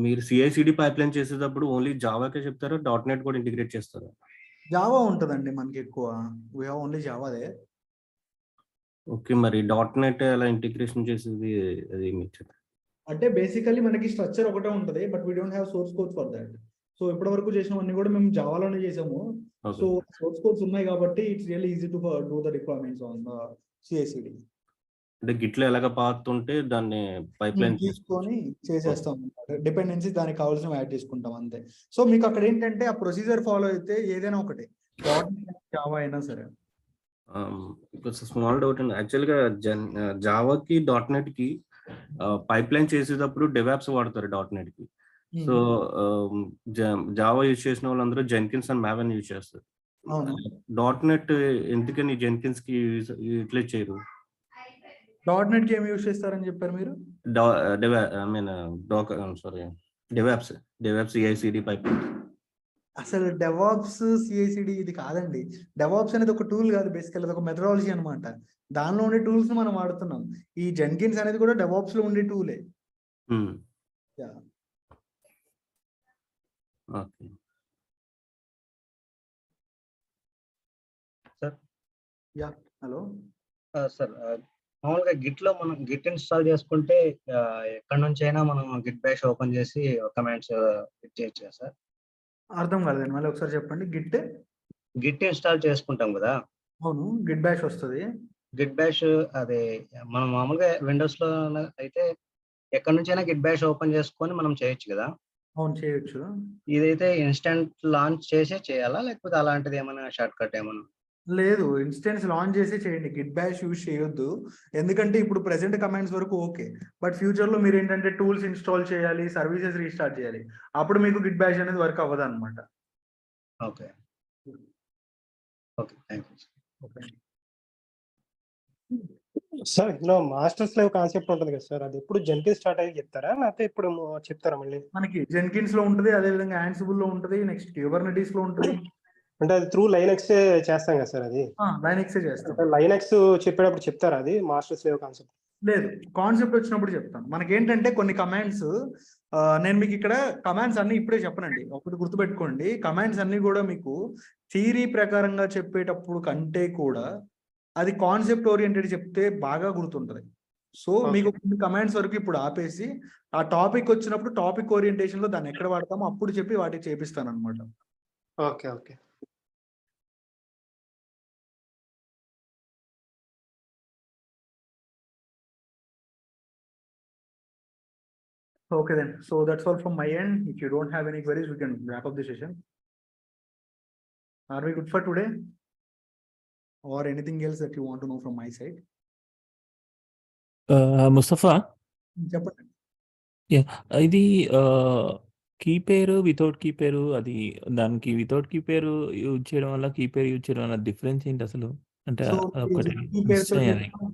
మీరు CI/CD పైప్లైన్ చేసేటప్పుడు ఓన్లీ జావాకే చెప్తారా, .NET కూడా ఇంటిగ్రేట్ చేస్తారా? జావా ఉంటుందండి మనకి ఎక్కువ, వి హావ్ ఓన్లీ జావాదే. ఓకే, మరి .NET ఎలా ఇంటిగ్రేషన్ చేసేది అది మీకు చెప్పండి. అంటే బేసికల్లీ మనకి స్ట్రక్చర్ ఒకటే ఉంటుంది, but we don't have source code for that. So ఇప్పటి వరకు చేసినవన్నీ కూడా మేము జావాలోనే చేసాము. సో సోర్స్ కోడ్స్ ఉన్నాయి కాబట్టి it's really easy to do the deployments on CI/CD. అంటే గిట్లో ఎలాగ పాతుంటే దాన్ని పైప్ లైన్ తీసుకొని చేసేస్తాం అన్నమాట. డిపెండెన్సీ దానికి కావాల్సిన యాడ్ చేసుకుంటాం అంతే. సో మీకు అక్కడ ఏంటంటే ఆ ప్రొసీజర్ ఫాలో అయితే ఏదైనా ఒకటి జావా అయినా సరే. స్మాల్ డౌట్ అండి, యాక్చువల్గా జావాకి .NET కి పైప్ లైన్ చేసేటప్పుడు డెవాప్స్ వాడతారు .NET కి. సో జావా యూజ్ చేసిన వాళ్ళందరూ జెన్కిన్స్ అండ్ మావెన్ యూజ్ చేస్తారు. .NET ఎందుకని జెన్కిన్స్ కి యూటిలైజ్ చేయరు? .NET కి ఏమి యూజ్ చేస్తారని చెప్పారు మీరు? DevOps CI/CD pipe. అసలు డెవాప్స్ CI/CD ఇది కాదండి. డెవాప్స్ అనేది ఒక టూల్ కాదు, బేసికల్ ఒక మెథడాలజీ అనమాట. దానిలో ఉండే టూల్స్ మనం వాడుతున్నాం. ఈ జెన్కిన్స్ అనేది కూడా డెవాప్స్ లో ఉండే టూలే. సార్ హలో సార్, మామూలుగా గిట్ లో మనం గిట్ ఇన్స్టాల్ చేసుకుంటే ఎక్కడి నుంచి అయినా మనం గిట్ బ్యాష్ ఓపెన్ చేసి కమాండ్స్ చేయొచ్చు కదా సార్? అర్థం కాలేదండి, మళ్ళీ ఒకసారి చెప్పండి. గిట్ ఇన్స్టాల్ చేసుకుంటాం కదా. అవును, గిట్ బ్యాష్ వస్తుంది. గిట్ బ్యాష్ అదే మనం మామూలుగా విండోస్ లో అయితే ఎక్కడి నుంచి అయినా గిట్ బ్యాష్ ఓపెన్ చేసుకొని మనం చేయొచ్చు కదా. అవును, చేయొచ్చు. ఇదైతే ఇన్స్టెంట్ లాంచ్ చేసే చేయాలా, లేకపోతే అలాంటిది ఏమైనా షార్ట్ కట్ ఏమైనా? లేదు, ఇన్స్టెన్స్ లాంచ్ చేసి చేయండి, గిట్ బ్యాష్ యూజ్ చేయొద్దు. ఎందుకంటే ఇప్పుడు ప్రెసెంట్ కమాండ్స్ వరకు ఓకే, బట్ ఫ్యూచర్ లో మీరు ఏంటంటే టూల్స్ ఇన్స్టాల్ చేయాలి, సర్వీసెస్ రీస్టార్ట్ చేయాలి, అప్పుడు మీకు గిట్ బ్యాష్ అనేది వర్క్ అవ్వదు అనమాట. Okay okay, thank you. Sir ఇందులో మాస్టర్ స్లేవ్ కాన్సెప్ట్ ఉంటుంది కదా సార్, అది ఎప్పుడు జెన్కిన్స్ స్టార్ట్ అయ్యి చెప్తారా, లేకపోతే ఇప్పుడు చెప్తారా మళ్ళీ? మనకి జెన్కిన్స్ లో ఉంటుంది, అదే విధంగా యాన్సిబుల్ లో ఉంటుంది, నెక్స్ట్ క్యూబర్నెటీస్ లో ఉంటుంది. అంటే అది త్రూ లైనక్స్ చేస్తాం కదా సార్, అది లైనక్స్ చేస్తాం. లైనక్స్ చెప్పేటప్పుడు చెప్తారా అది మాస్టర్ స్లేవ్ కాన్సెప్ట్? లేదు, కాన్సెప్ట్ వచ్చినప్పుడు చెప్తాను. మనకేంటంటే కొన్ని కమాండ్స్, నేను మీకు ఇక్కడ కమాండ్స్ అన్ని ఇప్పుడే చెప్పనండి, ఒకటి గుర్తుపెట్టుకోండి. కమాండ్స్ అన్ని కూడా మీకు థియరీ ప్రకారంగా చెప్పేటప్పుడు కంటే కూడా అది కాన్సెప్ట్ ఓరియంటెడ్ చెప్తే బాగా గుర్తుంటది. సో మీకు కొన్ని కమాండ్స్ వరకు ఇప్పుడు ఆపేసి ఆ టాపిక్ వచ్చినప్పుడు టాపిక్ ఓరియంటేషన్ లో దాన్ని ఎక్కడ వాడతామో అప్పుడు చెప్పి వాటికి చేపిస్తాను అనమాట. Okay okay. Okay then, so that's all from my end. If you don't have any queries, we can wrap up the session. Are we good for today? Or anything else that you want to know from my side? Mustafa, చెప్పండి. ఇది key పేరు without key పేరు, అది దానికి without key పేరు use చేయడం వల్ల key పేరు యూజ్ చేయడం వల్ల డిఫరెన్స్ ఏంటి అసలు? అంటే ఒకటి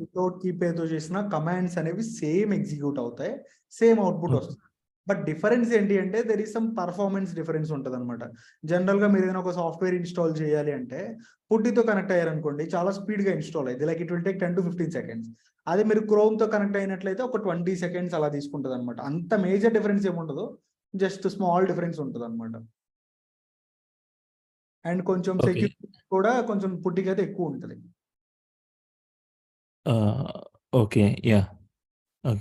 వితౌట్ కీ పేరుతో చేసిన కమాండ్స్ అనేవి సేమ్ ఎగ్జిక్యూట్ అవుతాయి, సేమ్ అవుట్పుట్ వస్తుంది. బట్ డిఫరెన్స్ ఏంటి అంటే there is some performance difference ఉంటుంది అనమాట. జనరల్ గా మీరు ఏదైనా ఒక సాఫ్ట్వేర్ ఇన్స్టాల్ చేయాలి అంటే పుట్టితో కనెక్ట్ అయ్యారనుకోండి, చాలా స్పీడ్ గా ఇన్స్టాల్ అయ్యింది, like it will take 10 to 15 seconds. అదే మీరు క్రోమ్ తో కనెక్ట్ అయినట్లయితే ఒక 20 seconds అలా తీసుకుంటుంది అనమాట. అంత మేజర్ డిఫరెన్స్ ఏముండదు, జస్ట్ స్మాల్ డిఫరెన్స్ ఉంటుంది అనమాట. అండ్ కొంచెం సెక్యూరిటీ కూడా కొంచెం పుట్టికైతే ఎక్కువ ఉంటుంది. Okay, yeah,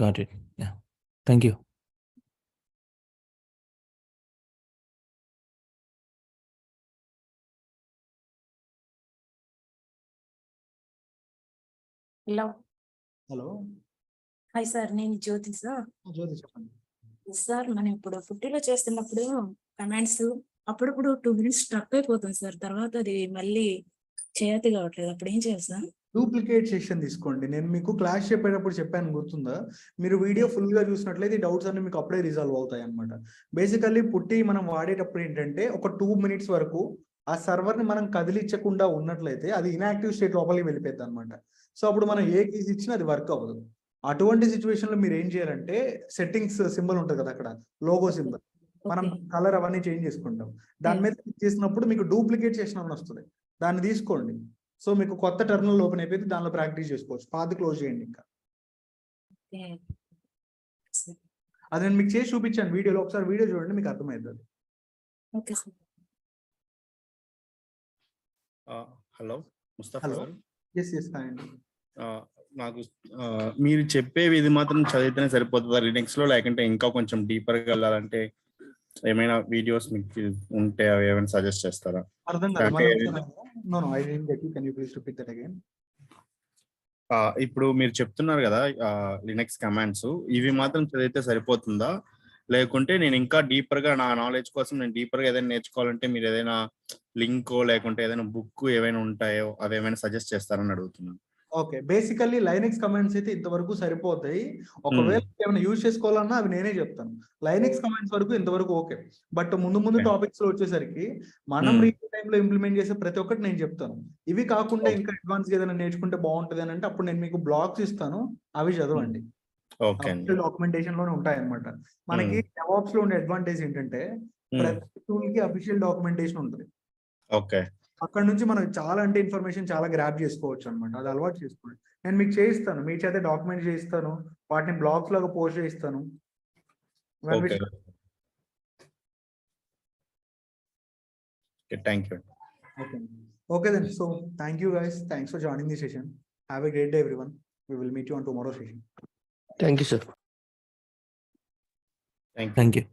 got it. Yeah, thank you. Hello, hi sir, నేను జ్యోతి సార్. జ్యోతి చెప్పండి. సార్ మనం ఇప్పుడు ఫుడ్లో చేస్తున్నప్పుడు కమాండ్స్ అప్పుడప్పుడు 2 minutes స్ట్రక్ అయిపోతుంది సార్, తర్వాత అది మళ్ళీ చేయతి కావట్లేదు, అప్పుడు ఏం చేయాలి సార్? డూప్లికేట్ సెషన్ తీసుకోండి. నేను మీకు క్లాస్ చెప్పేటప్పుడు చెప్పాను, గుర్తుందా? మీరు వీడియో ఫుల్ గా చూసినట్లయితే ఈ డౌట్స్ అన్ని మీకు అప్పుడే రిజాల్వ్ అవుతాయి అనమాట. బేసికల్లీ పుట్టి మనం వాడేటప్పుడు ఏంటంటే ఒక 2 minutes వరకు ఆ సర్వర్ ని మనం కదిలించకుండా ఉన్నట్లయితే అది ఇన్యాక్టివ్ స్టేట్ లోపలికి వెళ్ళిపోద్ది అనమాట. సో అప్పుడు మనం ఏ కీస్ ఇచ్చినా అది వర్క్ అవ్వదు. అటువంటి సిచ్యువేషన్ లో మీరు ఏం చేయాలంటే సెట్టింగ్స్ సింబల్ ఉంటుంది కదా, అక్కడ లోగో సింబల్, మనం కలర్ అవన్నీ చేంజ్ చేసుకుంటాం. దాని మీద క్లిక్ చేసినప్పుడు మీకు డూప్లికేట్ సెషన్ అని వస్తుంది, దాన్ని తీసుకోండి. సో మీకు కొత్త టెర్మినల్ ఓపెన్ అయిపోయింది, దానిలో ప్రాక్టీస్ చేసుకోవచ్చు. పాత క్లోజ్ చేయండి. ఇంకా అది నేను మీకు చేసి చూపించాను వీడియోలో, ఒకసారి వీడియో చూడండి, మీకు అర్థమవుతుంది. హలో ముస్తఫా గారు. అండి, నాకు మీరు చెప్పేవి ఇది మాత్రం చదివితేనే సరిపోతుందా లినక్స్ లో, లేకుంటే ఇంకా కొంచెం డీపర్ గా వెళ్ళాలంటే ఏమైనా వీడియోస్ మీకు ఉంటే అవి ఏమైనా సజెస్ట్ చేస్తారా? అర్థం కాదు. No, I didn't get you. Can you please repeat that again? ఇప్పుడు మీరు చెప్తున్నారు కదా లినక్స్ కమాండ్స్, ఇవి మాత్రం చదివితే సరిపోతుందా? లేకుంటే నేను ఇంకా డీపర్ గా నా నాలెడ్జ్ కోసం నేను డీపర్ గా ఏదైనా నేర్చుకోవాలంటే మీరు ఏదైనా లింక్ లేకుంటే ఏదైనా బుక్ ఏవైనా ఉంటాయో అవి ఏమైనా సజెస్ట్ చేస్తారని అడుగుతున్నాను. ఓకే, బేసికల్లీ లైనక్స్ కమాండ్స్ అయితే ఇంతవరకు సరిపోతాయి. ఒకవేళ ఏమైనా యూజ్ చేసుకోవాలన్నా అవి నేనే చెప్తాను. లైనక్స్ కమాండ్స్ వరకు ఇంతవరకు ఓకే. బట్ ముందు టాపిక్స్ లో వచ్చేసరికి మనం రియల్ టైమ్ లో ఇంప్లిమెంట్ చేసే ప్రతి ఒక్కటి నేను చెప్తాను. ఇవి కాకుండా ఇంకా అడ్వాన్స్ ఏదైనా నేర్చుకుంటే బాగుంటది అని అంటే అప్పుడు నేను మీకు బ్లాగ్స్ ఇస్తాను, అవి చదవండి. డాక్యుమెంటేషన్ లోనే ఉంటాయి అన్నమాట. మనకి డెవాప్స్ లో ఉండే అడ్వాంటేజ్ ఏంటంటే ప్రతి టూల్ కి అఫీషియల్ డాక్యుమెంటేషన్ ఉంటుంది. ఓకే, అక్కడ నుంచి మనం చాలా అంటే ఇన్ఫర్మేషన్ చాలా గ్రాప్ చేసుకోవచ్చు అనమాట. అది అలవాటు చేసుకోండి. నేను మీకు చేయిస్తాను, మీ చేత డాక్యుమెంట్ చేయిస్తాను, వాటిని బ్లాగ్స్ లాగా పోస్ట్ చేయిస్తాను. Okay then. So thank you guys. Thanks for joining the session. Have a great day, everyone. We will meet you on tomorrow's session. Thank you, sir. Thank you. Thank you.